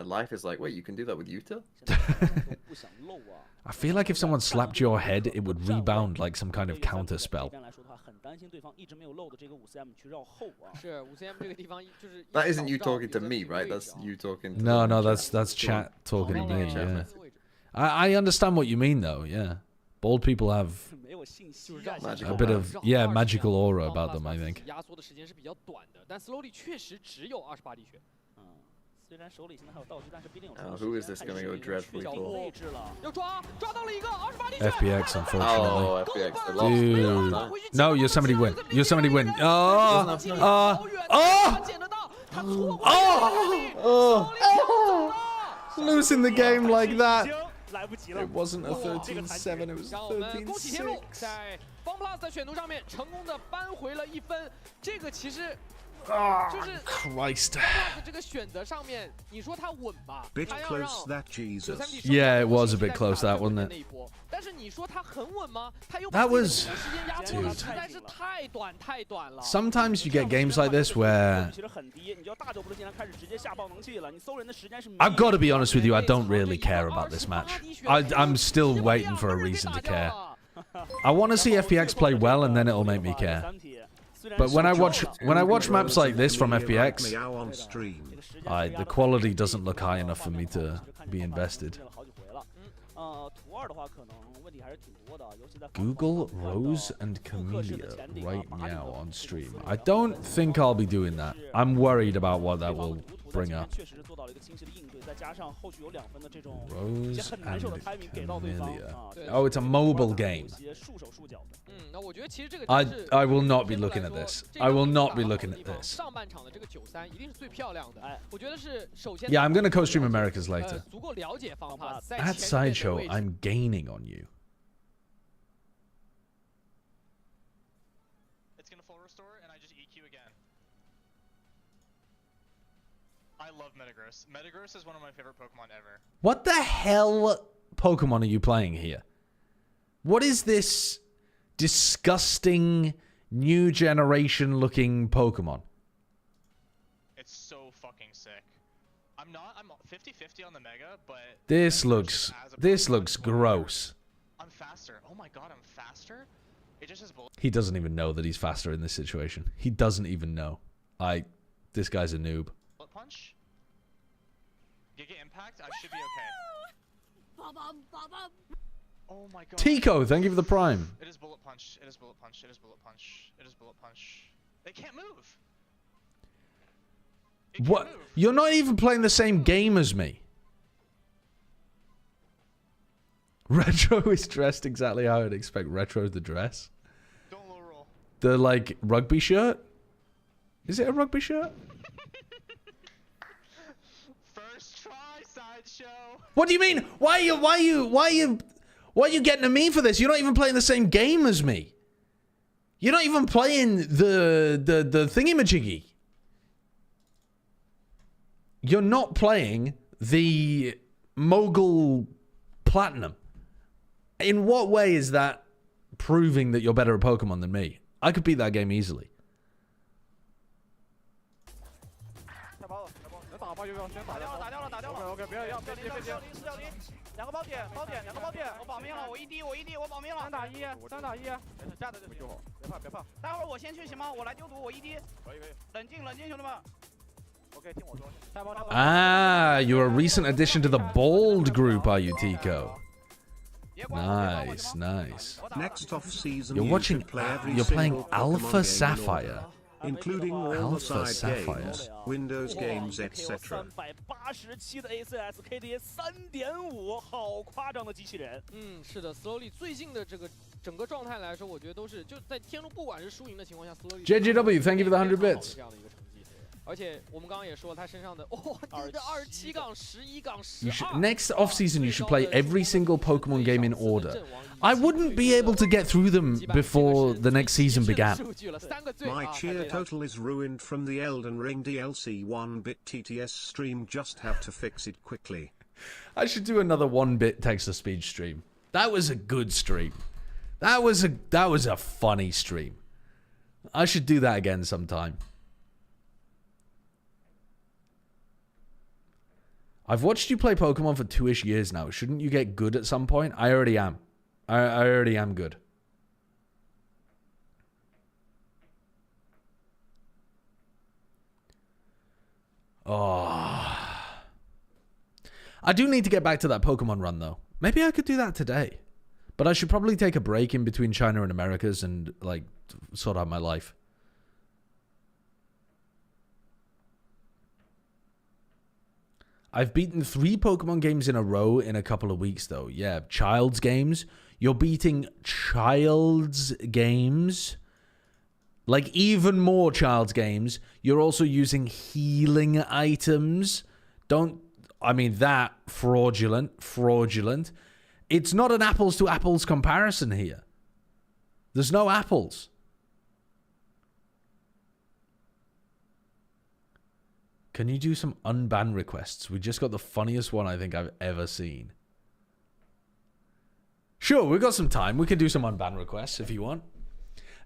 life is like, wait, you can do that with Utah? I feel like if someone slapped your head, it would rebound like some kind of counter spell. 担心对方一直没有漏的这个5cm 去绕后啊。是5cm 这个地方就是。That isn't you talking to me, right? That's you talking. To no, that's chat talking to me. Yeah. I understand what you mean though. Yeah, bald people have a bit of magical aura about them. I think. 压缩的时间是比较短的，但 Slowly 确实只有28滴血。虽然手里现在还有道具，但是毕竟有。Who is this going to go dreadfully for? 要抓到了一个28滴血。FPX, unfortunately. Oh, FPX. Dude. No, Yosemite win. Yosemite win. Losing the game like that. It wasn't a 13-7, it was 13-6. 在 FunPlus 的选图上面成功的扳回了1分，这个其实。就是 Christ. 这个选择上面，你说他稳吧？ Bit close that Jesus. Yeah, it was a bit close that, wasn't it? 但是你说他很稳吗？他又 That was 时间压缩的实在是太短了。 Sometimes you get games like this where I've got to be honest with you, I don't really care about this match. I'm still waiting for a reason to care. I want to see FPX play well, and then it'll make me care. But when I watch maps like this from FPX, the quality doesn't look high enough for me to be invested. Google Rose and Camellia right now on stream. I don't think I'll be doing that. I'm worried about what that will bring up. Rose and Camellia. Oh, it's a mobile game. I will not be looking at this. I will not be looking at this. Yeah, I'm going to co-stream Americas later. At Sideshow, I'm gaining on you. It's going to full restore, and I just EQ again. I love Metagross. Metagross is one of my favorite Pokemon ever. What the hell Pokemon are you playing here? What is this disgusting new generation looking Pokemon? It's so fucking sick. I'm 50-50 on the Mega, but this looks gross. I'm faster. Oh my god, I'm faster? It just has bullet. He doesn't even know that he's faster in this situation. He doesn't even know. This guy's a noob. Bullet punch? Giga impact? I should be okay. Oh my god. Tico, thank you for the prime. It is bullet punch. It is bullet punch. It is bullet punch. It is bullet punch. They can't move. What? Move. You're not even playing the same game as me. Retro is dressed exactly how I'd expect Retro to dress. Don't low roll. The like rugby shirt? Is it a rugby shirt? First try, Sideshow. What do you mean? Why are you getting at me for this? You're not even playing the same game as me. You're not even playing the thingy-majiggy. You're not playing the Mogul Platinum. In what way is that proving that you're better at Pokemon than me? I could beat that game easily. Ah, you're a recent addition to the Bold group, are you, Tico? Nice, nice. Next off season, you're playing Alpha Sapphire. Including all the side games, Windows games, etc. 387的 ACS KD 3.5，好夸张的机器人。是的 ，Slowly 最近的这个整个状态来说，我觉得都是就在天路不管是输赢的情况下 ，Slowly JJW thank you for the 100 bits。这样的一个成绩，而且我们刚刚也说了，他身上的这个27杠11杠12。Next off season, you should play every single Pokemon game in order. I wouldn't be able to get through them before the next season began. My cheer total is ruined from the Elden Ring DLC 1-bit TTS stream. Just have to fix it quickly. I should do another 1-bit text-to-speech stream. That was a good stream. That was a funny stream. I should do that again sometime. I've watched you play Pokemon for 2-ish years now. Shouldn't you get good at some point? I already am. I already am good. Oh. I do need to get back to that Pokemon run, though. Maybe I could do that today. But I should probably take a break in between China and Americas and, like, sort out my life. I've beaten 3 Pokemon games in a row in a couple of weeks, though. Yeah, Child's games. You're beating Child's games. Like, even more Child's games. You're also using healing items. I mean, that, fraudulent. It's not an apples to apples comparison here. There's no apples. Can you do some unban requests? We just got the funniest one I think I've ever seen. Sure, we've got some time. We can do some unban requests if you want.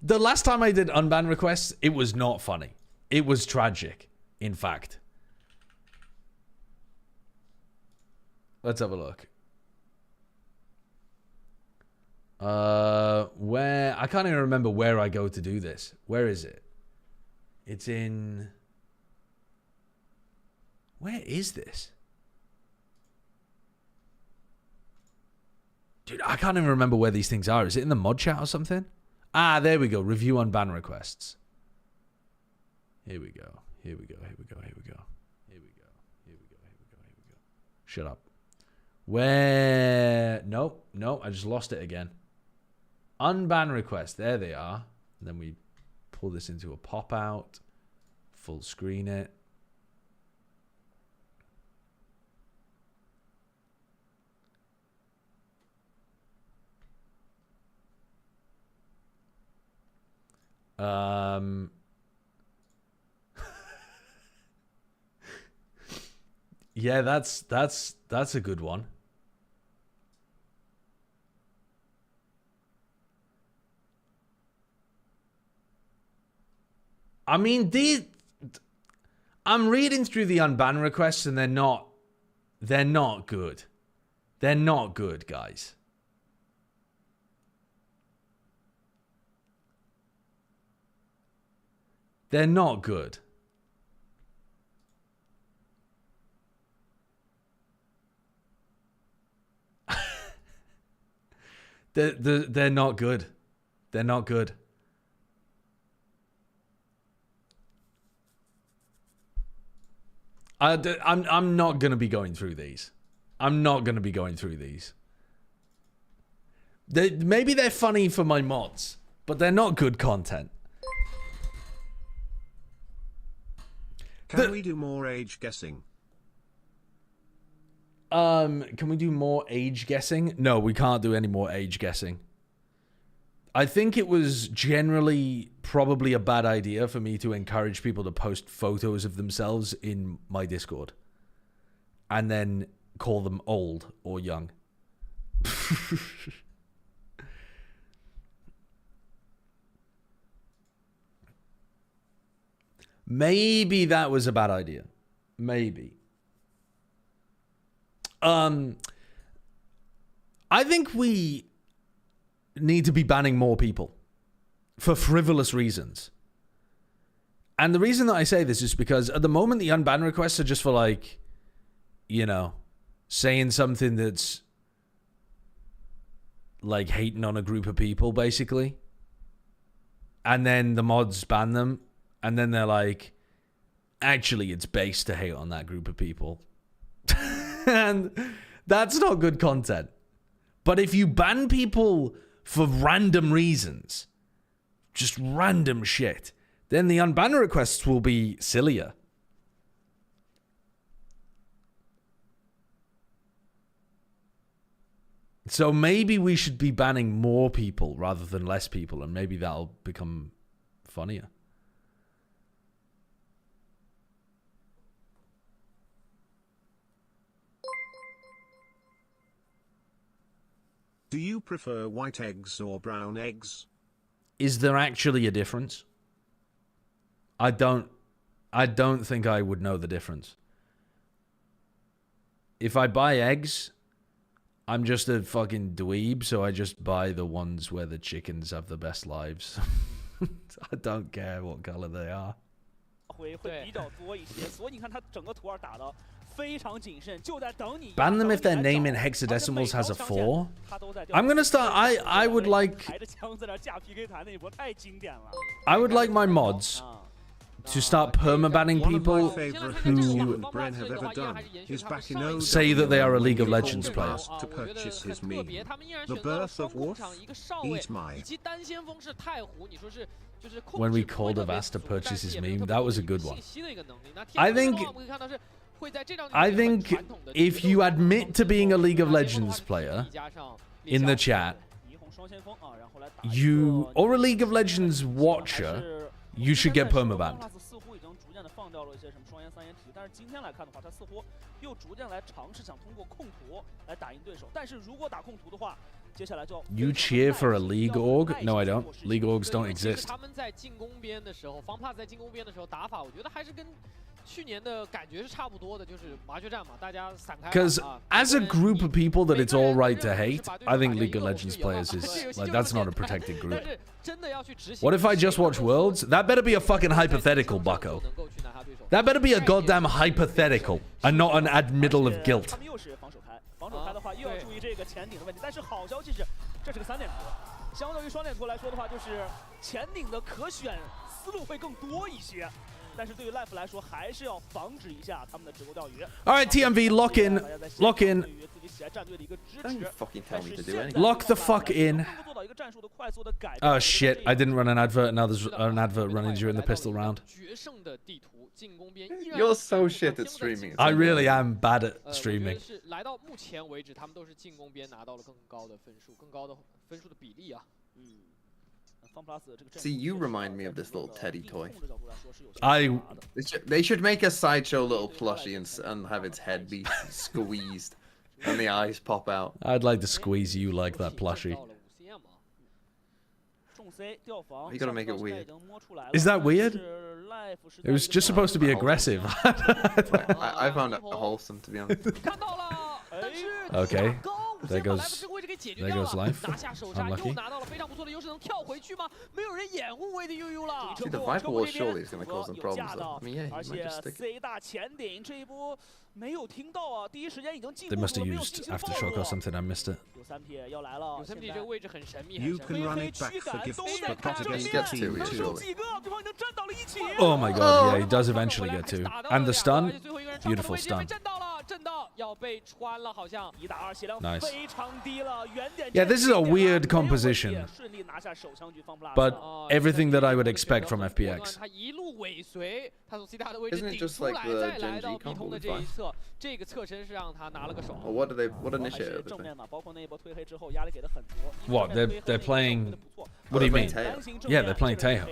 The last time I did unban requests, it was not funny. It was tragic, in fact. Let's have a look. Where? I can't even remember where I go to do this. Where is it? It's in... Where is this? Dude, I can't even remember where these things are. Is it in the mod chat or something? Ah, there we go. Review on ban requests. Here we go. Here we go. Here we go. Here we go. Here we go. Here we go. Here we go. Here we go. Shut up. Where? Nope. Nope. I just lost it again. Unban request. There they are. And then we pull this into a pop out. Full screen it. Yeah, that's a good one. I mean, I'm reading through the unban requests and they're not good. They're not good, guys. They're not good. They're not good. They're not good. I'm not going to be going through these. I'm not going to be going through these. Maybe they're funny for my mods, but they're not good content. Can we do more age guessing? Can we do more age guessing? No, we can't do any more age guessing. I think it was generally probably a bad idea for me to encourage people to post photos of themselves in my Discord and then call them old or young. Maybe that was a bad idea. Maybe. I think we need to be banning more people for frivolous reasons. And the reason that I say this is because at the moment the unban requests are just for, like, you know, saying something that's like hating on a group of people, basically. And then the mods ban them. And then they're like, actually, it's based to hate on that group of people. And that's not good content. But if you ban people for random reasons, just random shit, then the unban requests will be sillier. So maybe we should be banning more people rather than less people, and maybe that'll become funnier. Do you prefer white eggs or brown eggs? Is there actually a difference? I don't think I would know the difference. If I buy eggs, I'm just a fucking dweeb, so I just buy the ones where the chickens have the best lives. I don't care what color they are. 回会比较多一些，所以你看他整个图2打的非常谨慎，就在等你。Ban them if their name in hexadecimals has a 4. I'm gonna start. I would like. I would like my mods to start permabanning people who say that they are a League of Legends player. To purchase his meme. The birth of Wolf. Eat my. When we called Avast to purchase his meme, that was a good one. I think if you admit to being a League of Legends player in the chat, or a League of Legends watcher, you should get permabanned. 但是今天来看的话，他似乎又逐渐来尝试想通过控图来打赢对手。但是如果打控图的话，接下来就 You cheer for a League org? No, I don't. League orgs don't exist. 他们在进攻边的时候 ，FPX 在进攻边的时候打法，我觉得还是跟去年的感觉是差不多的，就是麻雀战嘛，大家散开。Because as a group of people that it's all right to hate, I think League of Legends players is like that's not a protected group. What if I just watch Worlds? That better be a fucking hypothetical, bucko. That better be a goddamn hypothetical and not an admittal of guilt. 他们又是防守开的话，又要注意这个前顶的问题。但是好消息是，这是个3点图，相对于双点图来说的话，就是前顶的可选思路会更多一些。但是对于 Life 来说，还是要防止一下他们的直钩钓鱼。All right, TMV, lock in. Lock in. Lock the fuck in. Oh shit, I didn't run an advert. Now there's an advert running during the pistol round. You're so shit at streaming. I really am bad at streaming. 来到目前为止，他们都是进攻边拿到了更高的分数，更高的分数的比例啊。See, you remind me of this little teddy toy. I. They should make a sideshow little plushie and have its head be squeezed and the eyes pop out. I'd like to squeeze you like that plushie. You gotta make it weird. Is that weird? It was just supposed to be aggressive. I found it wholesome, to be honest. Okay. There goes life. Unlucky. See, the Viper Wall surely is gonna cause some problems, though. I mean, yeah, you might just stick it. They must have used aftershock or something. I missed it. You can run it back for gifts, but not against team 2. Oh my god, yeah, he does eventually get to. And the stun? Beautiful stun. Nice. Yeah, this is a weird composition, but everything that I would expect from FPX. Isn't it just like the Gen G combo with Viper? Or what initiative? What, they're playing... What do you mean? Yeah, they're playing Taeho.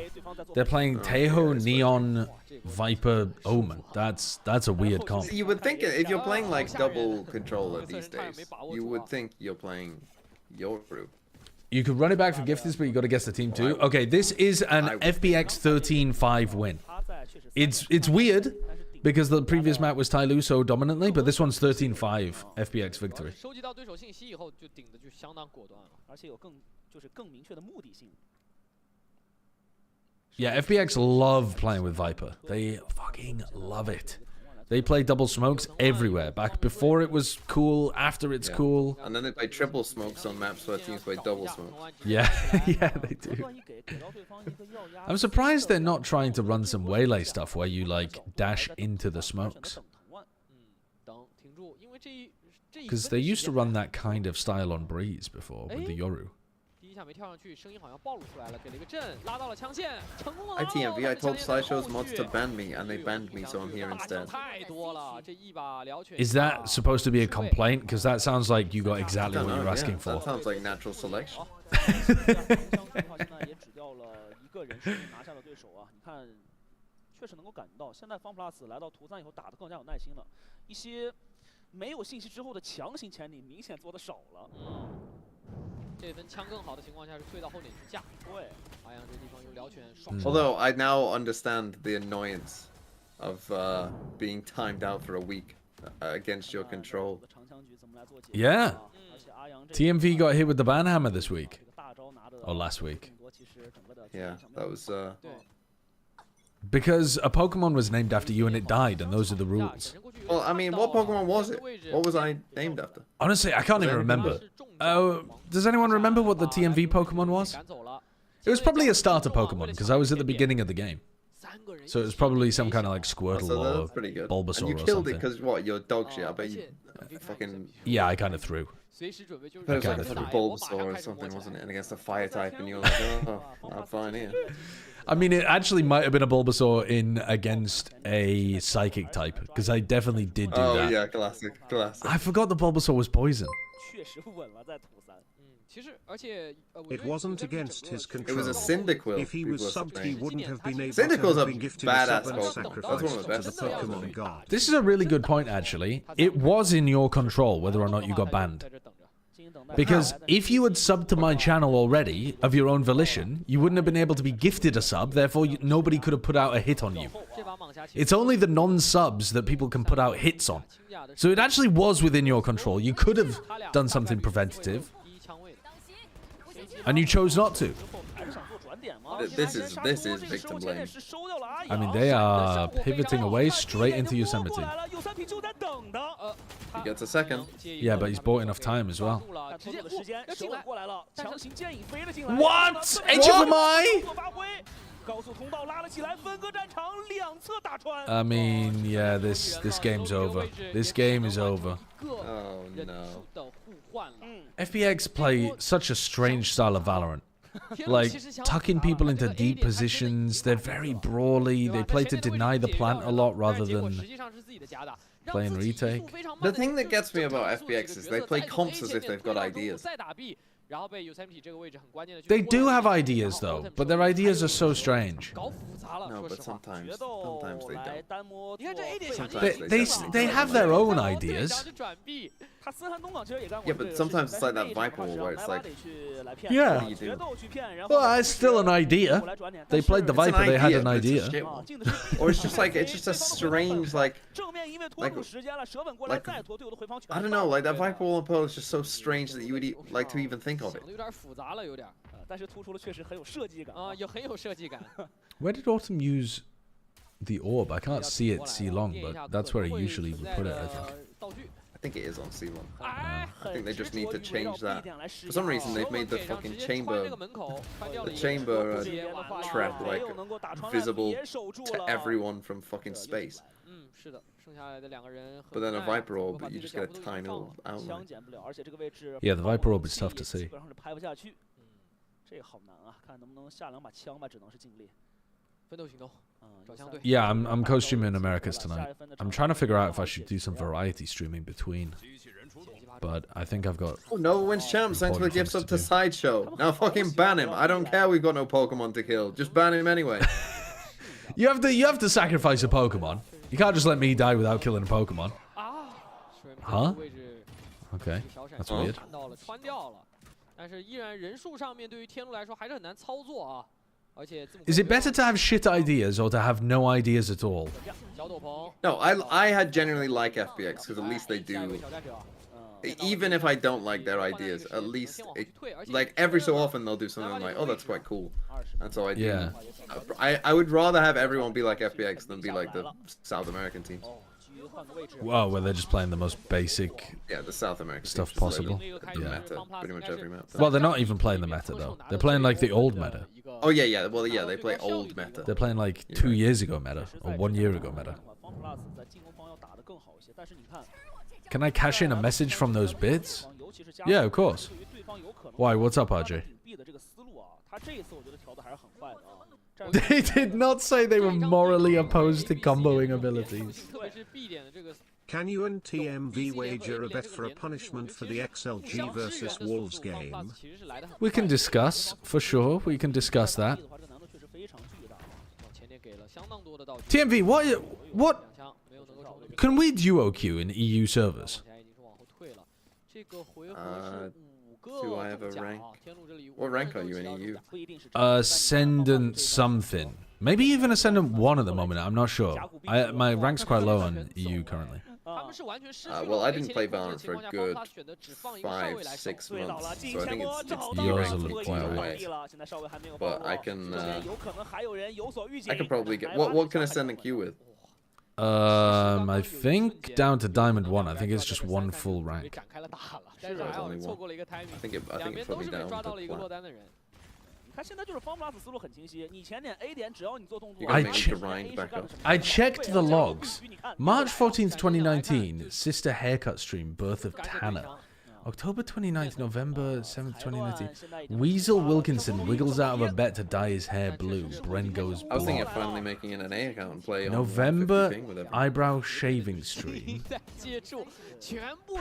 They're playing Taeho, Neon, Viper, Omen. That's a weird comp. You would think if you're playing like double controller these days, you would think you're playing Yoru. You could run it back for gifters, but you got to guess the team too. Okay, this is an FPX 13-5 win. It's weird because the previous map was TYLOO so dominantly, but this one's 13-5 FPX victory. Yeah, FPX love playing with Viper. They fucking love it. They play double smokes everywhere. Back before it was cool, after it's cool. And then they play triple smokes on maps where teams play double smokes. Yeah, yeah, they do. I'm surprised they're not trying to run some Waylay stuff where you, like, dash into the smokes. Because they used to run that kind of style on Breeze before with the Yoru. ITMV, I told Slideshow's mods to ban me, and they banned me, so I'm here instead. Is that supposed to be a complaint? Because that sounds like you got exactly what you're asking for. That sounds like natural selection. Although I now understand the annoyance of being timed out for a week against your control. Yeah. TMV got hit with the ban hammer this week. Or last week. Yeah, that was Because a Pokemon was named after you and it died, and those are the rules. Well, I mean, what Pokemon was it? What was I named after? Honestly, I can't even remember. Does anyone remember what the TMV Pokemon was? It was probably a starter Pokemon, because I was at the beginning of the game. So it was probably some kind of like Squirtle or Bulbasaur or something. And you killed it because what? You're dog shit. I bet you fucking... Yeah, I kind of threw. It was like a Bulbasaur or something, wasn't it? And against a fire type, and you were like, oh, I'm fine here. I mean, it actually might have been a Bulbasaur in against a Psychic type, because I definitely did do that. Oh yeah, classic. I forgot the Bulbasaur was poison. It wasn't against his control. It was a Cyndaquil. If he was subbed, he wouldn't have been able Cyndaquil's to a have been gifted badass a sub and Pokemon. sacrificed That's one of the to the best. Pokemon God. This is a really good point, actually. It was in your control whether or not you got banned. Because if you had subbed to my channel already, of your own volition, you wouldn't have been able to be gifted a sub, therefore nobody could have put out a hit on you. It's only the non-subs that people can put out hits on. So it actually was within your control. You could have done something preventative. And you chose not to. This is victim blame. I mean, they are pivoting away straight into Yosemite. He gets a second. Yeah, but he's bought enough time as well. What? HFMI? I mean, yeah, this game's over. This game is over. Oh no. FPX play such a strange style of Valorant. Like, tucking people into deep positions. They're very brawly. They play to deny the plant a lot rather than playing retake. The thing that gets me about FPX is they play comps as if they've got ideas. They do have ideas, though, but their ideas are so strange. No, but sometimes they don't. Sometimes they have their own ideas. Yeah, but sometimes it's like that Viper Wall where it's like, yeah. what do you do? Well, it's still an idea. They played the Viper, they had an idea. Or it's just a strange, like, I don't know, like that Viper Wall and Pearl is just so strange that you would like to even think of it. Where did Autumn use the orb? I can't see it C-long, but that's where he usually would put it, I think. I think it is on C-long. I think they just need to change that. For some reason, they've made the fucking chamber trap like visible to everyone from fucking space. But then a Viper Orb, you just get a tiny little outline. Yeah, the Viper Orb is tough to see. Yeah, I'm co-streaming Americas tonight. I'm trying to figure out if I should do some variety streaming between. But I think I've got... Oh, Nova wins champs. Thanks for the gifts up to Sideshow. Now fucking ban him. I don't care we've got no Pokemon to kill. Just ban him anyway. You have to sacrifice a Pokemon. You can't just let me die without killing a Pokemon. Huh? Okay, that's weird. Is it better to have shit ideas or to have no ideas at all? No, I had genuinely like FPX because at least they do. Even if I don't like their ideas, at least like every so often they'll do something like, oh, that's quite cool. And so I do. Yeah. I would rather have everyone be like FPX than be like the South American teams. Wow, where they're just playing the most basic the South American stuff possible. Like meta, pretty much every map. Well, they're not even playing the meta though. They're playing like the old meta. Oh yeah. Well, yeah, they play old meta. They're playing like 2 years ago meta or 1 year ago meta. Can I cash in a message from those bids? Yeah, of course. Why? What's up, RJ? They did not say they were morally opposed to comboing abilities. Can you and TMV wager a bet for a punishment for the XLG versus Wolves game? We can discuss, for sure. We can discuss that. TMV, what? Can we duo queue in EU servers? Do I have a rank? What rank are you in EU? Ascendant something. Maybe even Ascendant 1 at the moment, I'm not sure. My rank's quite low on EU currently. Well, I didn't play Valorant for a good 5-6 months, so I think it's Yours will look quite away. But I can probably get. What can I send a queue with? I think down to Diamond 1. I think it's just one full rank. Sure, it's only one. I think it put me down to plat. I checked the logs. March 14th, 2019, Sister Haircut Stream, Birth of Tanner. October 29th, November 7th, 2019. Weasel Wilkinson wiggles out of a bet to dye his hair blue. Bren goes I was thinking blonde. of finally making an NA account and play on November 50 with eyebrow shaving stream.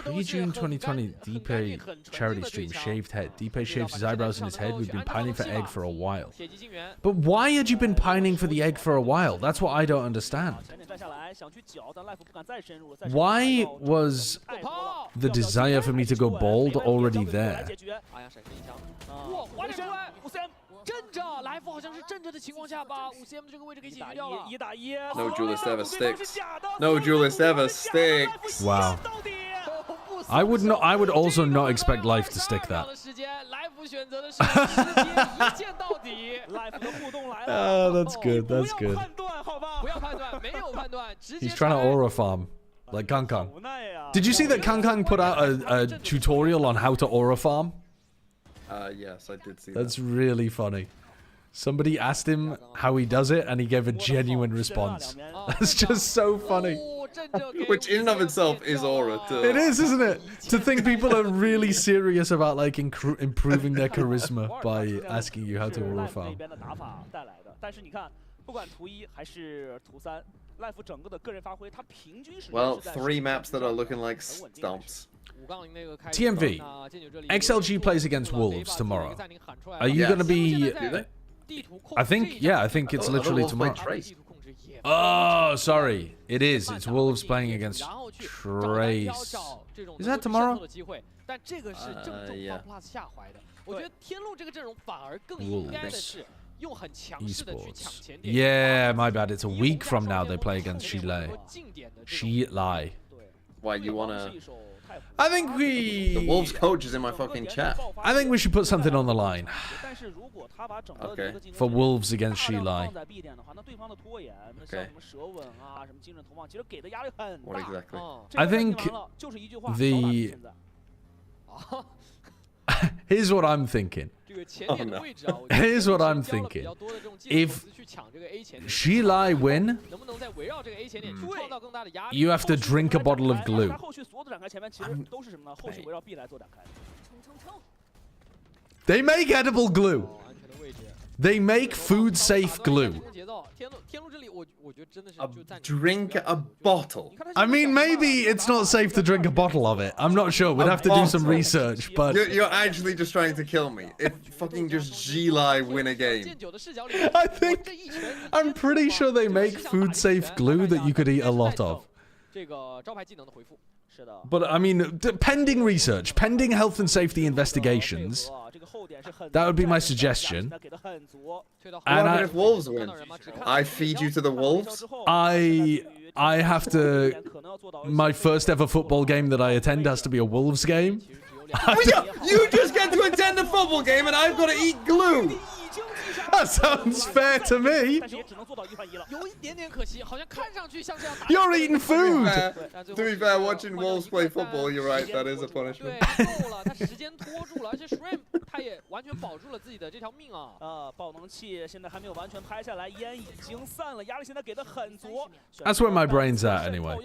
Pre-June 2020, Deepe charity stream, shaved head. Deepe shaves his eyebrows and his head. We've been pining for egg for a while. But why had you been pining for the egg for a while? That's what I don't understand. Why was the desire for me to go bald already there? No duelist ever sticks. No duelist ever sticks. Wow. I would also not expect Life to stick that. Oh, that's good. That's good. He's trying to aura farm. Like Kang. Did you see that Kang put out a tutorial on how to aura farm? Yes, I did see That's really funny. Somebody asked him how he does it, and he gave a genuine response. That's just so funny. Which in and of itself is aura. It is, isn't it? To think people are really serious about like improving their charisma by asking you how to aura farm. Well, 3 maps that are looking like stumps. TMV, XLG plays against Wolves tomorrow. Are you going to be... I think it's literally tomorrow. Oh, sorry. It is. It's Wolves playing against Trace. Is that tomorrow? Yeah. Wolves. Esports. Yeah, my bad. It's a week from now they play against Shilai. Shilai. Why, you wanna... I think we... The Wolves coach is in my fucking chat. I think we should put something on the line. Okay. For Wolves against Shilai. Okay. What exactly? I think the... Here's what I'm thinking. Oh, no. Here's what I'm thinking. If Shilai win, you have to drink a bottle of glue. They make edible glue. They make food-safe glue. Drink a bottle. I mean, maybe it's not safe to drink a bottle of it. I'm not sure. We'd have to do some research, but... You're actually just trying to kill me. If fucking just G-Lai win a game. I'm pretty sure they make food-safe glue that you could eat a lot of. But, I mean, pending research, pending health and safety investigations, that would be my suggestion. And if Wolves win, I feed you to the Wolves? I have to... My first ever football game that I attend has to be a Wolves game. You just get to attend a football game and I've got to eat glue! That sounds fair to me. You're eating food. To be fair, watching Wolves play football, you're right, that is a punishment. That's where my brain's at, anyway.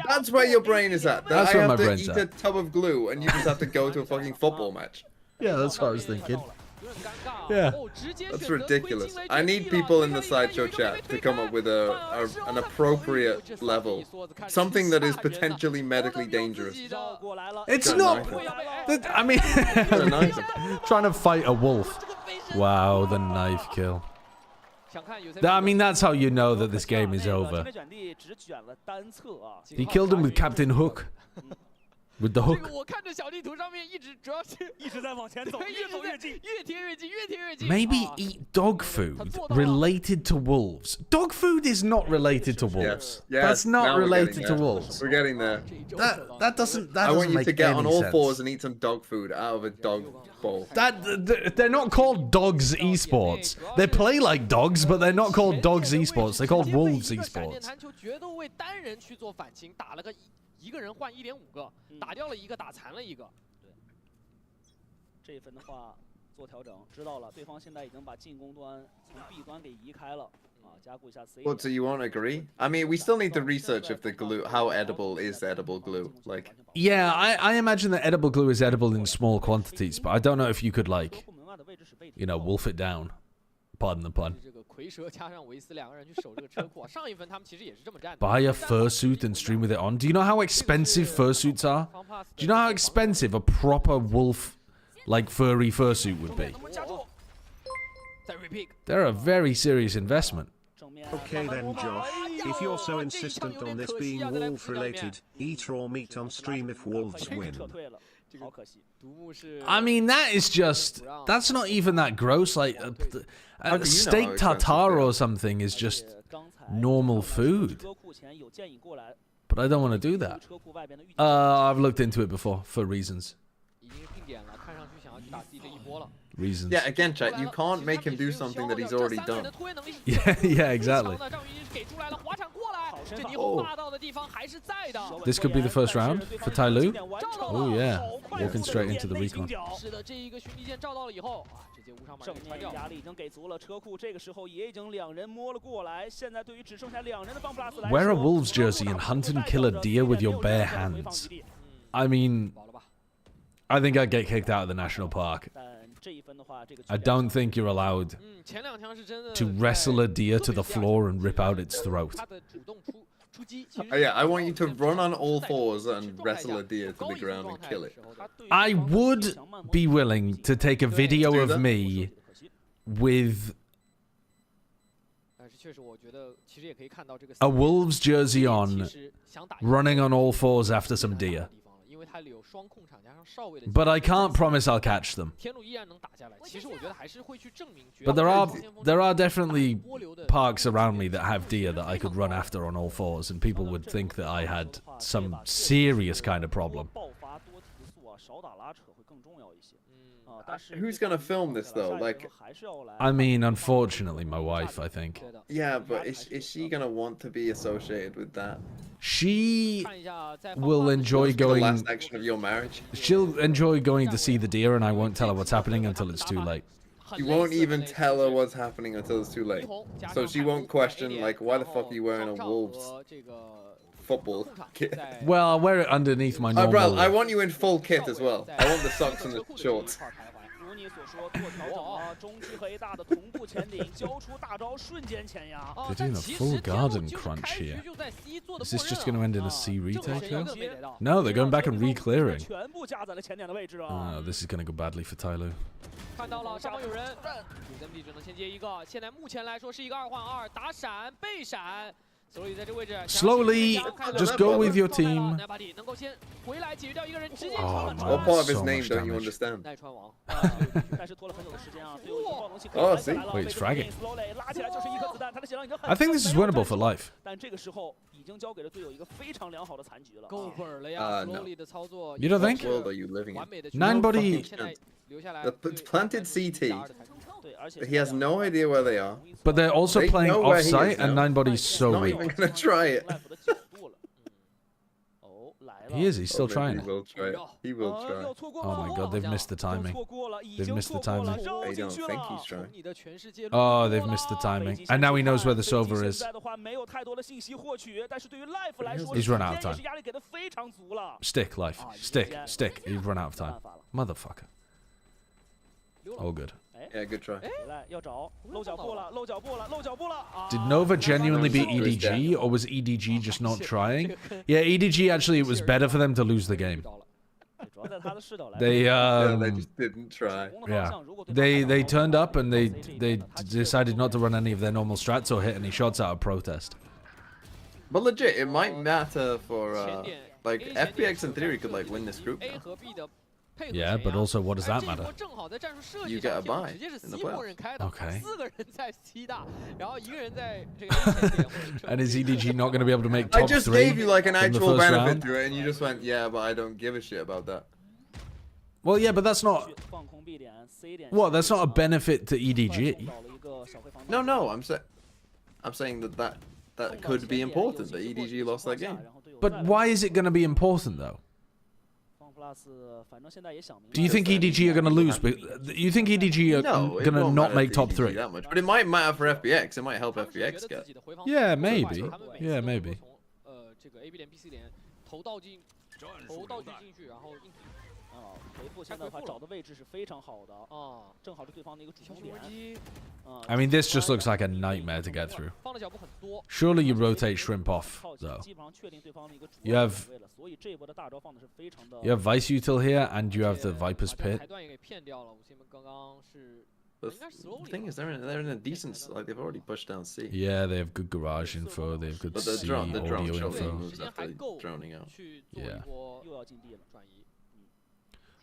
That's where your brain is at. That's where my brain's at. I have to eat a tub of glue and you just have to go to a fucking football match. Yeah, that's what I was thinking. Yeah. That's ridiculous. I need people in the Sideshow chat to come up with an appropriate level. Something that is potentially medically dangerous. It's not... I mean... trying to fight a wolf. Wow, the knife kill. I mean, that's how you know that this game is over. He killed him with Captain Hook. with the hook. Maybe eat dog food related to wolves. Dog food is not related to wolves. Yes, That's not related to wolves. We're getting there. That doesn't. That I want doesn't you make to get on any all sense. fours and eat some dog food out of a dog bowl. They're not called Dogs Esports. They play like dogs, but they're not called Dogs Esports. They're called Wolves Esports. 一个人换1.5个，打掉了一个，打残了一个。对，这一分的话做调整，知道了，对方现在已经把进攻端从 B 端给移开了。加固一下 C。Well, do you want to agree? I mean, we still need to research if the glue, how edible is edible glue, like. Yeah, I imagine that edible glue is edible in small quantities, but I don't know if you could like, you know, wolf it down. Pardon the pun. Buy a fursuit and stream with it on. Do you know how expensive fursuits are? Do you know how expensive a proper wolf, like furry fursuit would be? They're a very serious investment. Okay then, Josh, if you're so insistent on this being wolf related, eat raw meat on stream if wolves win. I mean, that is just, that's not even that gross. Like, steak tartare or something is just normal food. But I don't want to do that. I've looked into it before for reasons. Reasons. Yeah, again, chat, you can't make him do something that he's already done. Yeah, exactly. Oh. This could be the first round for TYLOO. Oh yeah, walking straight into the recon. Wear a Wolves jersey and hunt and kill a deer with your bare hands. I mean, I think I'd get kicked out of the national park. I don't think you're allowed to wrestle a deer to the floor and rip out its throat. Yeah, I want you to run on all fours and wrestle a deer to the ground and kill it. I would be willing to take a video of me with a Wolves jersey on, running on all fours after some deer. But I can't promise I'll catch them. But there are definitely parks around me that have deer that I could run after on all fours, and people would think that I had some serious kind of problem. Who's gonna film this though? Like, I mean, unfortunately, my wife, I think. Yeah, but is she gonna want to be associated with that? She will enjoy going. The last action of your marriage. She'll enjoy going to see the deer, and I won't tell her what's happening until it's too late. You won't even tell her what's happening until it's too late. So she won't question like, why the fuck are you wearing a Wolves football kit? Well, I'll wear it underneath my normal. Bro, I want you in full kit as well. I want the socks and the shorts. They're doing a full garden crunch here. Is this just going to end in a C retake though? No, they're going back and re-clearing. Oh, this is going to go badly for TYLOO. Slowly, just go with your team. Oh, man, what part of his so name much don't you damage. understand? Oh, see? Wait, it's fragging. I think this is winnable for life. No. You don't think? What world are you living in? 9-body. The planted CT. He has no idea where they are. But they're also playing off-site, and 9-body's so Not weak. even gonna try it. He is. He's still trying He it. will try it. He will try. Oh my god, they've missed the timing. They've missed the timing. I don't think he's trying. Oh, they've missed the timing. And now he knows where the silver is. He's run out of time. Stick, life. Stick, stick. He's run out of time. Motherfucker. Oh, good. Yeah, good try. Did Nova genuinely beat EDG, or was EDG just not trying? Yeah, EDG actually, it was better for them to lose the game. They they just didn't try. Yeah, they turned up and they decided not to run any of their normal strats or hit any shots out of protest. But legit, it might matter for Like FPX in theory could like win this group now. Yeah, but also what does that matter? You get a bye in the playoffs. Okay. 4个人在 C 大，然后1个人在这个 And is EDG not going to be able to make I top just 3 gave you like an from the actual first benefit round? to it, and you just went, yeah, but I don't give a shit about that. Well, yeah, but that's not. What? That's not a benefit to EDG. No, I'm saying that could be important. That EDG lost that game. But why is it going to be important though? Do you think EDG are going to lose? Do you think EDG are going to not make top 3? That much, but it might matter for FPX. It might help FPX get. Yeah, maybe. Yeah, maybe. 这个 A B 点 B C 点投道具进去，然后硬挺。回复现在的话找的位置是非常好的啊，正好是对方的一个主攻点。I mean, this just looks like a nightmare to get through. Surely you rotate Shrimp off, though. You have Vice Util here, and you have the Viper's Pit. The thing is, they're in a decent, like they've already pushed down C. Yeah, they have good garage info. They have good but C the drone audio info. moves after droning out. Yeah.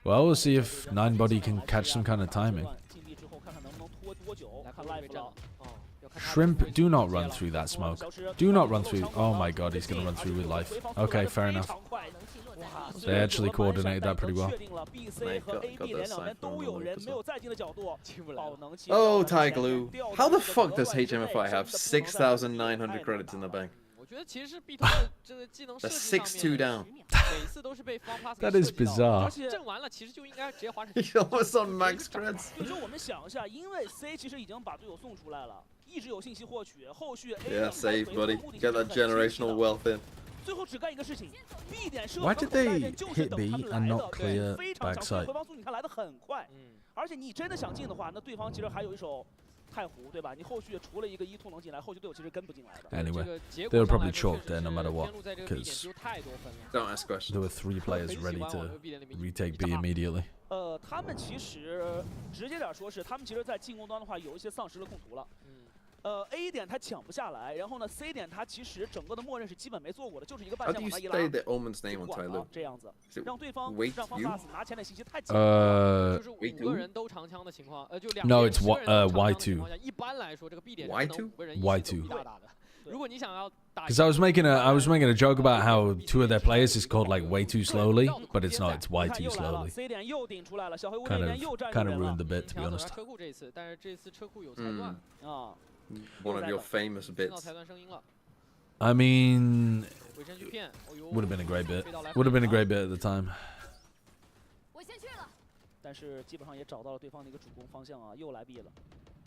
Well, we'll see if 9body can catch some kind of timing. Shrimp, do not run through that smoke. Do not run through. Oh my god, he's going to run through with life. Okay, fair enough. They actually coordinated that pretty well. Oh, TYLOO. How the fuck does HMFI have 6,900 credits in the bank? That's 6-2 down. That is bizarre. He's almost on max creds. Yeah, save, buddy. Get that generational wealth in. Why did they hit B and not clear backside? 太湖对吧？你后续除了一个1-2能进来，后续队友其实跟不进来的。Anyway, they were probably chalked there no matter what, because don't ask questions. There were 3 players ready to retake B immediately. 他们其实直接点说是，他们其实在进攻端的话有一些丧失了控图了。A 点他抢不下来，然后呢 C 点他其实整个的默认是基本没做过的，就是一个半线往他一拉。How do you say the Omen's name on TYLOO? 这样子，让对方让方 pass 拿前的信息太紧。就是5个人都长枪的情况，就2个人 No, it's Y2. 一般来说，这个 B 点 Y2. 大打的。如果你想要打 Because I was making a joke about how 2 of their players is called like way too slowly, but it's not. It's way too slowly. C 点又顶出来了，小黑屋Kind 那边又站 of ruined the bit, to be 想走 honest. 车库这一次，但是这次车库有裁断啊。 One of your famous bits. I mean, would have been a great bit. Would have been a great bit at the time. 但是基本上也找到了对方的一个主攻方向啊，又来 B 了。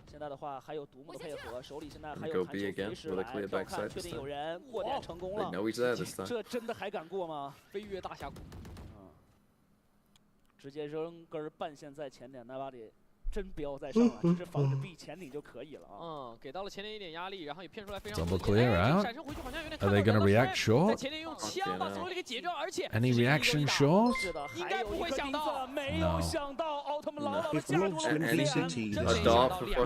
现在的话还有独木的配合，手里现在还有弹球随时来，要看确定有人过点成功了。这真的还敢过吗？飞跃大峡谷。直接扔根半线在前点，那把得。 真不要再上了，只是防止 B 前顶就可以了啊。给到了前点一点压力，然后也骗出来非常。Double clear out. Are they going to react short? 在前点用枪把所有的给解掉，而且 Any reaction short? 应该不会想到，没有想到奥特曼牢牢的夹住了 VCT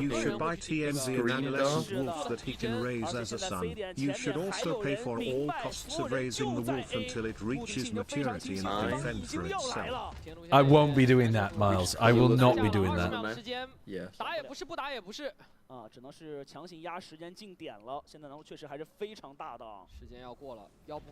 you should buy TMZ and unless wolf that he can raise as a son. You should also pay for all costs of raising the wolf until it reaches maturity and can fend for itself. I won't be doing that, Miles. I will not be doing that. 时间，打也不是，不打也不是，啊，只能是强行压时间进点了。现在难度确实还是非常大的。时间要过了，要不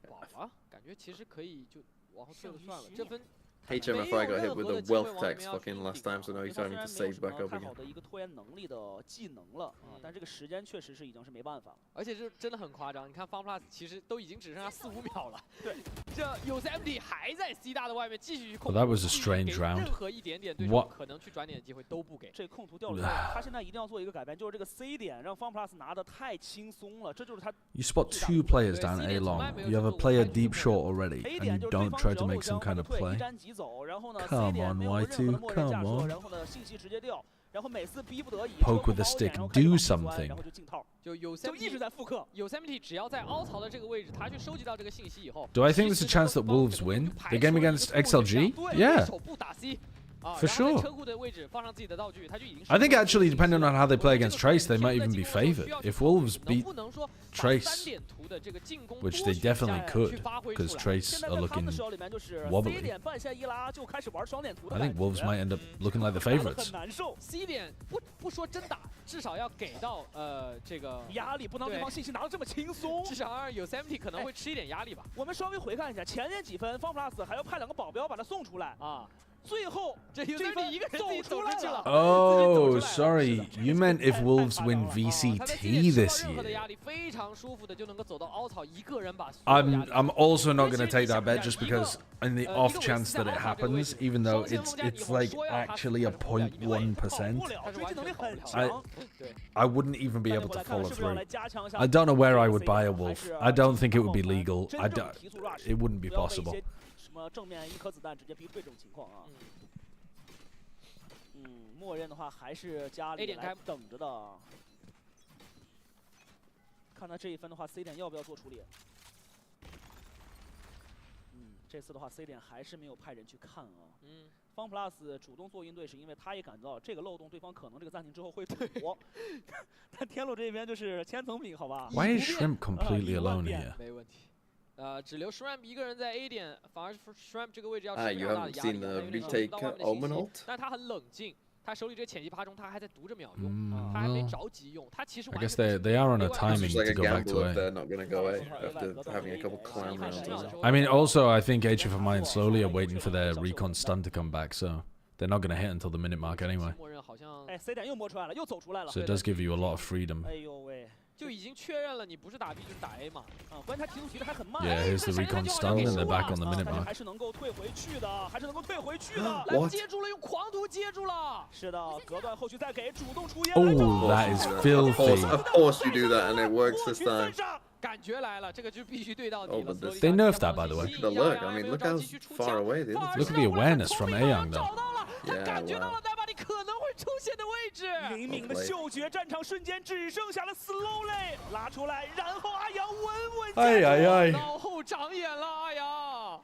保了，感觉其实可以就往后退了算了。这分 HMFI got hit with a wealth tax fucking last time, so now he's having to save back up again. 太好的一个拖延能力的技能了啊，但这个时间确实是已经是没办法了。而且这真的很夸张，你看 FunPlus 其实都已经只剩下4-5秒了。对，这有 empty 还在 C 大的外面继续去控。That was a strange round. 任何一点点对手可能去转点的机会都不给。这控图掉了，他现在一定要做一个改变，就是这个 C 点让 FunPlus 拿的太轻松了，这就是他。You spot 2 players down A long. You have a player deep short already, and you don't try to make some kind of play. Come on, Y2, come on. Poke with a stick, do something. 就一直在复刻。有 empty 只要在凹槽的这个位置，他去收集到这个信息以后。 Do I think there's a chance that Wolves win the game against XLG? Yeah. For sure. I think actually, depending on how they play against Trace, they might even be favored. If Wolves beat Trace, which they definitely could, because Trace are looking wobbly, I think Wolves might end up looking like the favorites. C 点不说真打，至少要给到这个压力，不能对方信息拿得这么轻松。至少让有 Yosemite 可能会吃一点压力吧。我们稍微回看一下前面几分 ，FunPlus 还要派2个保镖把他送出来啊。最后这分一个人自己走出去了。Oh, sorry. You meant if Wolves win VCT this year. I'm also not going to take that bet just because in the off chance that it happens, even though it's like actually a 0.1%, I wouldn't even be able to follow through. I don't know where I would buy a Wolf. I don't think it would be legal. It wouldn't be possible. 正面1颗子弹直接逼退这种情况啊。默认的话还是家里来等着的。看他这一分的话 ，C 点要不要做处理？这次的话 ，C 点还是没有派人去看啊。FunPlus 主动做应对，是因为他也感到这个漏洞对方可能这个暂停之后会躲。但天路这边就是千层饼，好吧 ？Why is Shrimp completely alone here? 没问题。只留 Shrimp 一个人在 A 点，反而 Shrimp 这个位置要吃比较大的压力，因为那个刀外面的信息。但他很冷静，他手里这个潜击爬中，他还在读着秒用，他还没着急用。他其实 I guess they are on a timing to go back to A. They're not going to go A after having a couple clown rounds. I mean, also I think HFMI and Slowly are waiting for their recon stun to come back, so they're not going to hit until the minute mark anyway. So it does give you a lot of freedom. 就已经确认了你不是打 B 就是打 A 嘛。关键他提速提的还很慢。Yeah, here's the recon stun and they're back on the minute mark. 还是能够退回去的，还是能够退回去的。来接住了，用狂徒接住了。是的，隔断后续再给，主动出烟。Oh, that is filthy. Of course you do that and it works this time. 感觉来了，这个就必须对到底了。They nerfed that, by the way. The look, I mean, look how far away it is. Look at the awareness from Ayoung, though. 感觉到了代巴里可能会出现的位置。灵敏的嗅觉，战场瞬间只剩下了 Slowly 拉出来，然后阿阳稳稳哎，脑后长眼了，阿阳。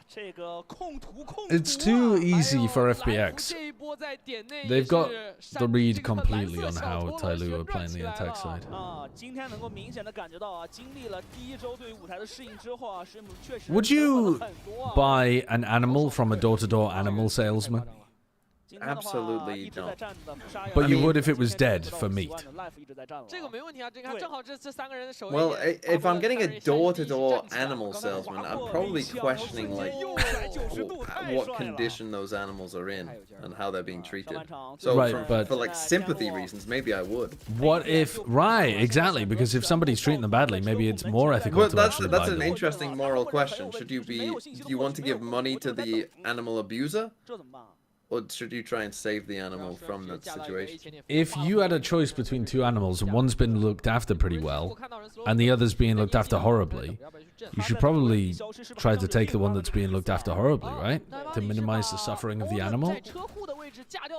这个控图控。It's too easy for FPX. They've got the read completely on how TYLOO are playing the attack side. 今天能够明显的感觉到啊，经历了第1周对舞台的适应之后啊，水母确实。Would you buy an animal from a door-to-door animal salesman? Absolutely not. But you would if it was dead for meat. Well, if I'm getting a door-to-door animal salesman, I'm probably questioning like what condition those animals are in and how they're being treated. So for like sympathy reasons, maybe I would. What if? Right, exactly. Because if somebody's treating them badly, maybe it's more ethical. But that's an interesting moral question. Should you be? Do you want to give money to the animal abuser? Or should you try and save the animal from that situation? If you had a choice between 2 animals and one's been looked after pretty well and the other's being looked after horribly, you should probably try to take the one that's being looked after horribly, right? To minimize the suffering of the animal.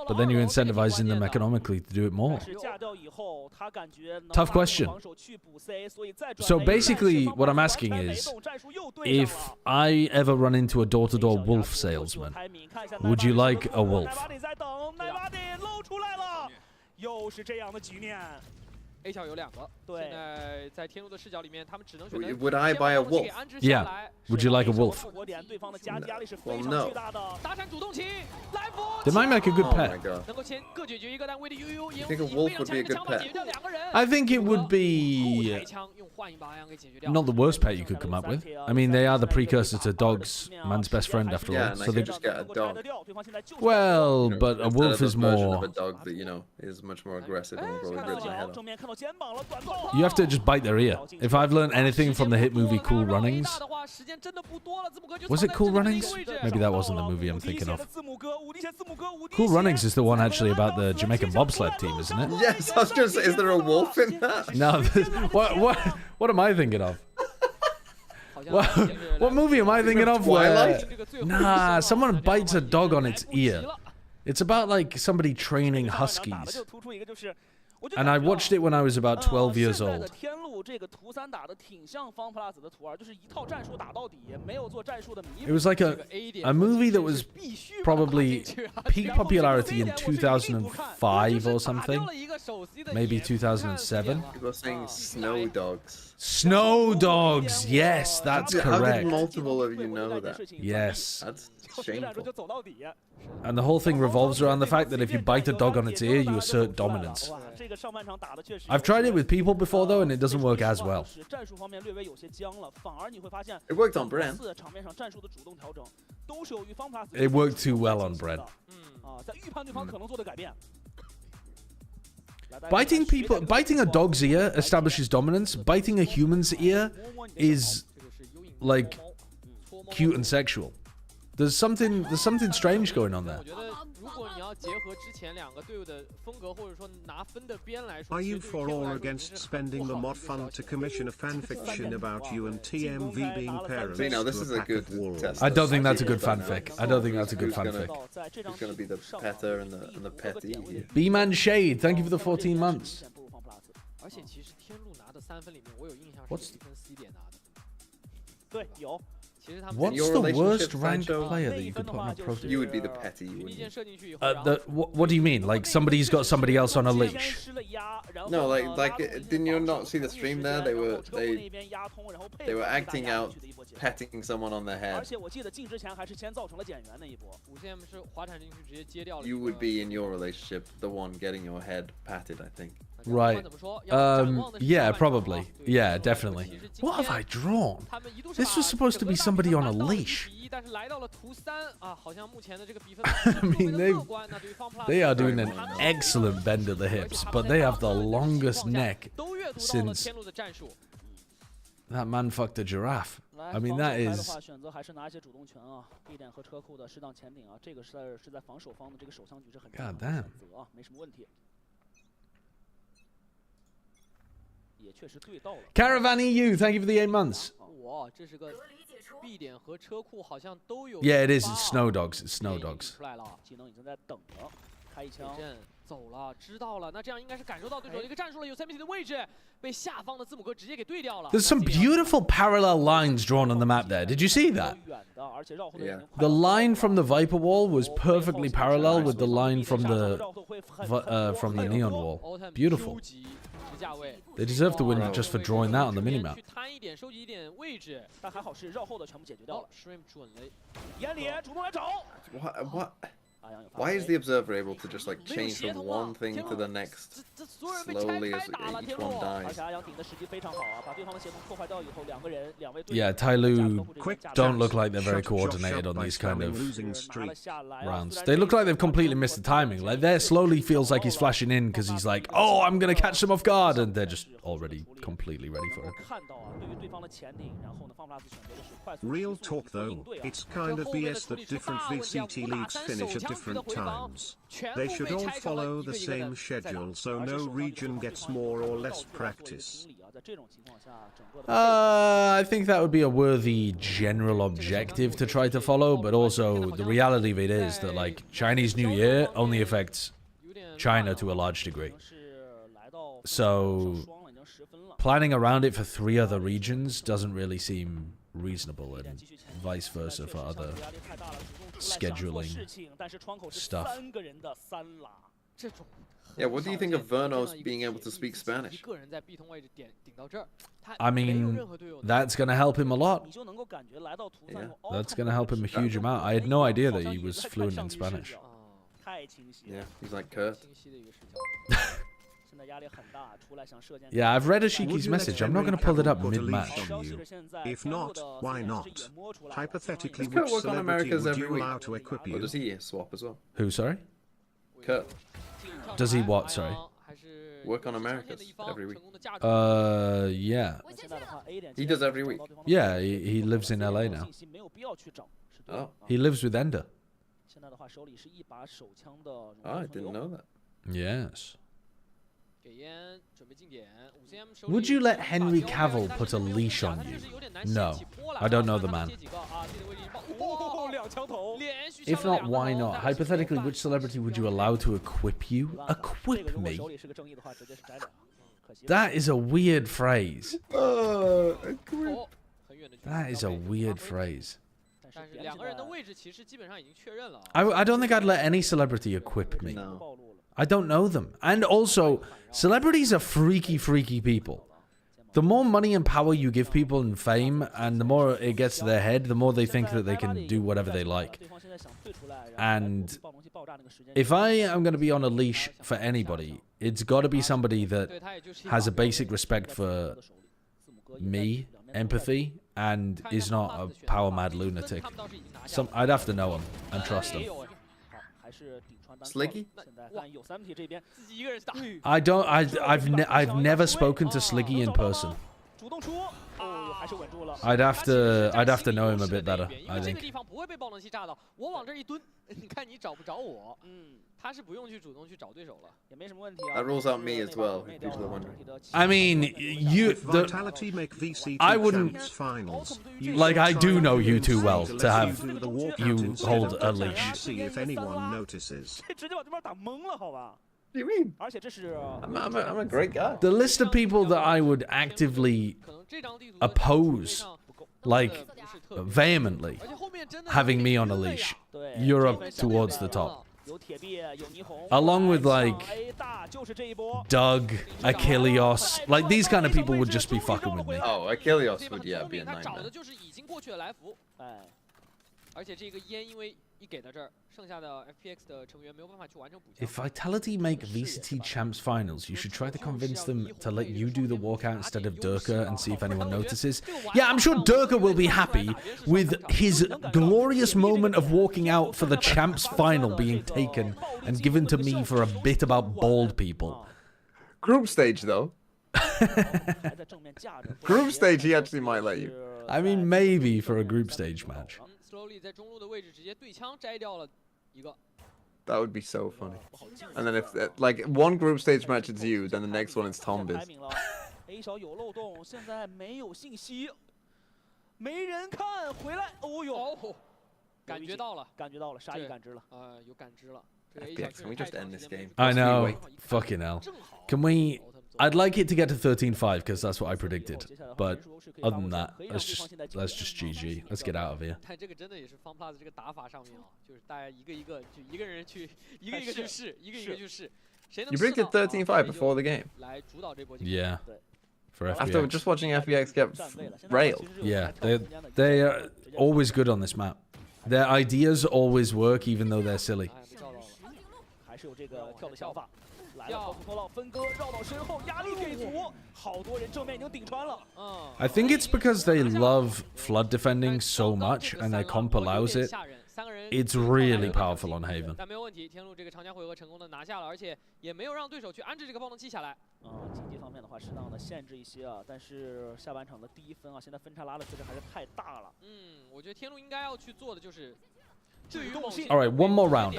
But then you're incentivizing them economically to do it more. Tough question. So basically what I'm asking is, if I ever run into a door-to-door wolf salesman, would you like a wolf? A 桥有2个，现在在天路的视角里面，他们只能选择。Would I buy a wolf? Yeah. Would you like a wolf? Well, no. They might make a good pet. I think a wolf would be a good pet. I think it would be not the worst pet you could come up with. I mean, they are the precursor to dogs, man's best friend after all. Yeah, and I could just get a dog. Well, but a wolf is more. Of a dog that, you know, is much more aggressive and probably rips my head off. You have to just bite their ear. If I've learned anything from the hit movie Cool Runnings, was it Cool Runnings? Maybe that wasn't the movie I'm thinking of. Cool Runnings is the one actually about the Jamaican bobsled team, isn't it? Yes, I was just. Is there a wolf in that? No. What am I thinking of? What movie am I thinking of? Nah, someone bites a dog on its ear. It's about like somebody training huskies. And I watched it when I was about 12 years old. 天路这个图3打的挺像方 plus 的图2，就是一套战术打到底，没有做战术的弥补。 It was like a movie that was probably peak popularity in 2005 or something, maybe 2007. People are saying Snow Dogs. Snow Dogs, yes, that's How did correct. multiple of you know that? Yes. That's shameful. And the whole thing revolves around the fact that if you bite a dog on its ear, you assert dominance. I've tried it with people before though, and it doesn't work as well. It worked on Bren. It worked too well on Bren. Biting a dog's ear establishes dominance. Biting a human's ear is like cute and sexual. There's something strange going on there. Are you for or against spending the mod fund to commission a fanfiction about you and TMV being parents? See, now this is a good test. I don't think that's a good fanfic. I don't think that's a good fanfic. Who's gonna be the petter and the petty here? B-Man Shade, thank you for the 14 months. What's What's the worst ranked player that you could put on a pro? You would be the petty. Wouldn't you? What do you mean? Like somebody's got somebody else on a leash? No, like didn't you not see the stream there? They were acting out petting someone on the head. You would be in your relationship the one getting your head patted, I think. Right. Yeah, probably. Yeah, definitely. What have I drawn? This was supposed to be somebody on a leash. I mean, they are doing an excellent bend at the hips, but they have the longest neck since that man fucked a giraffe. I mean, that is... God damn. Caravan EU, thank you for the 8 months. Yeah, it is. It's Snow Dogs. It's Snow Dogs. There's some beautiful parallel lines drawn on the map there. Did you see that? Yeah. The line from the Viper wall was perfectly parallel with the line from the Neon wall. Beautiful. They deserve to win just for drawing that on the minimap. What? Why is the observer able to just like change from one thing to the next slowly as each one dies? Yeah, TYLOO don't look like they're very coordinated on these kind of rounds. They look like they've completely missed the timing. Like there slowly feels like he's flashing in because he's like, oh, I'm gonna catch them off guard, and they're just already completely ready for it. Real talk though, it's kind of BS that different VCT leagues finish at different times. They should all follow the same schedule so no region gets more or less practice. I think that would be a worthy general objective to try to follow, but also the reality of it is that like Chinese New Year only affects China to a large degree. So planning around it for 3 other regions doesn't really seem reasonable, and vice versa for other scheduling stuff. Yeah, what do you think of Vernos being able to speak Spanish? I mean, that's going to help him a lot. Yeah. That's going to help him a huge amount. I had no idea that he was fluent in Spanish. Yeah, he's like Kurt. Yeah, I've read Ashiki's message. I'm not going to pull it up mid-match. If not, why not? Hypothetically, Kurt which work on celebrity Americas would every you week? allow to equip Or you? does he swap as well? Who, sorry? Kurt. Does he what, sorry? Work on Americas every week. Yeah. He does every week. Yeah, he lives in LA now. Oh. He lives with Ender. Oh, I didn't know that. Yes. Would you let Henry Cavill put a leash on you? No. I don't know the man. If not, why not? Hypothetically, which celebrity would you allow to equip you? Equip me? That is a weird phrase. That is a weird phrase. I don't think I'd let any celebrity equip me. No. I don't know them. And also, celebrities are freaky, freaky people. The more money and power you give people and fame, and the more it gets to their head, the more they think that they can do whatever they like. And if I am going to be on a leash for anybody, it's got to be somebody that has a basic respect for me, empathy, and is not a power-mad lunatic. I'd have to know him and trust him. Sliggy? I've never spoken to Sliggy in person. I'd have to know him a bit better, I think. That rules out me as well, if people are wondering. I mean, I wouldn't, like, I do know you too well to have you hold a leash. See if anyone notices. What do you mean? I'm a great guy. The list of people that I would actively oppose, like, vehemently, having me on a leash, you're up towards the top. Along with, like, Doug, Achilles, like, these kind of people would just be fucking with me. Oh, Achilles would, yeah, be a nightmare. If Vitality make VCT Champs Finals, you should try to convince them to let you do the walkout instead of Durka and see if anyone notices. Yeah, I'm sure Durka will be happy with his glorious moment of walking out for the Champs Final being taken and given to me for a bit about bald people. Group stage, though. Group stage, he actually might let you. I mean, maybe for a group stage match. That would be so funny. And then if, like, one group stage match is you, then the next one is Tombiz. FPX, can we just end this game? I know. Fucking hell. Can we... I'd like it to get to 13-5 because that's what I predicted. But other than that, let's just GG. Let's get out of here. You predicted 13-5 before the game. Yeah. For FPX. After just watching FPX get railed. Yeah, they are always good on this map. Their ideas always work even though they're silly. I think it's because they love flood defending so much and their comp allows it. It's really powerful on Haven. 但没有问题，天路这个长江回合成功的拿下了，而且也没有让对手去安置这个爆能器下来。经济方面的话，适当的限制一些啊，但是下半场的第一分啊，现在分差拉的确实还是太大了。我觉得天路应该要去做的就是。 All right, one more round,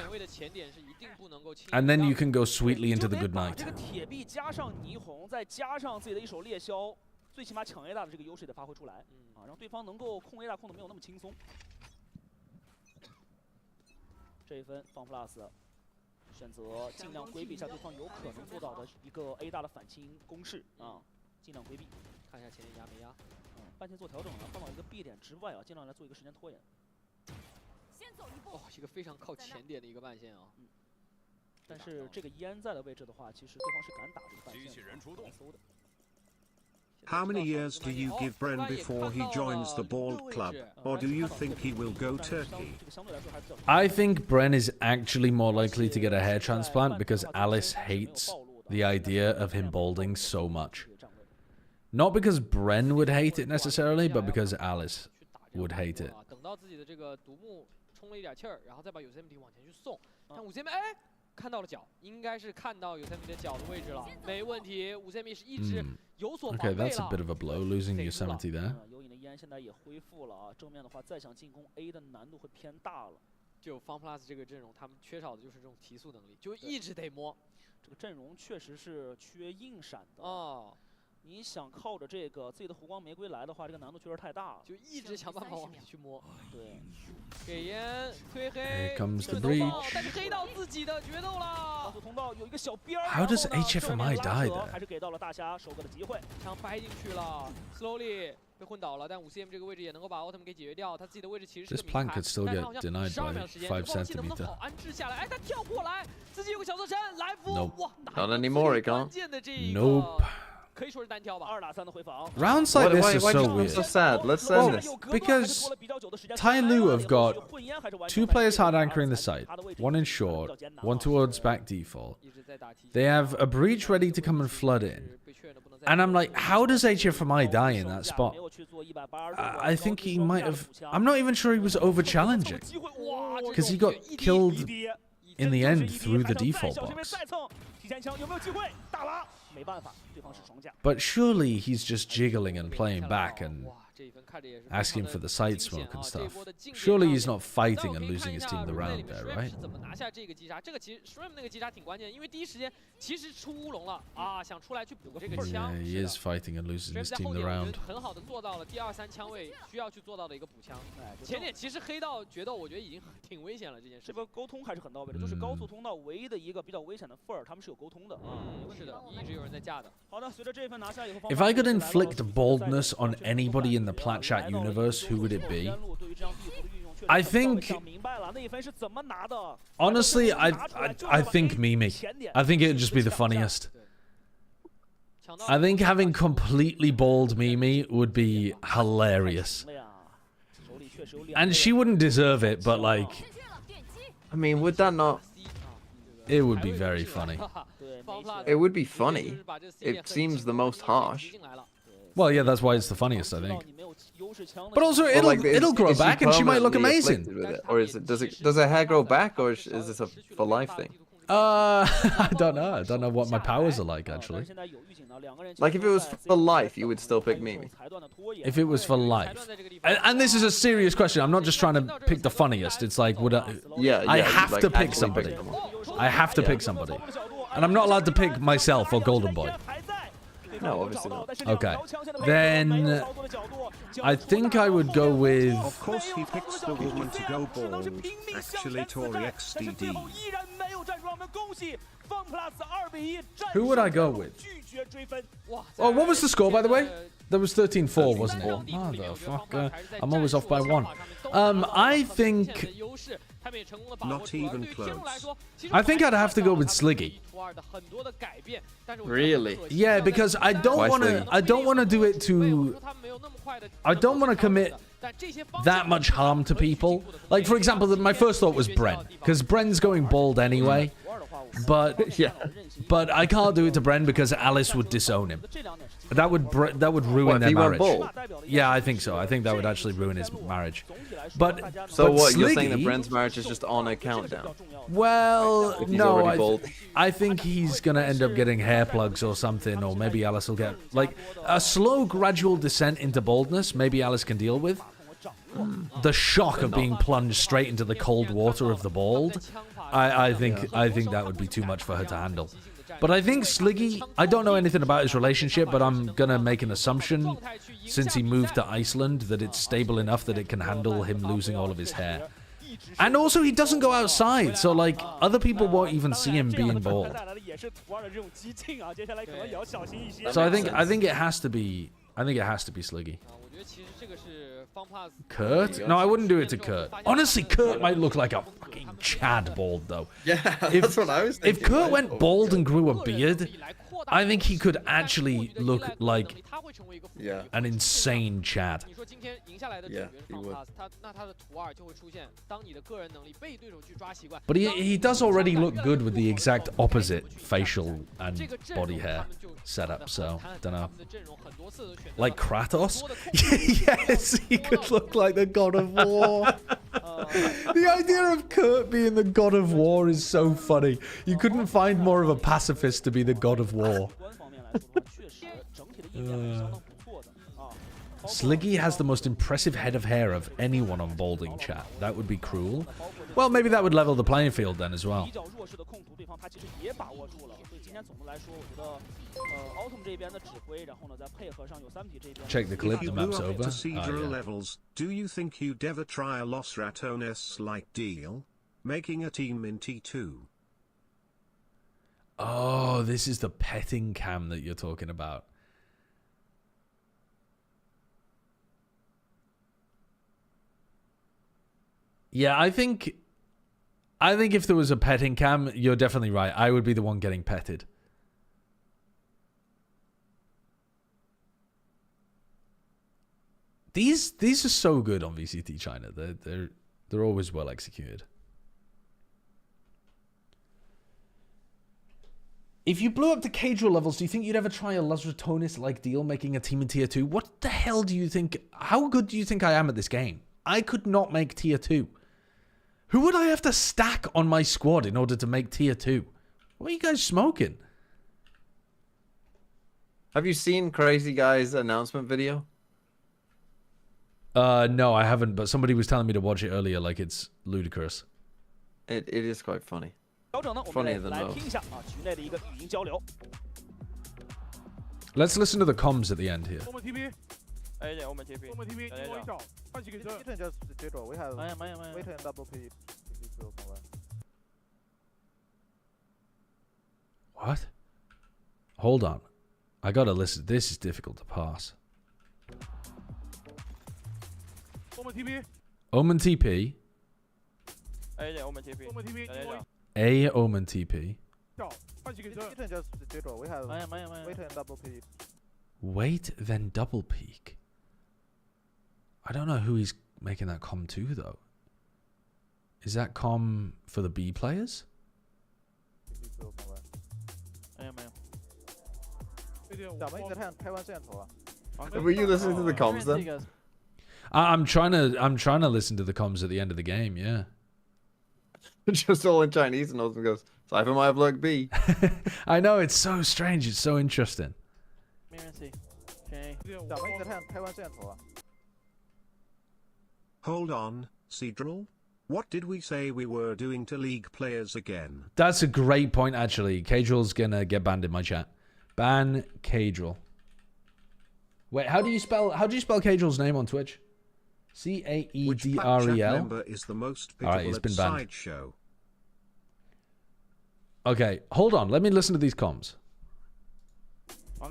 and then you can go sweetly into the good night. 这个铁壁加上霓虹，再加上自己的一手猎枭，最起码抢 A 大的这个优势得发挥出来，让对方能够控 A 大控的没有那么轻松。这一分放 plus 选择尽量规避一下对方有可能做到的一个 A 大的反清攻势啊，尽量规避。看一下前面压没压，半切做调整啊，放到一个 B 点之外啊，尽量来做一个时间拖延。 哦，一个非常靠前点的一个半线啊。但是这个伊安在的位置的话，其实对方是敢打这个半线的，搜的。How many years do you give Bren before he joins the Bald Club, or do you think he will go Turkey? I think Bren is actually more likely to get a hair transplant because Alice hates the idea of him balding so much. Not because Bren would hate it necessarily, but because Alice would hate it. 等到自己的这个独木充了一点气儿，然后再把Yosemite往前去送。但Yosemite哎，看到了脚，应该是看到Yosemite的脚的位置了，没问题。Yosemite是一直有所防备了。Okay, that's a bit of a blow, losing Yosemite there. 有影的伊安现在也恢复了啊，正面的话再想进攻 A 的难度会偏大了。就FunPlus这个阵容，他们缺少的就是这种提速能力，就一直得摸。这个阵容确实是缺硬闪的哦。你想靠着这个自己的湖光玫瑰来的话，这个难度确实太大了，就一直想办法往里去摸。对，给烟推黑， Here comes the breach. 但是黑到自己的决斗了。高速通道有一个小边儿。 How does HFMI die 还是给到了大侠收割的机会，枪掰进去了 ，slowly 被混倒了，但5cm 这个位置也能够把奥特曼给解决掉，他自己的位置其实是 This 个 plank 明牌 could still 但 get 他好像 denied 12 by 秒时间， 5 这个能不能 centimeter. 好安置下来？哎，他跳过来，自己有个小侧身来扶， Nope. 哇， Not anymore, it 关 can't. 键的这一个 Nope. 可以说是单挑吧。2打3的回防。 Rounds like this are so why so weird. sad? Let's end this. Because TYLOO have got 2 players hard anchoring the site, 1 in short, 1 towards back default. They have a breach ready to come and flood in. And I'm like, how does HFMI die in that spot? I think he might have... I'm not even sure he was over-challenging. Because he got killed in the end through the default box. But surely he's just jiggling and playing back and asking for the side smoke and stuff. Surely he's not fighting and losing his team the round there, right? 怎么拿下这个击杀？这个其实 Shrimp 那个击杀挺关键，因为第一时间其实出乌龙了啊，想出来去补这个枪。 Yeah, he is fighting and losing his 在 team 后 the 点 round. 很好的做到了第2、3枪位需要去做到的一个补枪。前点其实黑到决斗，我觉得已经挺危险了这件事。这边沟通还是很到位的，就是高速通道唯一的一个比较危险的份儿，他们是有沟通的。是的，一直有人在架的。好的，随着这份拿下以后 If I could inflict boldness on anybody in the Platchat universe, who would it be? I think... Honestly, I think Mimi. I think it would just be the funniest. I think having completely bald Mimi would be hilarious. And she wouldn't deserve it, but like... I mean, would that not... It would be very funny. It would be funny. It seems the most harsh. Well, yeah, that's why it's the funniest, I think. But also, it'll grow back, and she might look amazing. Or is it? Does her hair grow back, or is this a for life thing? I don't know. I don't know what my powers are like, actually. Like, if it was for life, you would still pick Mimi. If it was for life, and this is a serious question. I'm not just trying to pick the funniest. It's like, would I? Yeah, I have like to pick actually somebody. pick someone. I have to pick somebody, and I'm not allowed to pick myself or Golden Boy. No, obviously not. Okay, then I think I would go with... Of course he picks the woman to go bald. Actually, Tori XDD. Who would I go with? Oh, what was the score, by the way? That was 13-4, wasn't it? Motherfucker. I'm always off by 1. I think... Not even close. I think I'd have to go with Sliggy. Really? Yeah, because I don't want to. I don't want to do it to. I don't want to commit that much harm to people. Like, for example, my first thought was Bren, because Bren's going bald anyway. But yeah, but I can't do it to Bren because Alice would disown him. That would ruin their marriage. Yeah, I think so. I think that would actually ruin his marriage. But so what? Sliggy, you're saying that Bren's marriage is just on a countdown? Well, no. I think he's gonna end up getting hair plugs or something, or maybe Alice will get like a slow, gradual descent into baldness. Maybe Alice can deal with the shock of being plunged straight into the cold water of the bald. I think that would be too much for her to handle. But I think Sliggy, I don't know anything about his relationship, but I'm gonna make an assumption, since he moved to Iceland, that it's stable enough that it can handle him losing all of his hair. And also, he doesn't go outside, so like other people won't even see him being bald. So I think it has to be. I think it has to be Sliggy. Kurt? No, I wouldn't do it to Kurt. Honestly, Kurt might look like a fucking Chad bald, though. Yeah, that's what I was thinking. If Kurt went bald and grew a beard, I think he could actually look like an insane Chad. Yeah, he would. But he does already look good with the exact opposite facial and body hair setup, so don't know. Like Kratos? Yes, he could look like the God of War. The idea of Kurt being the God of War is so funny. You couldn't find more of a pacifist to be the God of War. Sliggy has the most impressive head of hair of anyone on Balding chat. That would be cruel. Well, maybe that would level the playing field then as well. 对方他其实也把握住了。所以今天总的来说，我觉得Autumn 这边的指挥，然后呢再配合上有3P 这边。Check the clip. The map's over. Procedural levels. Do you think you'd ever try a Los Ratones-like deal, making a team in T2? Oh, this is the petting cam that you're talking about. Yeah, I think if there was a petting cam, you're definitely right. I would be the one getting petted. These are so good on VCT China. They're always well executed. If you blew up to casual levels, do you think you'd ever try a Los Ratones-like deal, making a team in Tier 2? What the hell do you think? How good do you think I am at this game? I could not make Tier 2. Who would I have to stack on my squad in order to make Tier 2? What are you guys smoking? Have you seen Crazy Guy's announcement video? No, I haven't, but somebody was telling me to watch it earlier, like it's ludicrous. It is quite funny. Funnier than most. Let's listen to the comms at the end here. What? Hold on. I gotta listen. This is difficult to pass. Omen TP. A Omen TP. Wait, then double peak. I don't know who he's making that comm to, though. Is that comm for the B players? Were you listening to the comms then? I'm trying to listen to the comms at the end of the game, yeah. Just all in Chinese, and Austin goes, Cypher might have looked B. I know, it's so strange, it's so interesting. Hold on, Cedral? What did we say we were doing to League players again? That's a great point, actually. Caedrel's gonna get banned in my chat. Ban Caedrel. Wait, how do you spell Caedrel's name on Twitch? Caedrel. Which member is the most pickable? Alright, it's been banned. Sideshow? Okay, hold on. Let me listen to these comms. I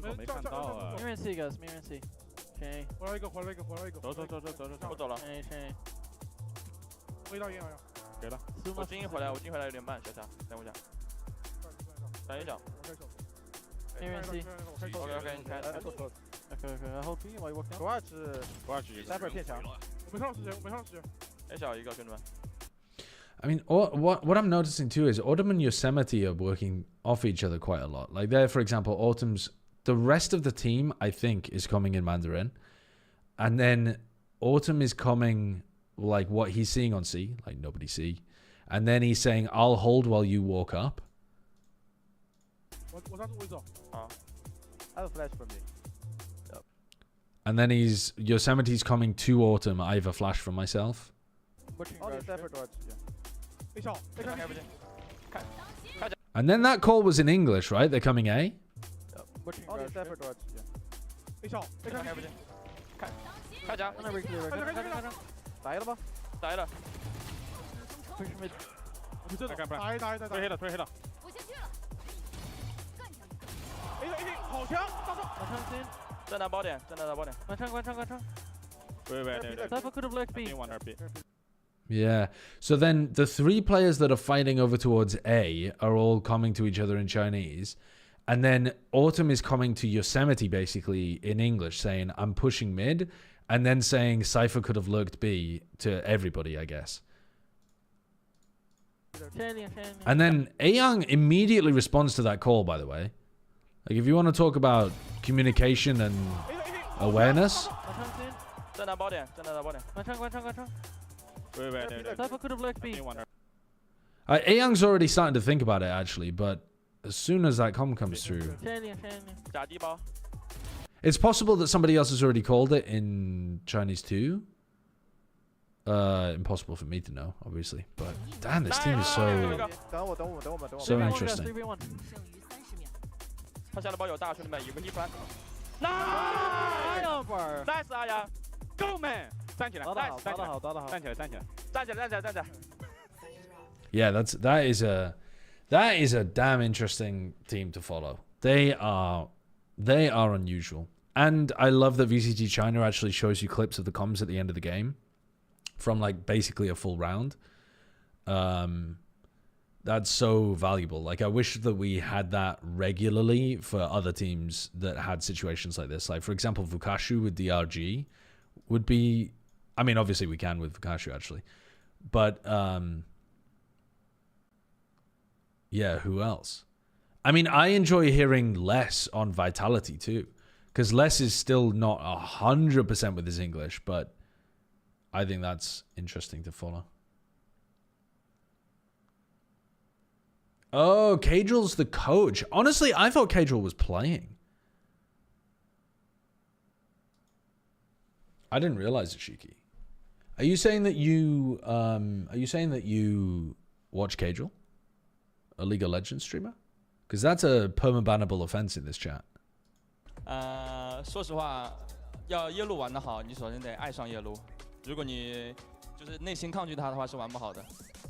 mean, what I'm noticing too is Autumn and Yosemite are working off each other quite a lot. Like there, for example, the rest of the team, I think, is coming in Mandarin. And then Autumn is coming like what he's seeing on C, like nobody C. And then he's saying, I'll hold while you walk up. I have a flash from me. And then Yosemite's coming to Autumn. I have a flash from myself. And then that call was in English, right? They're coming A? Yeah. So then the 3 players that are fighting over towards A are all coming to each other in Chinese. And then Autumn is coming to Yosemite basically in English saying, I'm pushing mid. And then saying Cypher could have lurked B to everybody, I guess. And then Ayoung immediately responds to that call, by the way. Like, if you want to talk about communication and awareness. Ayoung's already starting to think about it, actually, but as soon as that comm comes through. It's possible that somebody else has already called it in Chinese too. impossible for me to know, obviously. But damn, this team is so interesting. 他下了包有大，兄弟们有个一分。nice 阿阳 ，Go man， 站起来 ，nice， 站起来，站起来，站起来，站起来，站起来，站起来。Yeah, that is a damn interesting team to follow. They are unusual, and I love that VCT China actually shows you clips of the comms at the end of the game, from like basically a full round. That's so valuable. Like, I wish that we had that regularly for other teams that had situations like this. Like, for example, Vukashu with DRG would be... I mean, obviously we can with Vukashu, actually. But, yeah, who else? I mean, I enjoy hearing Les on Vitality, too. Because Les is still not 100% with his English, but I think that's interesting to follow. Oh, Cadrill's the coach. Honestly, I thought Cadrill was playing. I didn't realize it, Shiki. Are you saying that you watch Cadrill? A League of Legends streamer? Because that's a perma-bannable offense in this chat. 说实话，要夜路玩得好，你首先得爱上夜路。如果你就是内心抗拒它的话，是玩不好的。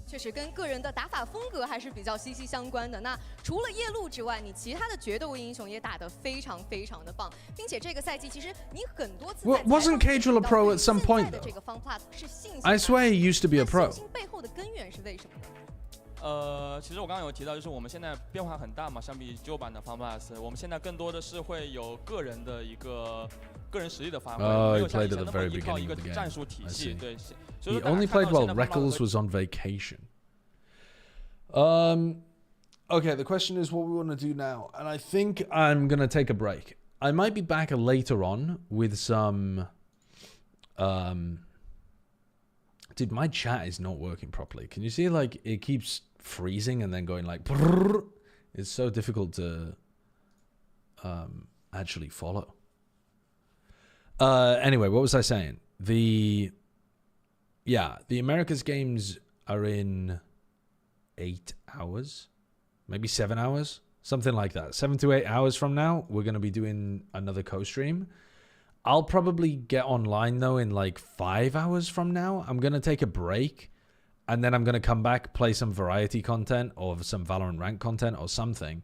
确实跟个人的打法风格还是比较息息相关的。那除了夜路之外，你其他的决斗英雄也打得非常非常的棒，并且这个赛季其实你很多次 Wasn't Cadrill a pro at some point though? I swear he used to be a pro. 信心背后的根源是为什么呢？其实我刚刚有提到，就是我们现在变化很大嘛，相比旧版的 FunPlus， 我们现在更多的是会有个人的一个个人实力的发挥，没有像以前那么依靠一个战术体系。对， He only played while Reckles was on vacation. Okay, the question is what we want to do now. And I think I'm going to take a break. I might be back later on with some... Dude, my chat is not working properly. Can you see, like, it keeps freezing and then going like... Brrr. It's so difficult to actually follow. Anyway, what was I saying? Yeah, the Americas games are in 8 hours, maybe 7 hours, something like that. 7 to 8 hours from now, we're going to be doing another co-stream. I'll probably get online, though, in like 5 hours from now. I'm going to take a break, and then I'm going to come back, play some variety content or some Valorant rank content or something,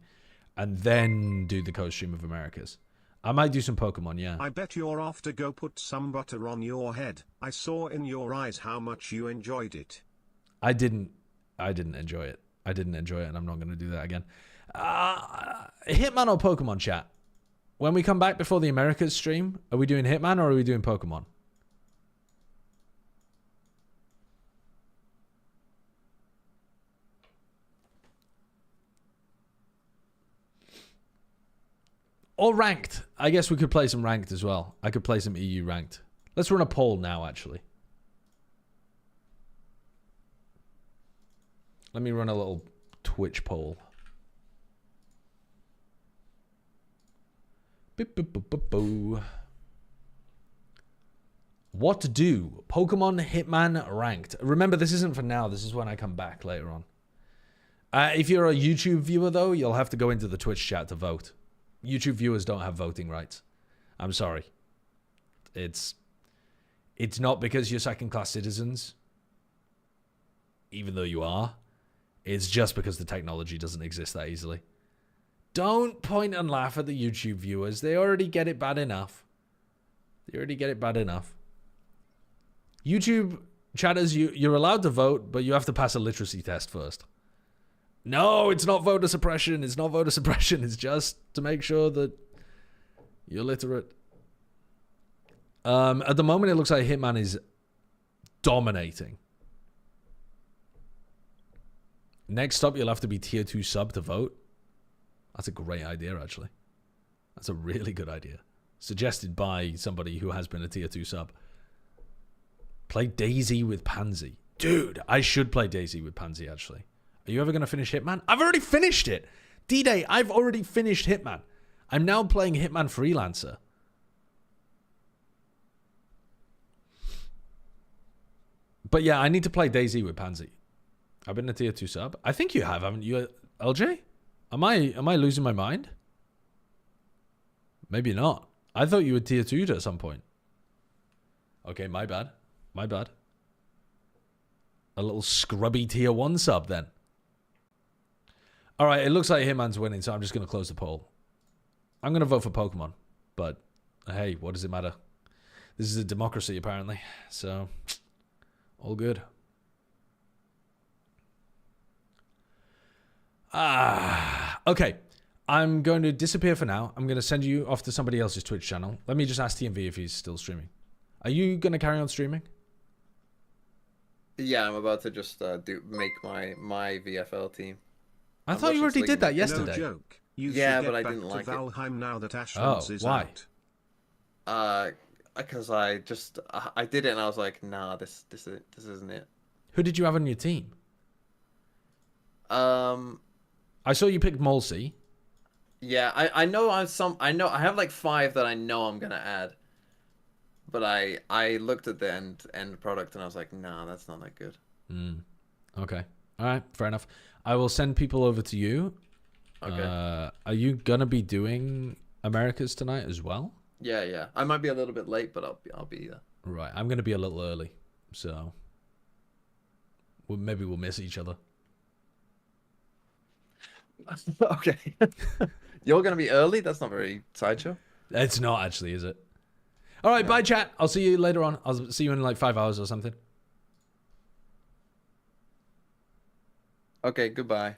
and then do the co-stream of Americas. I might do some Pokemon, yeah. I bet you're off to go put some butter on your head. I saw in your eyes how much you enjoyed it. I didn't enjoy it. I didn't enjoy it, and I'm not going to do that again. Hitman or Pokemon, chat? When we come back before the Americas stream, are we doing Hitman or are we doing Pokemon? Or ranked. I guess we could play some ranked as well. I could play some EU ranked. Let's run a poll now, actually. Let me run a little Twitch poll. What to do? Pokemon Hitman ranked. Remember, this isn't for now. This is when I come back later on. If you're a YouTube viewer, though, you'll have to go into the Twitch chat to vote. YouTube viewers don't have voting rights. I'm sorry. It's not because you're second-class citizens, even though you are. It's just because the technology doesn't exist that easily. Don't point and laugh at the YouTube viewers. They already get it bad enough. YouTube chatters, you're allowed to vote, but you have to pass a literacy test first. No, it's not voter suppression. It's not voter suppression. It's just to make sure that you're literate. At the moment, it looks like Hitman is dominating. Next up, you'll have to be tier 2 sub to vote. That's a great idea, actually. That's a really good idea. Suggested by somebody who has been a tier 2 sub. Play Daisy with Pansy. Dude, I should play Daisy with Pansy, actually. Are you ever going to finish Hitman? I've already finished it. D-Day, I've already finished Hitman. I'm now playing Hitman Freelancer. But yeah, I need to play DayZ with Pansy. I've been a tier 2 sub. I think you have, haven't you, LJ? Am I losing my mind? Maybe not. I thought you were tier 2'd at some point. Okay, my bad. My bad. A little scrubby tier 1 sub then. All right, it looks like Hitman's winning, so I'm just going to close the poll. I'm going to vote for Pokemon, but hey, what does it matter? This is a democracy, apparently, so all good. Okay. I'm going to disappear for now. I'm going to send you off to somebody else's Twitch channel. Let me just ask TMV if he's still streaming. Are you going to carry on streaming? Yeah, I'm about to just make my VFL team. I thought you already did that yesterday. No joke. You yeah, but I didn't like it. Valheim now that Ashlands is why? Out. Because I did it and I was like, nah, this isn't it. Who did you have on your team? I saw you picked Molsey. Yeah, I know I have like 5 that I know I'm gonna add. But I looked at the end product and I was like, nah, that's not that good. Okay. All right, fair enough. I will send people over to you. Okay. Are you gonna be doing Americas tonight as well? Yeah. I might be a little bit late, but I'll be there. Right. I'm gonna be a little early, so maybe we'll miss each other. Okay. You're gonna be early? That's not very sideshow. It's not actually, is it? All right, bye chat. I'll see you later on. I'll see you in like 5 hours or something. Okay, goodbye.